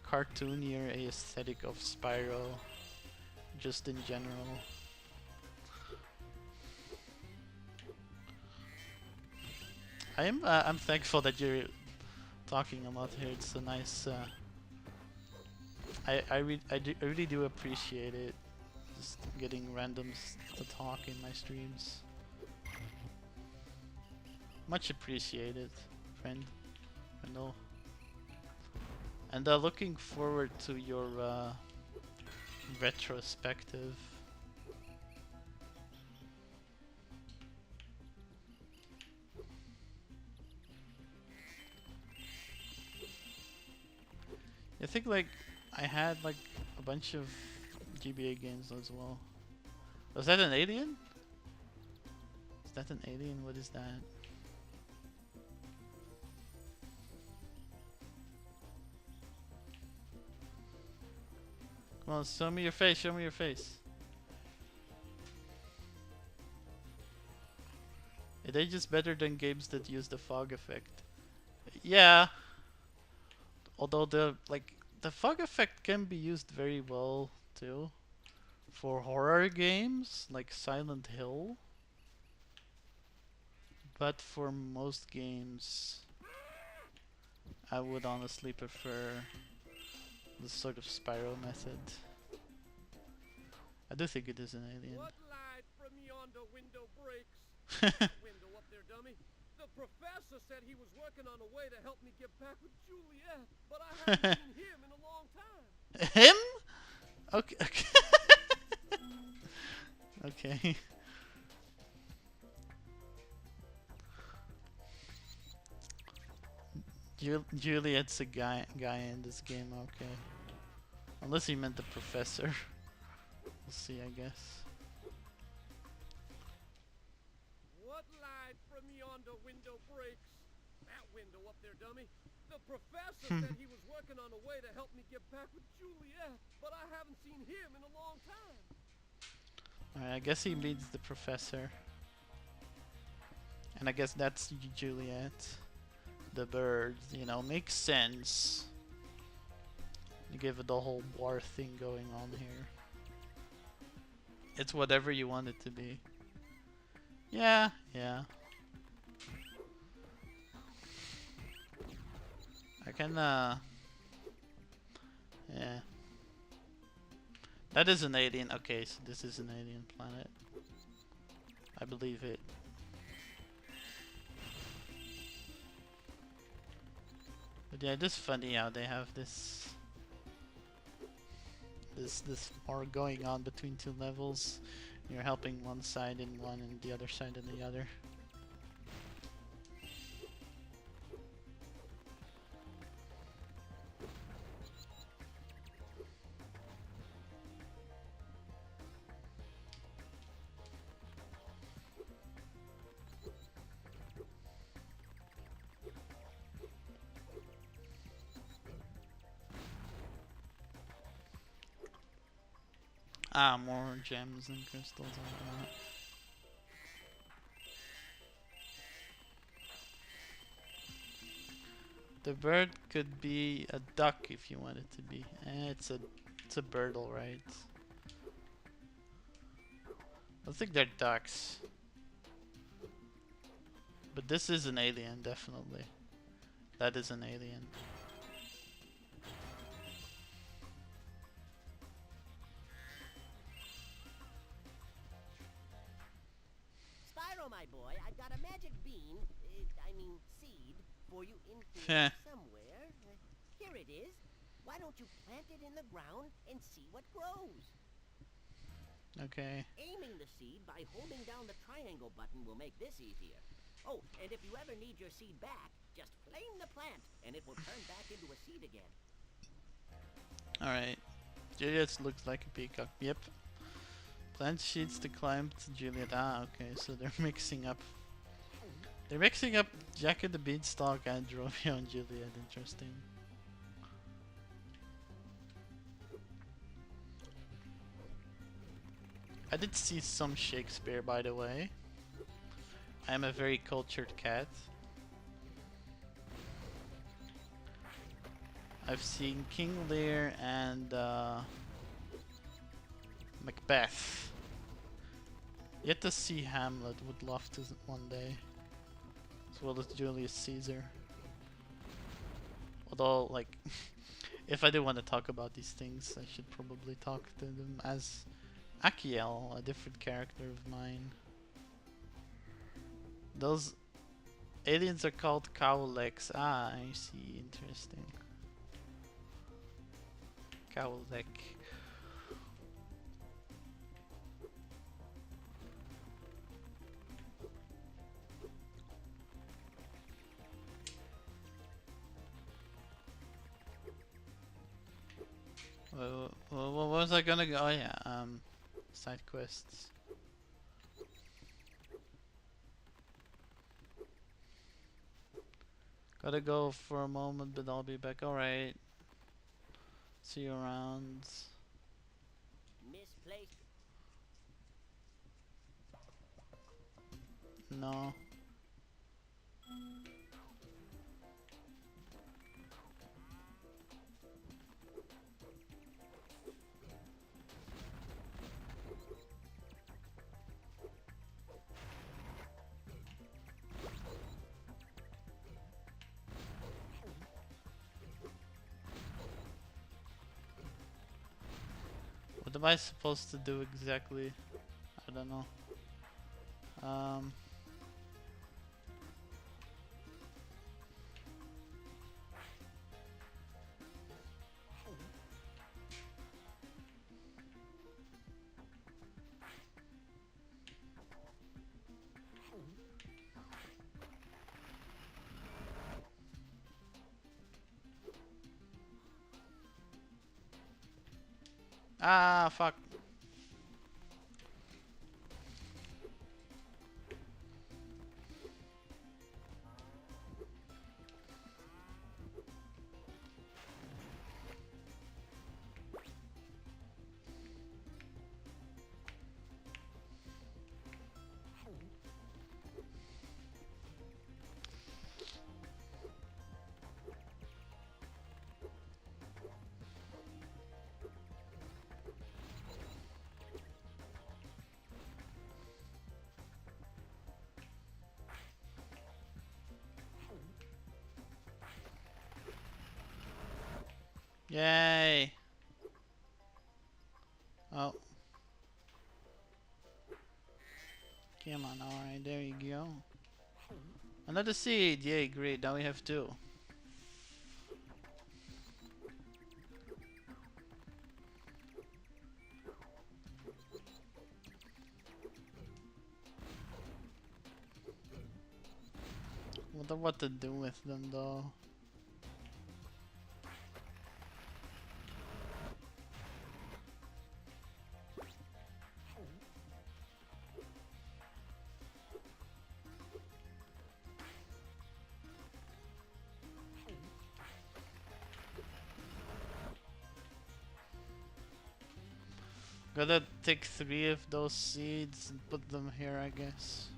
cartoonier aesthetic of Spyro, just in general. I'm thankful that you're talking a lot here. It's a nice. I really do appreciate it. Just getting randoms to talk in my streams. Much appreciated, friend. I know. And looking forward to your retrospective. I think like I had like a bunch of GBA games as well. Was that an alien? Is that an alien? What is that? Come on, show me your face, show me your face. Are they just better than games that use the fog effect? Yeah. Although the fog effect can be used very well too. For horror games like Silent Hill. But for most games I would honestly prefer the sort of Spyro method. I do think it is an alien. What light from yonder window breaks? Window up there, dummy. The professor said he was working on a way to help me get back with Juliet, but I haven't seen him in a long time. Him? Okay. Okay. Juliet's a guy in this game, okay. Unless he meant the professor. We'll see, I guess. What light from yonder window breaks? That window up there, dummy. The professor said he was working on a way to help me get back with Juliet, but I haven't seen him in a long time. Alright, I guess he means the professor. And I guess that's Juliet. The bird, you know, makes sense. You give it the whole war thing going on here. It's whatever you want it to be. Yeah. I can, yeah. That is an alien. Okay, so this is an alien planet. I believe it. But yeah, it is funny how they have this war going on between two levels. You're helping one side in one and the other side in the other. Ah, more gems and crystals and whatnot. The bird could be a duck if you want it to be. It's a bird, alright. I think they're ducks. But this is an alien, definitely. That is an alien. Spyro, my boy, I've got a magic bean, seed, for you in Heh. here somewhere. Here it is. Why don't you plant it in the ground and see what grows? Okay. Aiming the seed by holding down the triangle button will make this easier. Oh, and if you ever need your seed back, just flame the plant, and it will turn back into a seed again. Alright. Juliet looks like a peacock. Yep. Plant sheets to climb to Juliet. Ah, okay, so they're mixing up. They're mixing up Jack and the Beanstalk and Romeo and Juliet. Interesting. I did see some Shakespeare, by the way. I am a very cultured cat. I've seen King Lear and Macbeth. Yet to see Hamlet. Would love to one day. As well as Julius Caesar. Although, like, if I do want to talk about these things, I should probably talk to them as Achiel, a different character of mine. Those aliens are called Cowlex. Ah, I see. Interesting. Cowlek. What was I gonna go? Oh yeah, side quests. Gotta go for a moment, but I'll be back. Alright. See you around. Misplaced. No. What am I supposed to do exactly? I don't know. Ah, fuck. Yay! Oh. Come on, alright, there you go. Another seed! Yay, great, now we have two. Wonder what to do with them though. Gotta take 3 of those seeds and put them here, I guess.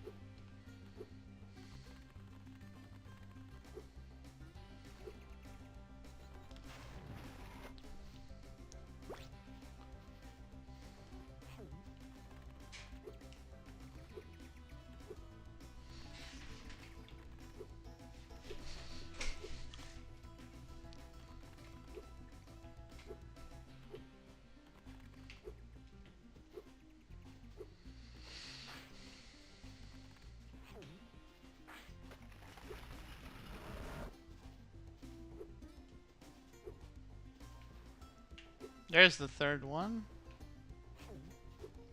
There's the third one.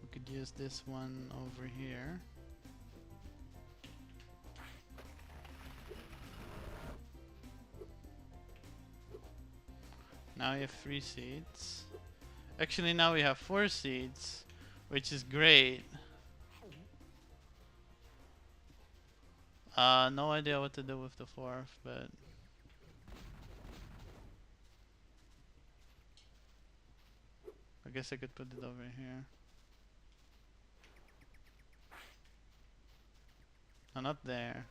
We could use this one over here. Now we have 3 seeds. Actually, now we have 4 seeds, which is great. No idea what to do with the 4th, but I guess I could put it over here. No, not there.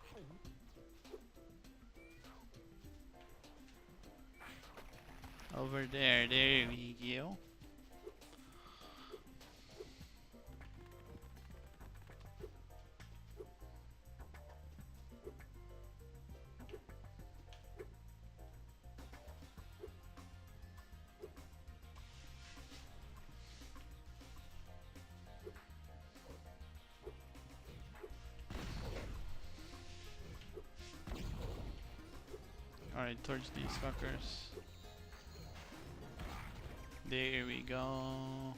Over there. There we go. Alright, towards these fuckers. There we go.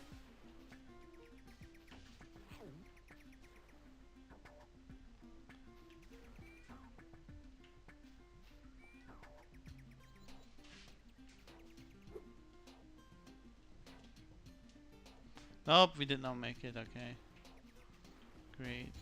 Nope, we did not make it, okay. Great.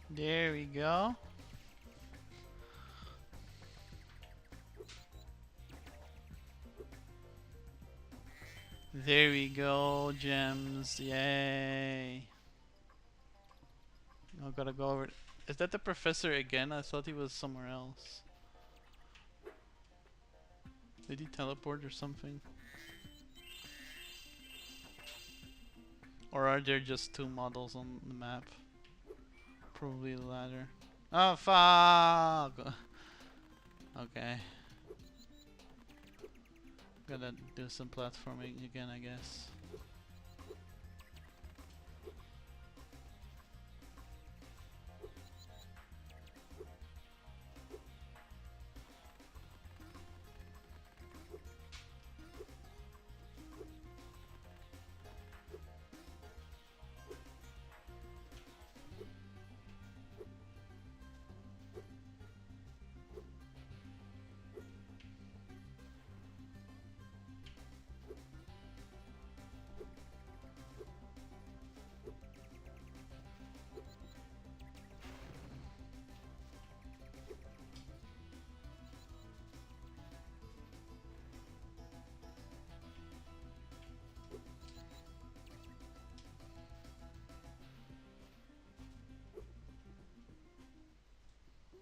There we go. There we go, gems, yay. Now gotta go over. Is that the professor again? I thought he was somewhere else. Did he teleport or something? Or are there just 2 models on the map? Probably the latter. Oh fuck! Okay. Gotta do some platforming again, I guess.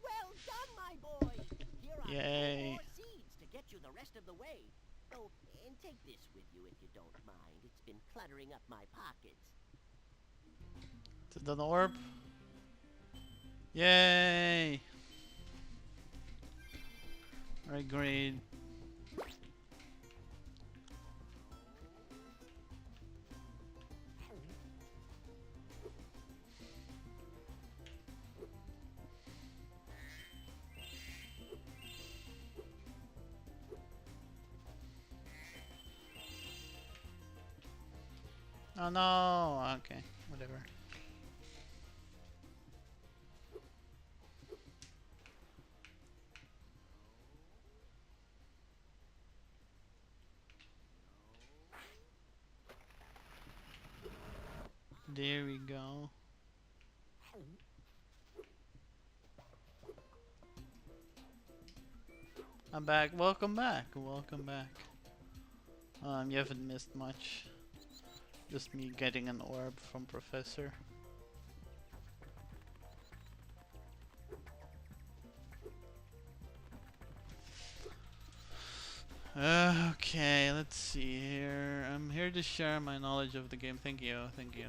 Well done, my boy! Here are 4 Yay. more seeds to get you the rest of the way. Oh, and take this with you if you don't mind. It's been cluttering up my pockets. Is it an orb? Yay! Alright, great. Oh no! Okay, whatever. There we go. I'm back. Welcome back. Welcome back. You haven't missed much. Just me getting an orb from Professor. Okay, let's see here. I'm here to share my knowledge of the game. Thank you, thank you.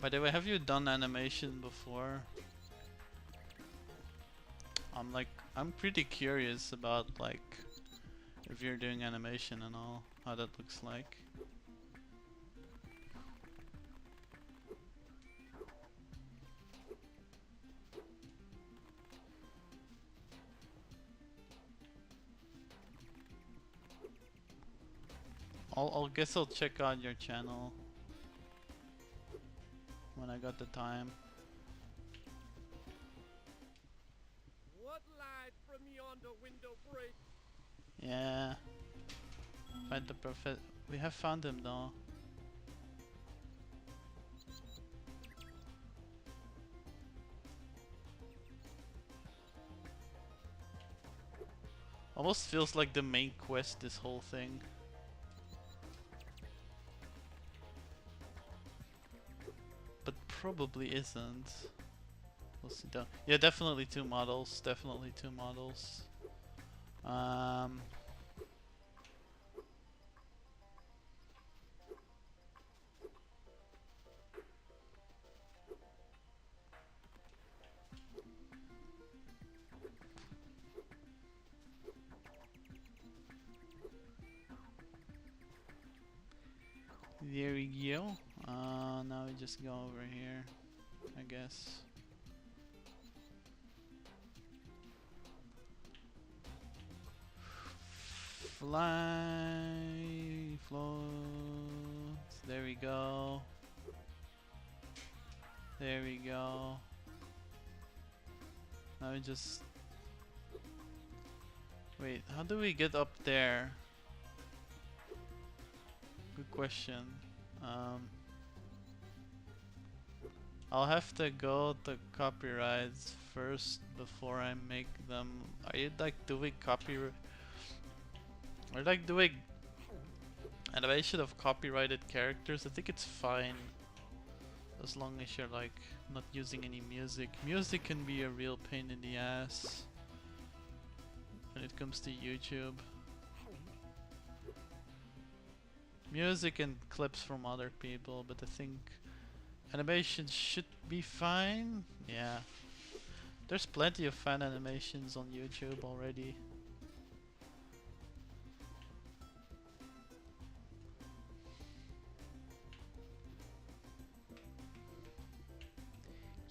By the way, have you done animation before? I'm pretty curious about like if you're doing animation and all, how that looks like. I'll guess I'll check out your channel when I got the time. What light from yonder window break? Yeah. Find the prophet. We have found him though. Almost feels like the main quest, this whole thing. But probably isn't. We'll see though. Yeah, definitely two models. Definitely two models. There we go. Now we just go over here, I guess. Fly, floats. There we go. There we go. Now we just wait. How do we get up there? Good question. I'll have to go to copyrights first before I make them. Are you like doing copyright? Or like doing animation of copyrighted characters? I think it's fine as long as you're like not using any music. Music can be a real pain in the ass when it comes to YouTube. Music and clips from other people, but I think animation should be fine. Yeah. There's plenty of fan animations on YouTube already.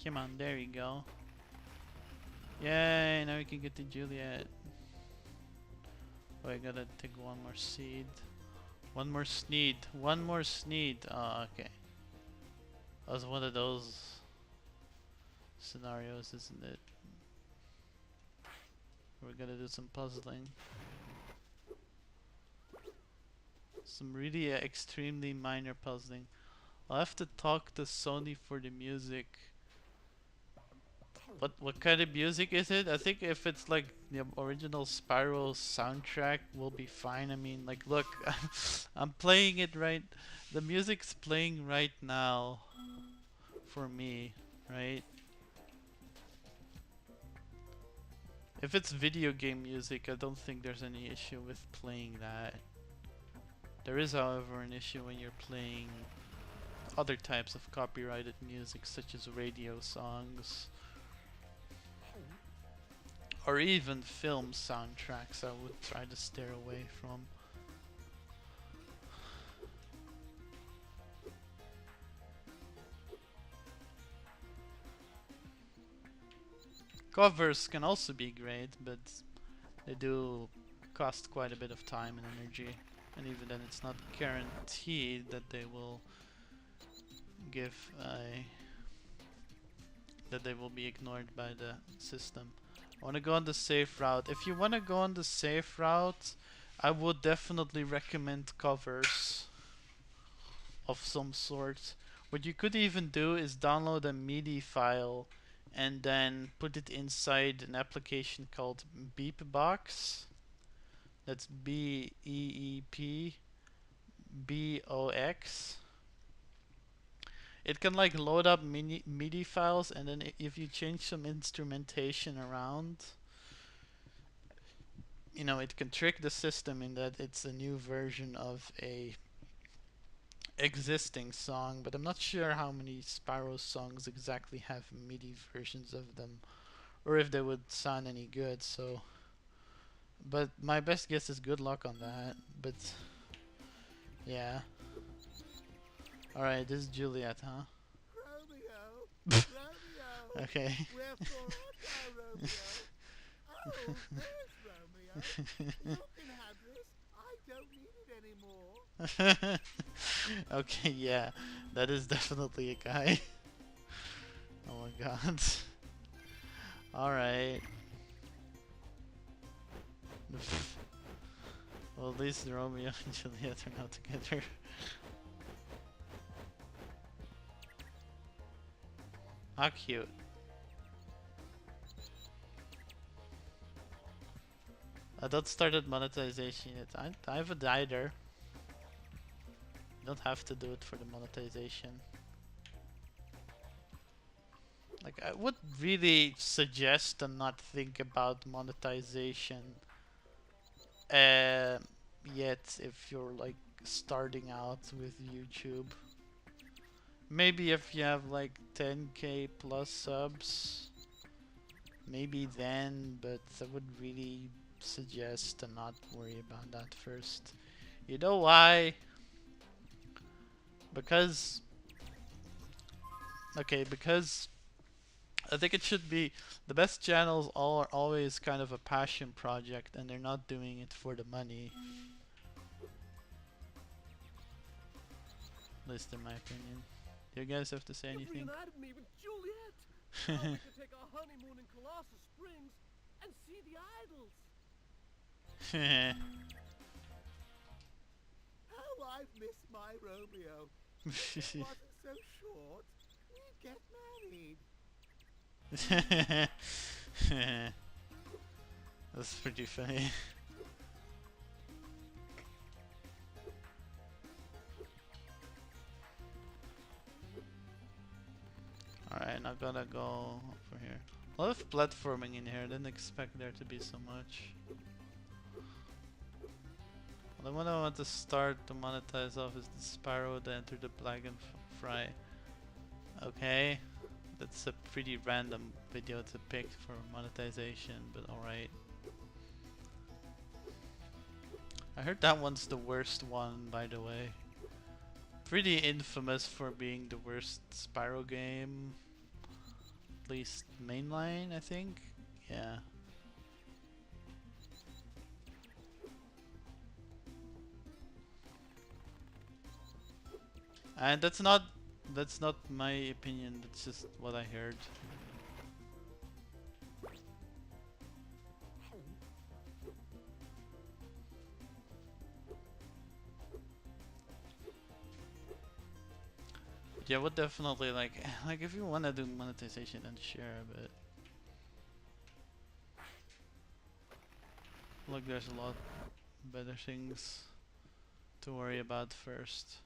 Come on, there you go. Yay, now we can get to Juliet. Oh, I gotta take one more seed. One more sneed. One more sneed. Oh, okay. That was one of those scenarios, isn't it? We're gonna do some puzzling. Some really extremely minor puzzling. I'll have to talk to Sony for the music. What kind of music is it? I think if it's like the original Spyro soundtrack, we'll be fine. I mean, like, look, I'm playing it right. The music's playing right now for me, right? If it's video game music, I don't think there's any issue with playing that. There is, however, an issue when you're playing other types of copyrighted music, such as radio songs. Or even film soundtracks, I would try to steer away from. Covers can also be great, but they do cost quite a bit of time and energy. And even then, it's not guaranteed that they will give that they will be ignored by the system. I want to go on the safe route. If you want to go on the safe route, I would definitely recommend covers of some sort. What you could even do is download a MIDI file and then put it inside an application called Beepbox. That's Beepbox. It can like load up MIDI files, and then if you change some instrumentation around, you know, it can trick the system in that it's a new version of a existing song. But I'm not sure how many Spyro songs exactly have MIDI versions of them, or if they would sound any good. So, but my best guess is good luck on that. But yeah. All right, this is Juliet, huh? Romeo, Romeo, Okay. wherefore art thou, Romeo? Oh, there's Romeo. You can have this. I don't need it anymore. Okay, yeah, that is definitely a guy. Oh my god. Alright. Well, at least Romeo and Juliet are now together. How cute. I don't started monetization yet. I have a dider. You don't have to do it for the monetization. Like, I would really suggest to not think about monetization yet if you're like starting out with YouTube. Maybe if you have like 10k plus subs, maybe then, but I would really suggest to not worry about that first. You know why? Because because I think it should be the best channels are always kind of a passion project, and they're not doing it for the money. At least in my opinion. Do you guys have to say anything? Reunited me with Juliet. Now we can take our honeymoon in Colossus Springs and see the idols. How I've missed my Romeo. If it wasn't so short, we'd get married. That's pretty funny. Alright, now gotta go over here. A lot of platforming in here, I didn't expect there to be so much. The one I want to start to monetize off is the Spyro to enter the Black and Fry. Okay, that's a pretty random video to pick for monetization, but alright. I heard that one's the worst one, by the way. Pretty infamous for being the worst Spyro game. At least mainline, I think. Yeah. And that's not my opinion, that's just what I heard. Yeah, would definitely like if you wanna do monetization, then share, but look, there's a lot better things to worry about first.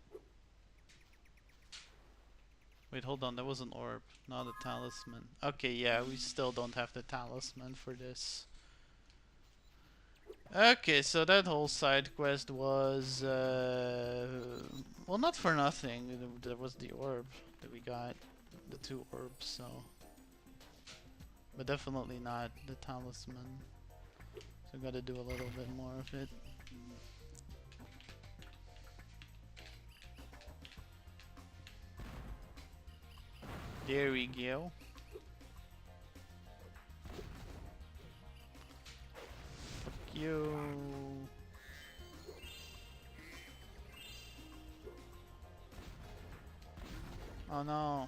Wait, hold on, that was an orb, not a talisman. Okay, yeah, we still don't have the talisman for this. Okay, so that whole side quest was, well, not for nothing. There was the orb that we got, the 2 orbs, so. But definitely not the talisman. So gotta do a little bit more of it. There we go. Fuck you. Oh no.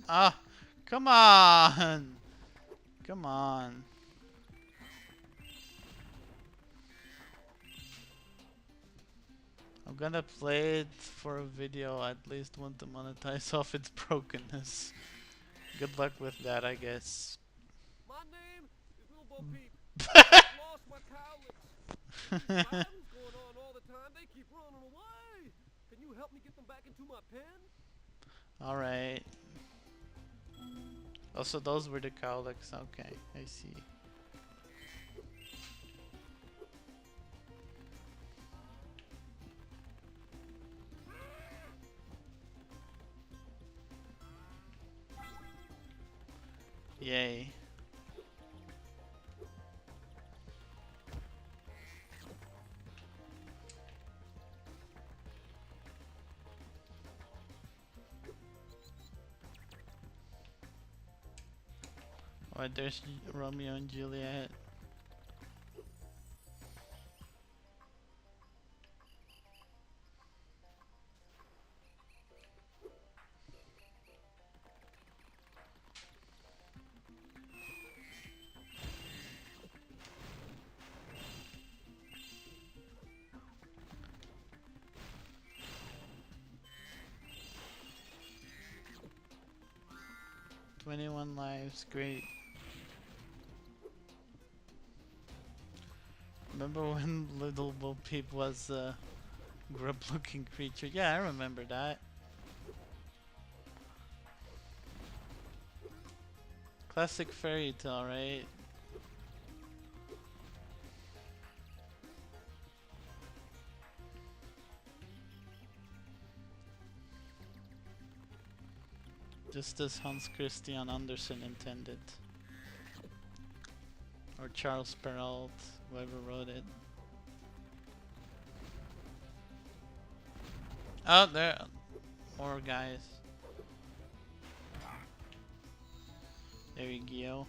Ah! Come on! Come on. I'm gonna play it for a video. I at least want to monetize off its brokenness. Good luck with that, I guess. My name is Little Bo Peep. I've lost my cowlicks. These battles going on all the time. They keep running away. Can you help me get them back into my pen? Alright. Also, those were the cowlicks. Okay, I see. Yay. Alright, there's Romeo and Juliet. "21 lives, great." Remember when Little Bo Peep was a grub-looking creature? Yeah, I remember that. Classic fairy tale, right? Just as Hans Christian Andersen intended. Or Charles Perrault, whoever wrote it. Oh, there more guys. There we go.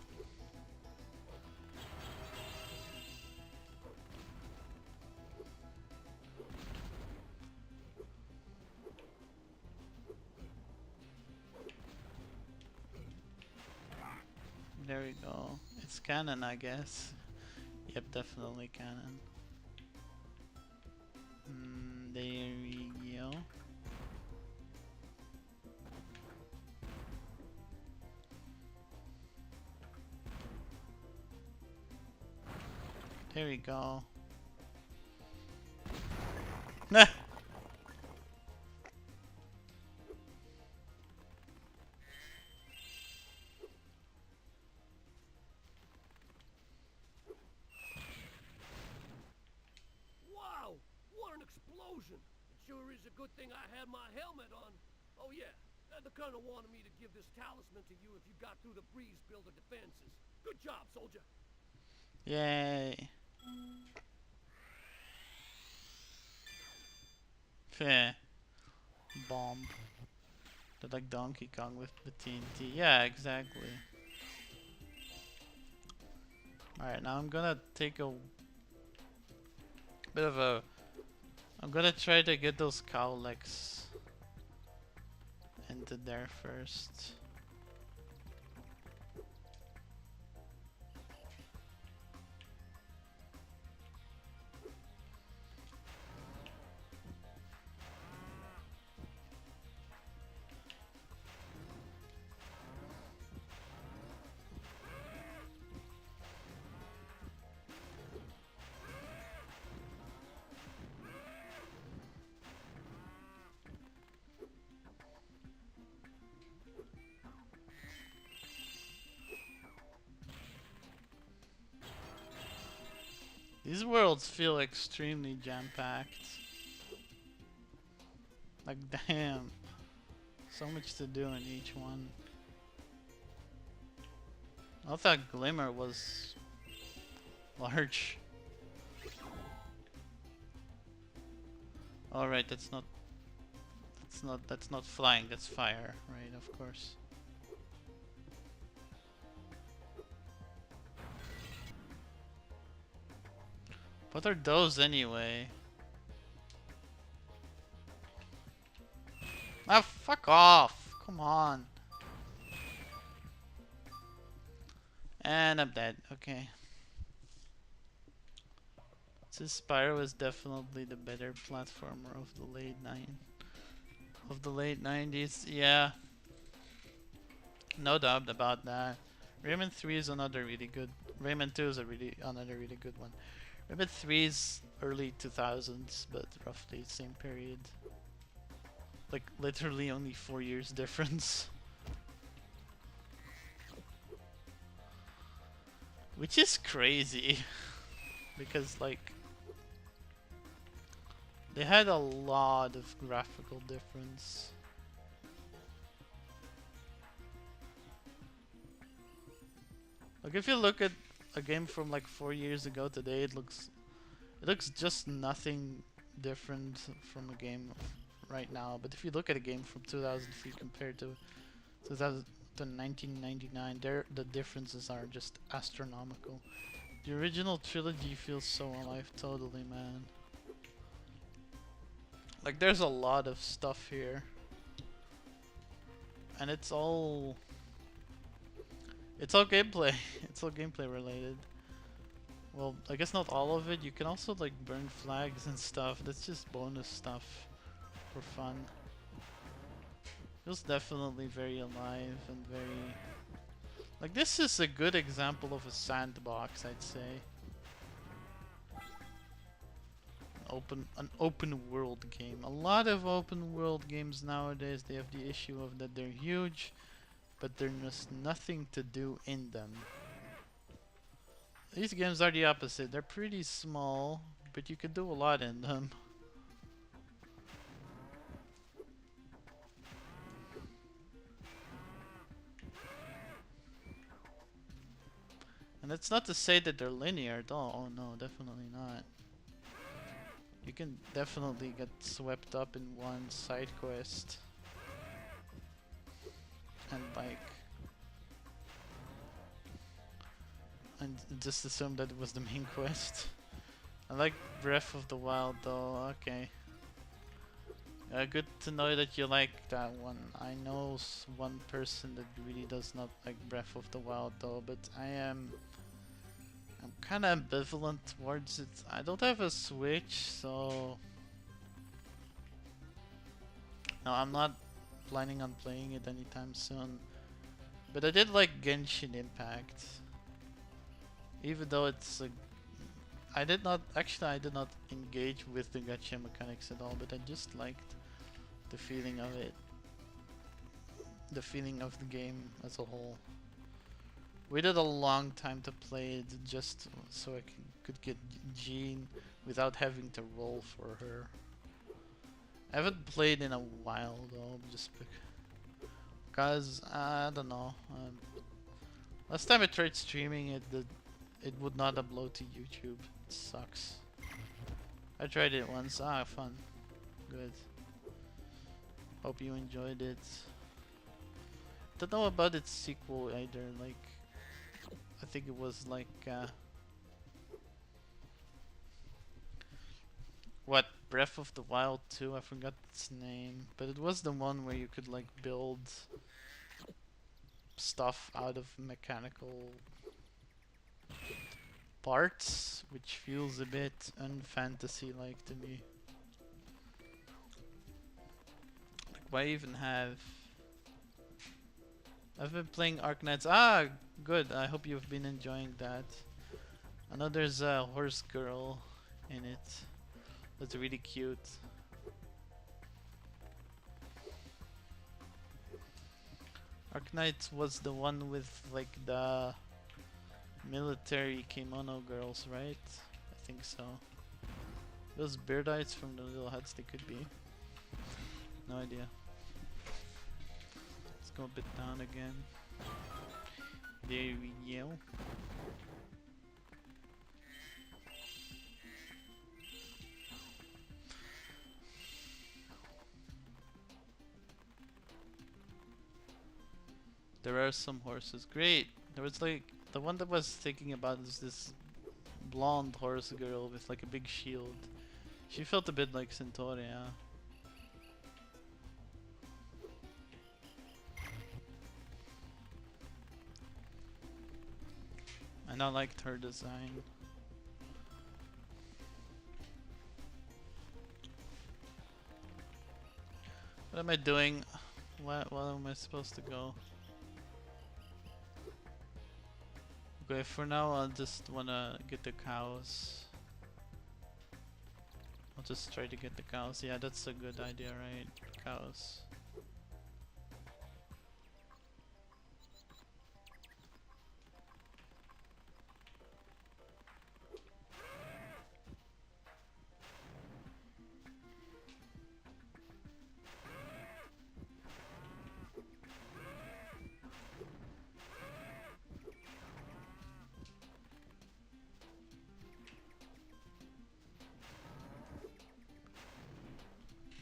There we go. It's canon, I guess. Yep, definitely canon. There we go. There we go. Nah. Wow! What an explosion! It sure is a good thing I had my helmet on. Oh yeah, the colonel wanted me to give this talisman to you if you got through the breeze builder defenses. Good job, soldier. Yay. Fair. Bomb. They're like Donkey Kong with the TNT. Yeah, exactly. Alright, now I'm gonna take a bit of a... I'm gonna try to get those cowlicks into there first. These worlds feel extremely jam-packed. Like, damn. So much to do in each one. I thought Glimmer was large. Alright, that's not flying, that's fire, right, of course. What are those anyway? Ah, fuck off! Come on. And I'm dead. Okay. So Spyro is definitely the better platformer of the late 90s. Yeah, no doubt about that. Rayman 3 is another really good. Rayman 2 is another really good one. Rayman 3 is early 2000s, but roughly same period. Like literally only 4 years difference. Which is crazy because like they had a lot of graphical difference. Like if you look at a game from like 4 years ago today, it looks just nothing different from a game right now. But if you look at a game from 2003 compared to 2000 to 1999, the differences are just astronomical. The original trilogy feels so alive, totally, man. Like there's a lot of stuff here, and it's all gameplay. It's all gameplay related. Well, I guess not all of it. You can also like burn flags and stuff. That's just bonus stuff for fun. Feels definitely very alive and very... Like this is a good example of a sandbox, I'd say. An open world game. A lot of open world games nowadays, they have the issue of that they're huge, but there's just nothing to do in them. These games are the opposite. They're pretty small, but you can do a lot in them. And that's not to say that they're linear at all. Oh no, definitely not. You can definitely get swept up in one side quest and like and just assume that it was the main quest. I like Breath of the Wild though. Okay. Good to know that you like that one. I know one person that really does not like Breath of the Wild though, but I'm kind of ambivalent towards it. I don't have a Switch, so no, I'm not planning on playing it anytime soon. But I did like Genshin Impact, even though it's a I did not engage with the gacha mechanics at all, but I just liked the feeling of it. The feeling of the game as a whole. Waited a long time to play it just so I could get Jean without having to roll for her. I haven't played in a while though, just because I don't know. Last time I tried streaming it, it would not upload to YouTube. It sucks. I tried it once. Ah, fun. Good. Hope you enjoyed it. Don't know about its sequel either. Like, I think it was like what, Breath of the Wild 2? I forgot its name, but it was the one where you could like build stuff out of mechanical parts, which feels a bit unfantasy-like to me. Like, why even have... I've been playing Arknights. Ah, good. I hope you've been enjoying that. I know there's a horse girl in it. That's really cute. Arknights was the one with like the military kimono girls, right? I think so. Those beardites from the little huts, they could be. No idea. Let's go a bit down again. There we go. There are some horses. Great! There was like, the one that I was thinking about is this blonde horse girl with like a big shield. She felt a bit like Centauri, yeah. And I liked her design. What am I doing? What am I supposed to go? Okay, for now I'll just wanna get the cows. I'll just try to get the cows. Yeah, that's a good idea, right? Cows.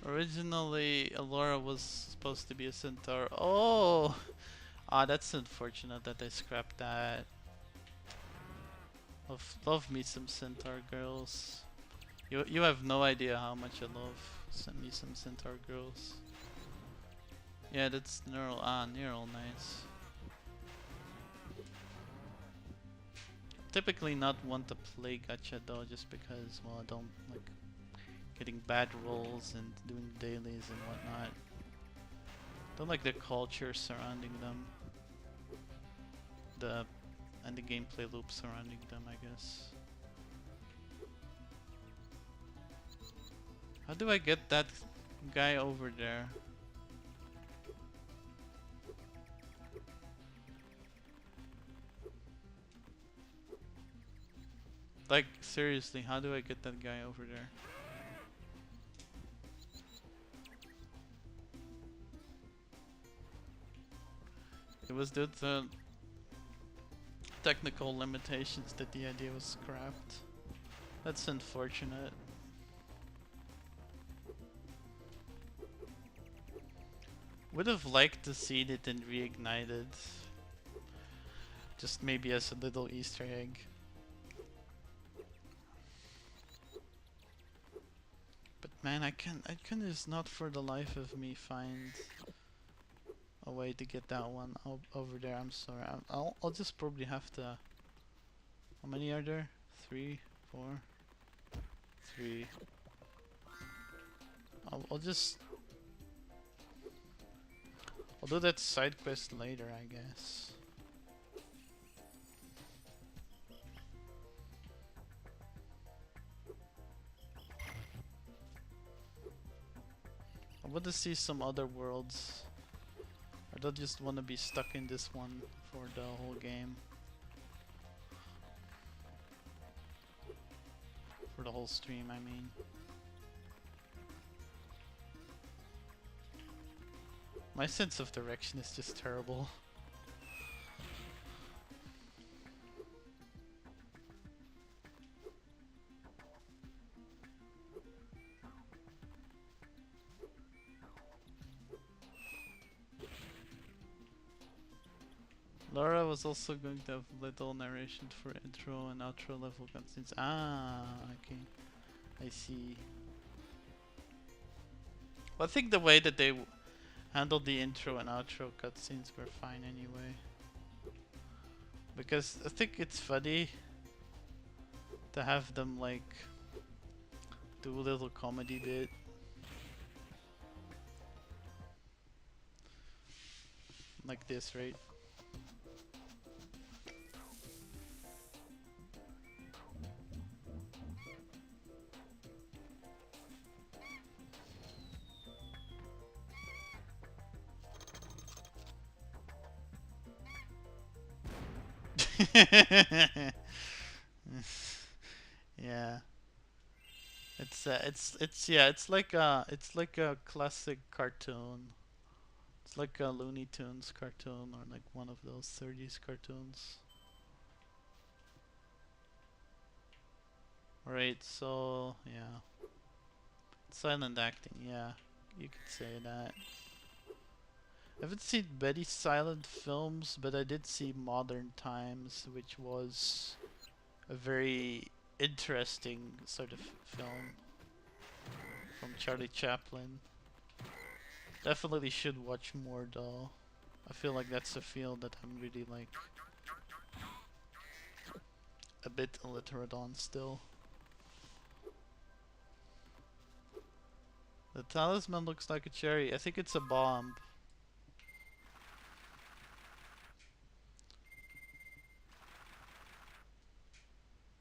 Originally, Alora was supposed to be a centaur. Oh! Ah, that's unfortunate that they scrapped that. Love me some centaur girls. You have no idea how much I love me some centaur girls. Yeah, that's neural. Ah, neural, nice. Typically not want to play gacha though, just because, well, I don't like getting bad rolls and doing dailies and whatnot. Don't like the culture surrounding them. And the gameplay loop surrounding them, I guess. How do I get that guy over there? Like, seriously, how do I get that guy over there? It was due to technical limitations that the idea was scrapped. That's unfortunate. Would have liked to see it and reignited. Just maybe as a little Easter egg. But man, I can just not for the life of me find a way to get that one over there. I'm sorry. I'll just probably have to. How many are there? 3, 4, 3. I'll do that side quest later, I guess. I want to see some other worlds. I don't just want to be stuck in this one for the whole game. For the whole stream, I mean. My sense of direction is just terrible. Laura was also going to have little narration for intro and outro level cutscenes. Ah, okay. I see. Well, I think the way that they handled the intro and outro cutscenes were fine anyway. Because I think it's funny to have them like do a little comedy bit. Like this, right? Yeah. It's like a classic cartoon. It's like a Looney Tunes cartoon or like one of those 30s cartoons. Right, so yeah. Silent acting, yeah. You could say that. I haven't seen many silent films, but I did see Modern Times, which was a very interesting sort of film from Charlie Chaplin. Definitely should watch more though. I feel like that's a field that I'm really like a bit illiterate on still. The talisman looks like a cherry. I think it's a bomb.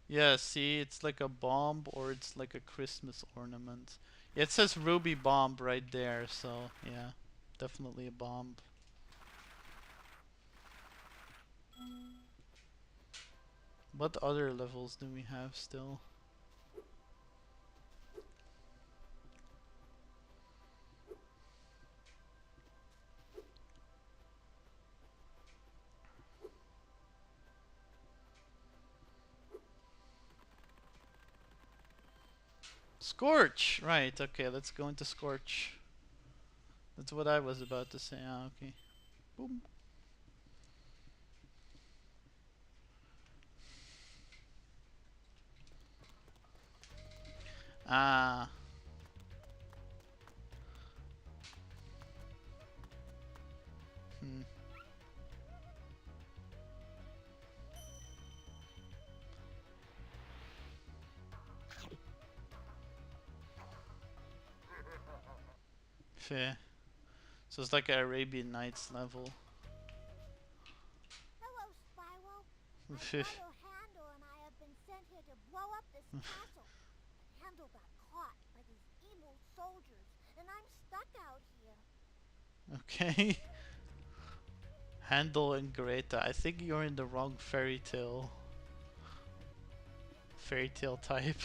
Yeah, see, it's like a bomb or it's like a Christmas ornament. Yeah, it says ruby bomb right there, so yeah, definitely a bomb. What other levels do we have still? Scorch! Right, okay, let's go into Scorch. That's what I was about to say. Ah, okay. Boom. Ah. Hmm. Fair. So it's like an Arabian Nights level. Hello, Spyro. My brother Handel and I have been sent here to blow up this castle. But Handel got caught by these evil soldiers, and I'm stuck out here. Okay. Handel and Greta. I think you're in the wrong fairy tale. Fairy tale type.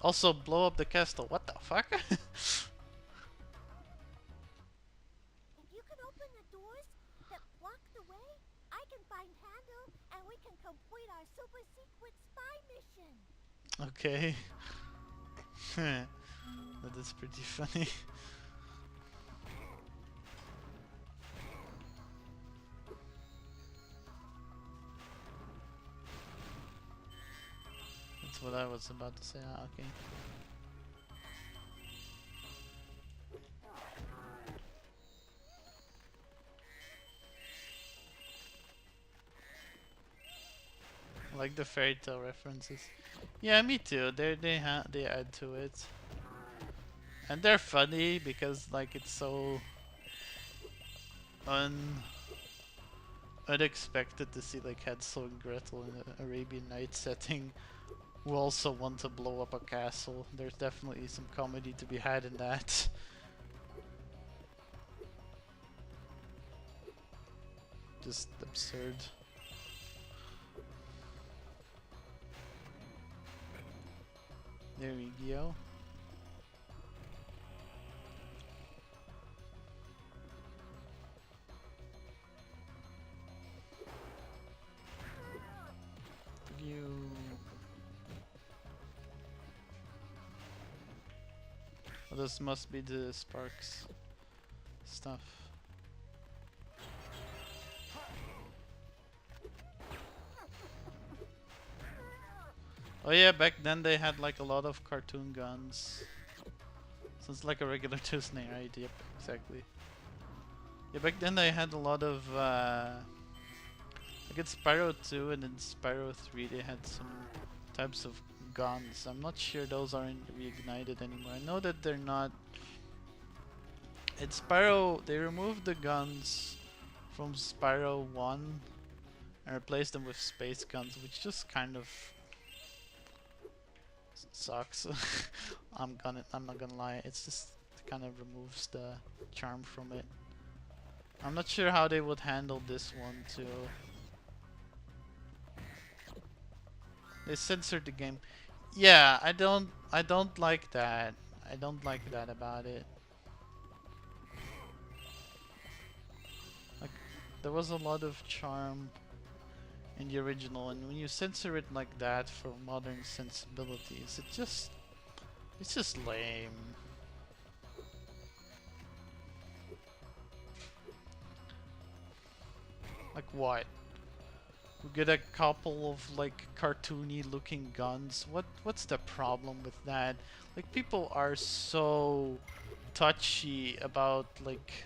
Also, blow up the castle. What the fuck? If you can open the doors that block the way, I can find Handel, and we can complete our super secret spy mission. Okay. That is pretty funny. That's what I was about to say. Ah, okay. I like the fairy tale references. Yeah, me too. They add to it, and they're funny because like it's so unexpected to see like Hansel and Gretel in an Arabian Nights setting who also want to blow up a castle. There's definitely some comedy to be had in that. Just absurd. There we go. You. Well, this must be the sparks stuff. Oh yeah, back then they had like a lot of cartoon guns. So it's like a regular Disney, right? Yep, exactly. Yeah, back then they had a lot of like in Spyro 2 and in Spyro 3 they had some types of guns. I'm not sure those aren't reignited anymore. I know that they're not. In Spyro, they removed the guns from Spyro 1 and replaced them with space guns, which just kind of sucks. I'm not gonna lie. It's just kind of removes the charm from it. I'm not sure how they would handle this one too. They censored the game. Yeah, I don't like that. I don't like that about it. Like there was a lot of charm in the original, and when you censor it like that for modern sensibilities, it's just lame. Like what? We get a couple of like cartoony looking guns. What's the problem with that? Like people are so touchy about like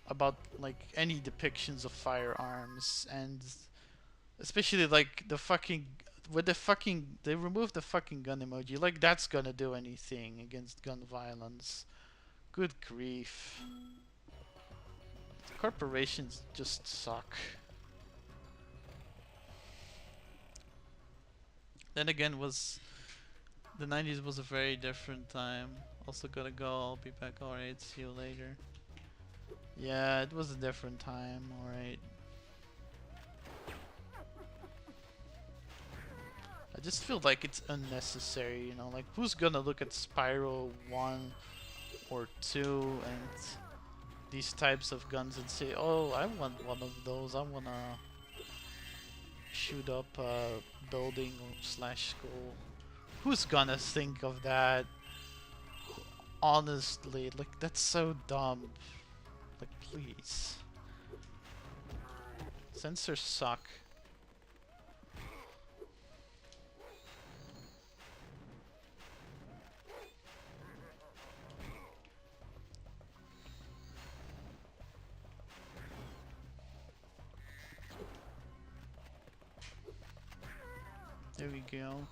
about like any depictions of firearms, and especially like the fucking with the fucking they removed the fucking gun emoji. Like that's gonna do anything against gun violence? Good grief. Corporations just suck. Then again, was the 90s was a very different time. Also gotta go. I'll be back. Alright, see you later. Yeah, it was a different time. Alright. I just feel like it's unnecessary, you know, like who's gonna look at Spyro 1 or 2 and these types of guns and say, oh, I want one of those, I wanna shoot up a building slash school. Who's gonna think of that? Honestly, like that's so dumb. Like please. Sensors suck. There we go.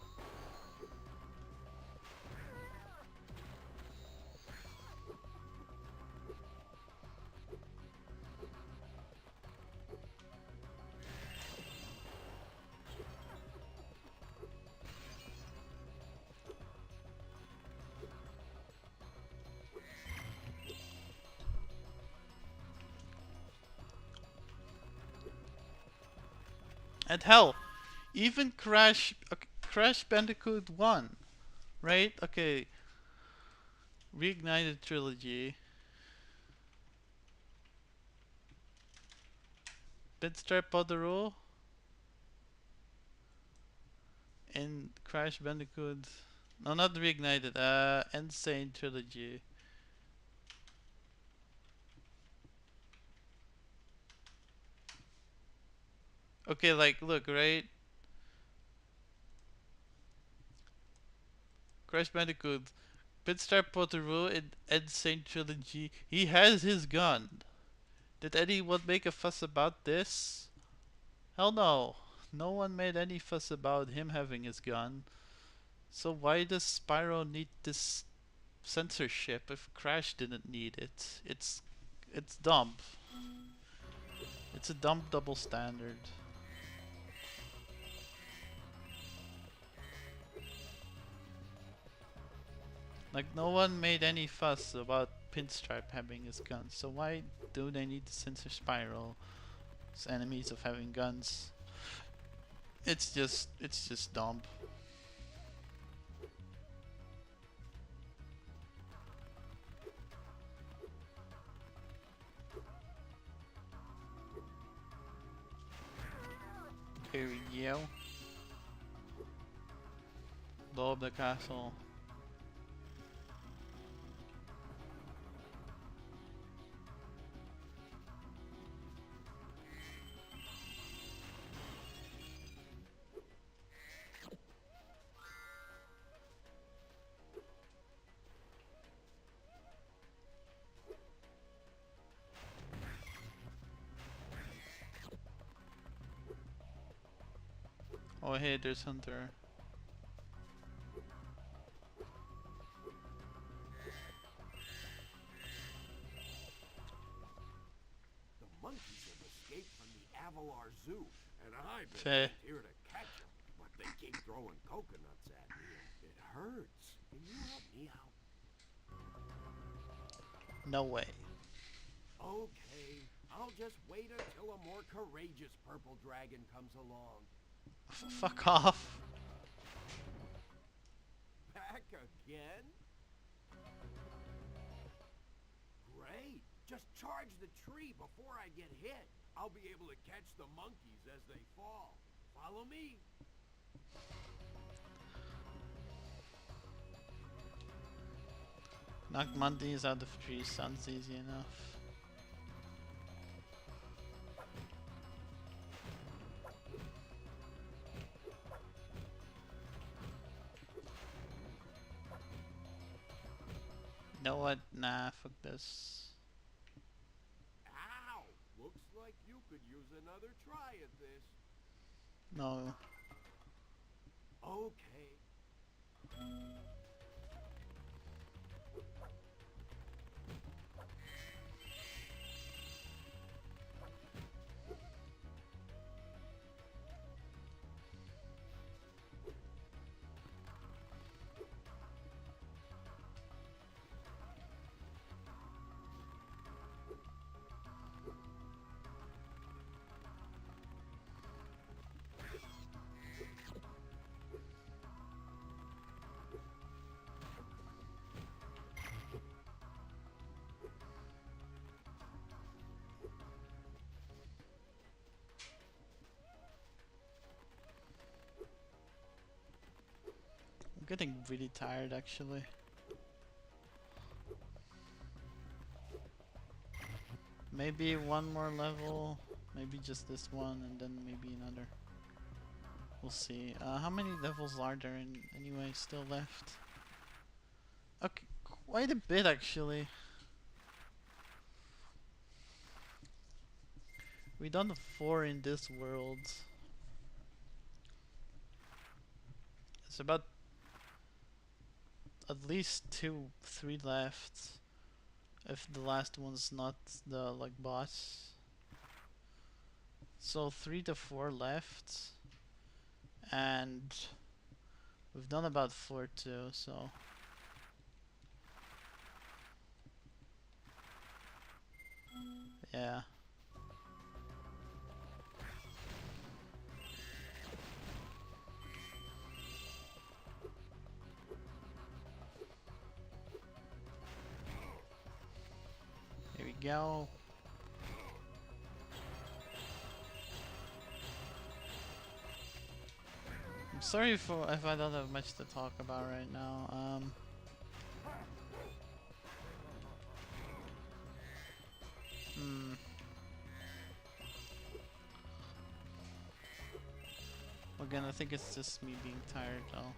And hell, even Crash Bandicoot 1, right? Okay, Reignited Trilogy. Pinstripe Poderoo and Crash Bandicoot. No, not Reignited. Insane Trilogy. Okay, like look, right? Crash Bandicoot, Pinstripe Poderoo and Insane Trilogy. He has his gun. Did anyone make a fuss about this? Hell no. No one made any fuss about him having his gun. So why does Spyro need this censorship if Crash didn't need it? It's dumb. It's a dumb double standard. Like no one made any fuss about Pinstripe having his gun, so why do they need to censor Spyro as enemies of having guns? It's just dumb. Here we go. Blow up the castle. Oh hey, there's Hunter. The monkeys have escaped from the Avalar Zoo, and I've been Fair. sent here to catch them. But they keep throwing coconuts at me, and it hurts. Can you help me out? No way. Okay, I'll just wait until a more courageous purple dragon comes along. Fuck off. Back again? Great. Just charge the tree before I get hit. I'll be able to catch the monkeys as they fall. Follow me. Knock monkeys out of trees sounds easy enough. You know what? Nah, fuck this. could use another try at this. No. Okay. I'm getting really tired actually. Maybe one more level, maybe just this one, and then maybe another. We'll see. How many levels are there anyway still left? Okay, quite a bit actually. We done 4 in this world. It's about at least 2, 3 left. If the last one's not the like boss. So 3 to 4 left. And we've done about 4 too, so yeah. Here we go. I'm sorry if I don't have much to talk about right now. Again, I think it's just me being tired though.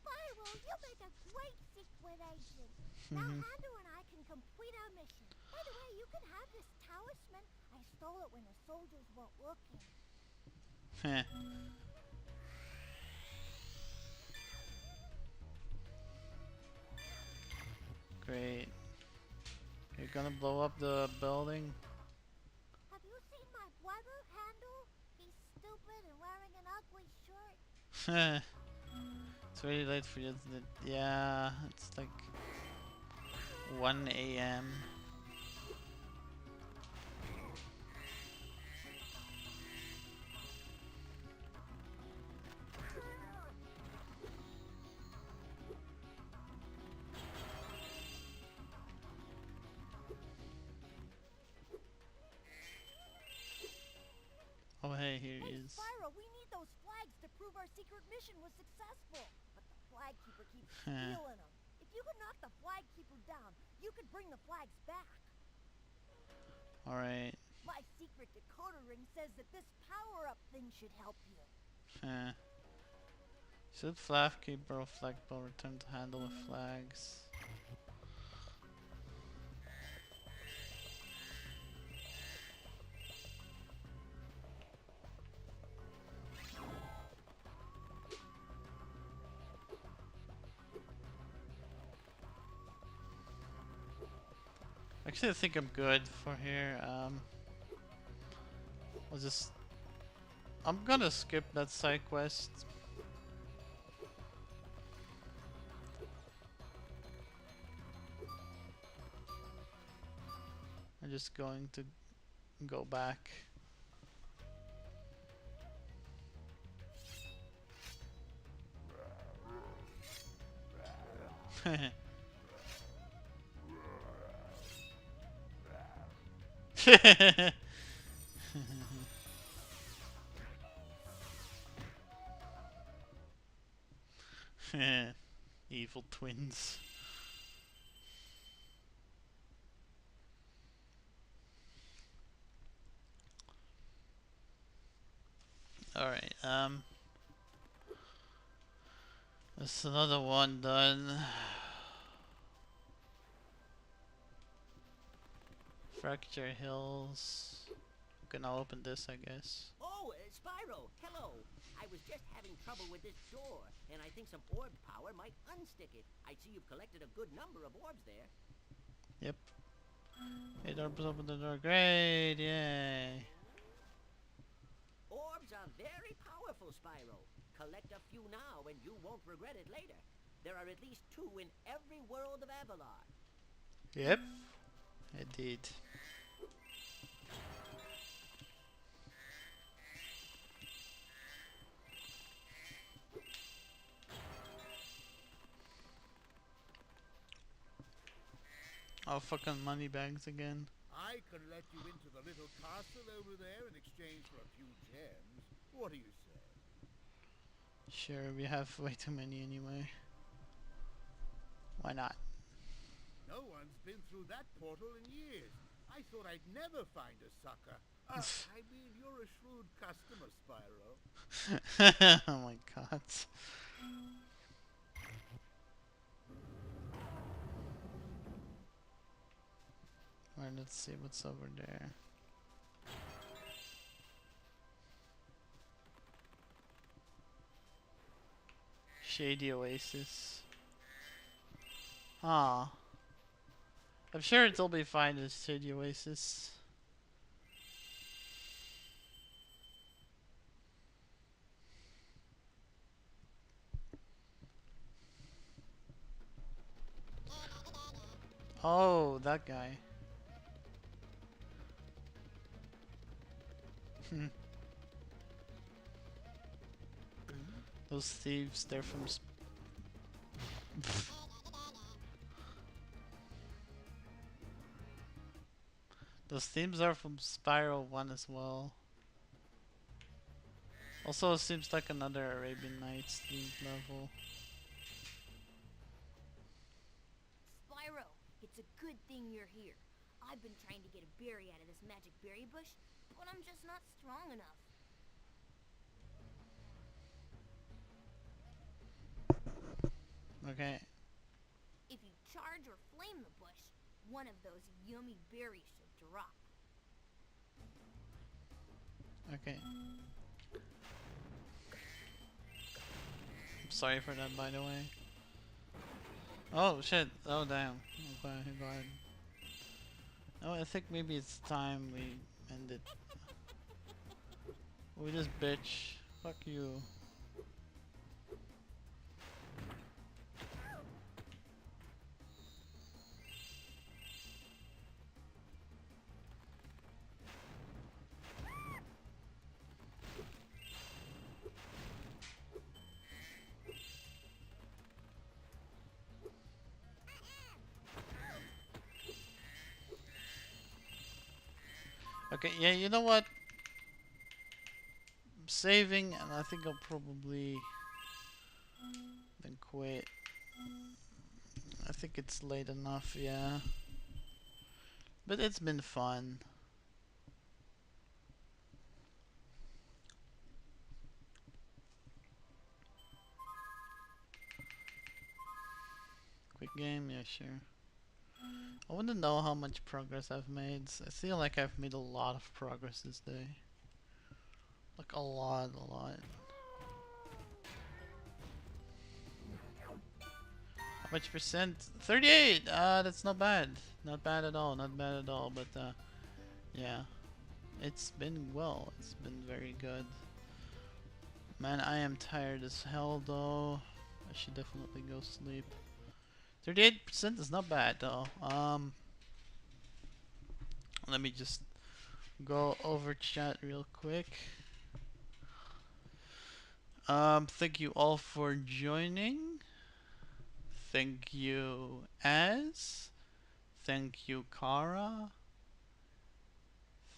Spyro, you make a great secret agent. Now Hando and I can complete our mission. By the way, you can have this talisman. I stole it when the soldiers weren't looking. Heh. Great. You're gonna blow up the building? Have you seen my brother, Hando? He's stupid and wearing an ugly shirt. Heh. It's really late for you. Yeah, it's like 1 a.m. Oh hey, here he is. Spyro, we need those flags to prove our secret mission was successful. But the flag keeper keeps stealing them. If you could knock the flag keeper down, you could bring the flags back. Alright. My secret decoder ring says that this power-up thing should help you. Should flag keeper or flagpole return to handle the flags? Actually, I think I'm good for here. I'm gonna skip that side quest. I'm just going to go back. Evil twins. Alright, that's another one done. Fracture Hills. Okay, I'll open this, I guess. Oh, Spyro, hello. I was just having trouble with this door, and I think some orb power might unstick it. I see you've collected a good number of orbs there. Yep. 8 orbs open the door. Great, yay. Orbs are very powerful, Spyro. Collect a few now and you won't regret it later. There are at least 2 in every world of Avalar. Yep. Indeed. Oh, fucking money bags again. I can let you into the little castle over there in exchange for a few gems. What do you say? Sure, we have way too many anyway. Why not? No one's been through that portal in years. I thought I'd never find a sucker. I mean, you're a shrewd customer, Spyro. Oh my god. Alright, let's see what's over there. Shady Oasis. Ah. I'm sure it'll be fine with Shady Oasis. Oh, that guy. Those thieves, they're from those themes are from Spyro 1 as well. Also, it seems like another Arabian Nights themed level. Spyro, it's a good thing you're here. I've been trying to get a berry out of this magic berry bush, but I'm just not strong enough. Okay. If you charge or flame the bush, one of those yummy berries should drop. Okay. I'm sorry for that, by the way. Oh shit! Oh damn! Okay, go ahead. Oh, I think maybe it's time we end it. We just bitch. Fuck you. Okay, yeah, you know what? I'm saving, and I think I'll probably then quit. I think it's late enough, yeah. But it's been fun. Quick game, yeah, sure. I want to know how much progress I've made. I feel like I've made a lot of progress this day. Like a lot, a lot. How much percent? 38! That's not bad. Not bad at all, not bad at all, but yeah. It's been well, it's been very good. Man, I am tired as hell though. I should definitely go sleep. 38% is not bad though. Let me just go over chat real quick. Thank you all for joining. Thank you, Az. Thank you, Kara.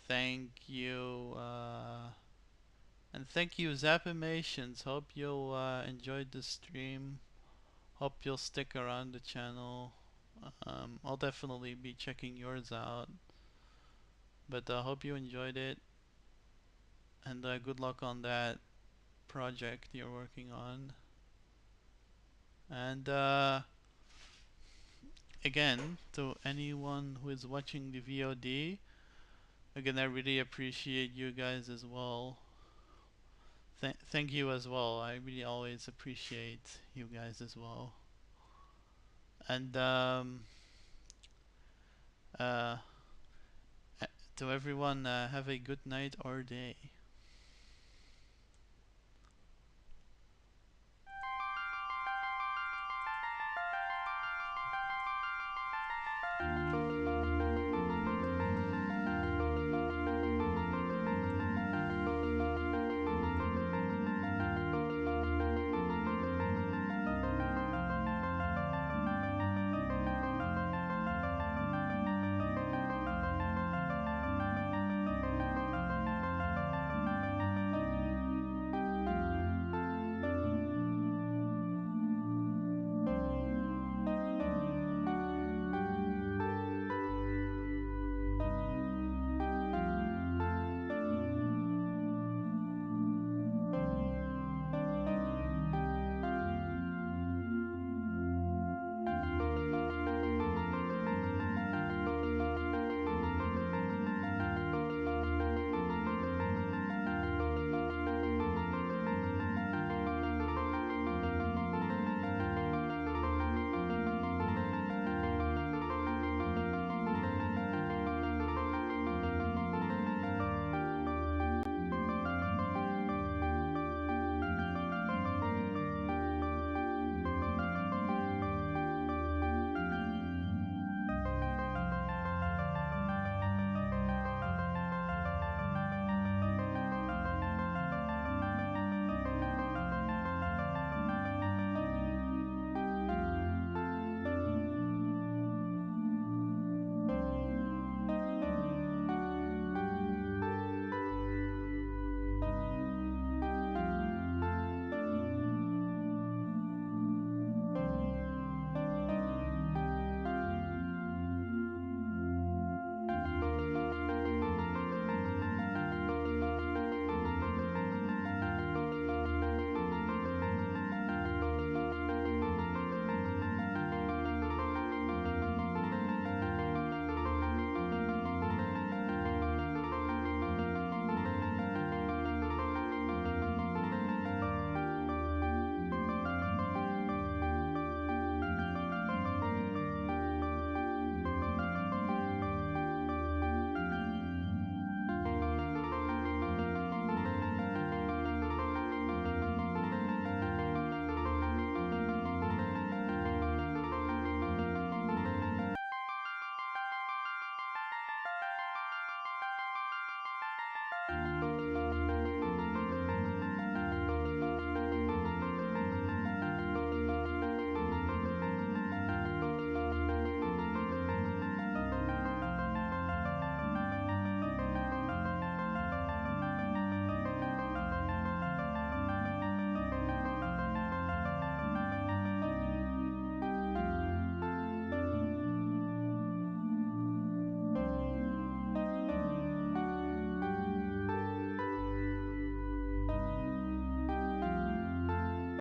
Thank you, and thank you, Zappimations. Hope you enjoyed the stream. Hope you'll stick around the channel. I'll definitely be checking yours out. But I hope you enjoyed it. And good luck on that project you're working on. And again, to anyone who is watching the VOD, again, I really appreciate you guys as well. Thank you as well. I really always appreciate you guys as well. And uh, to everyone, have a good night or day.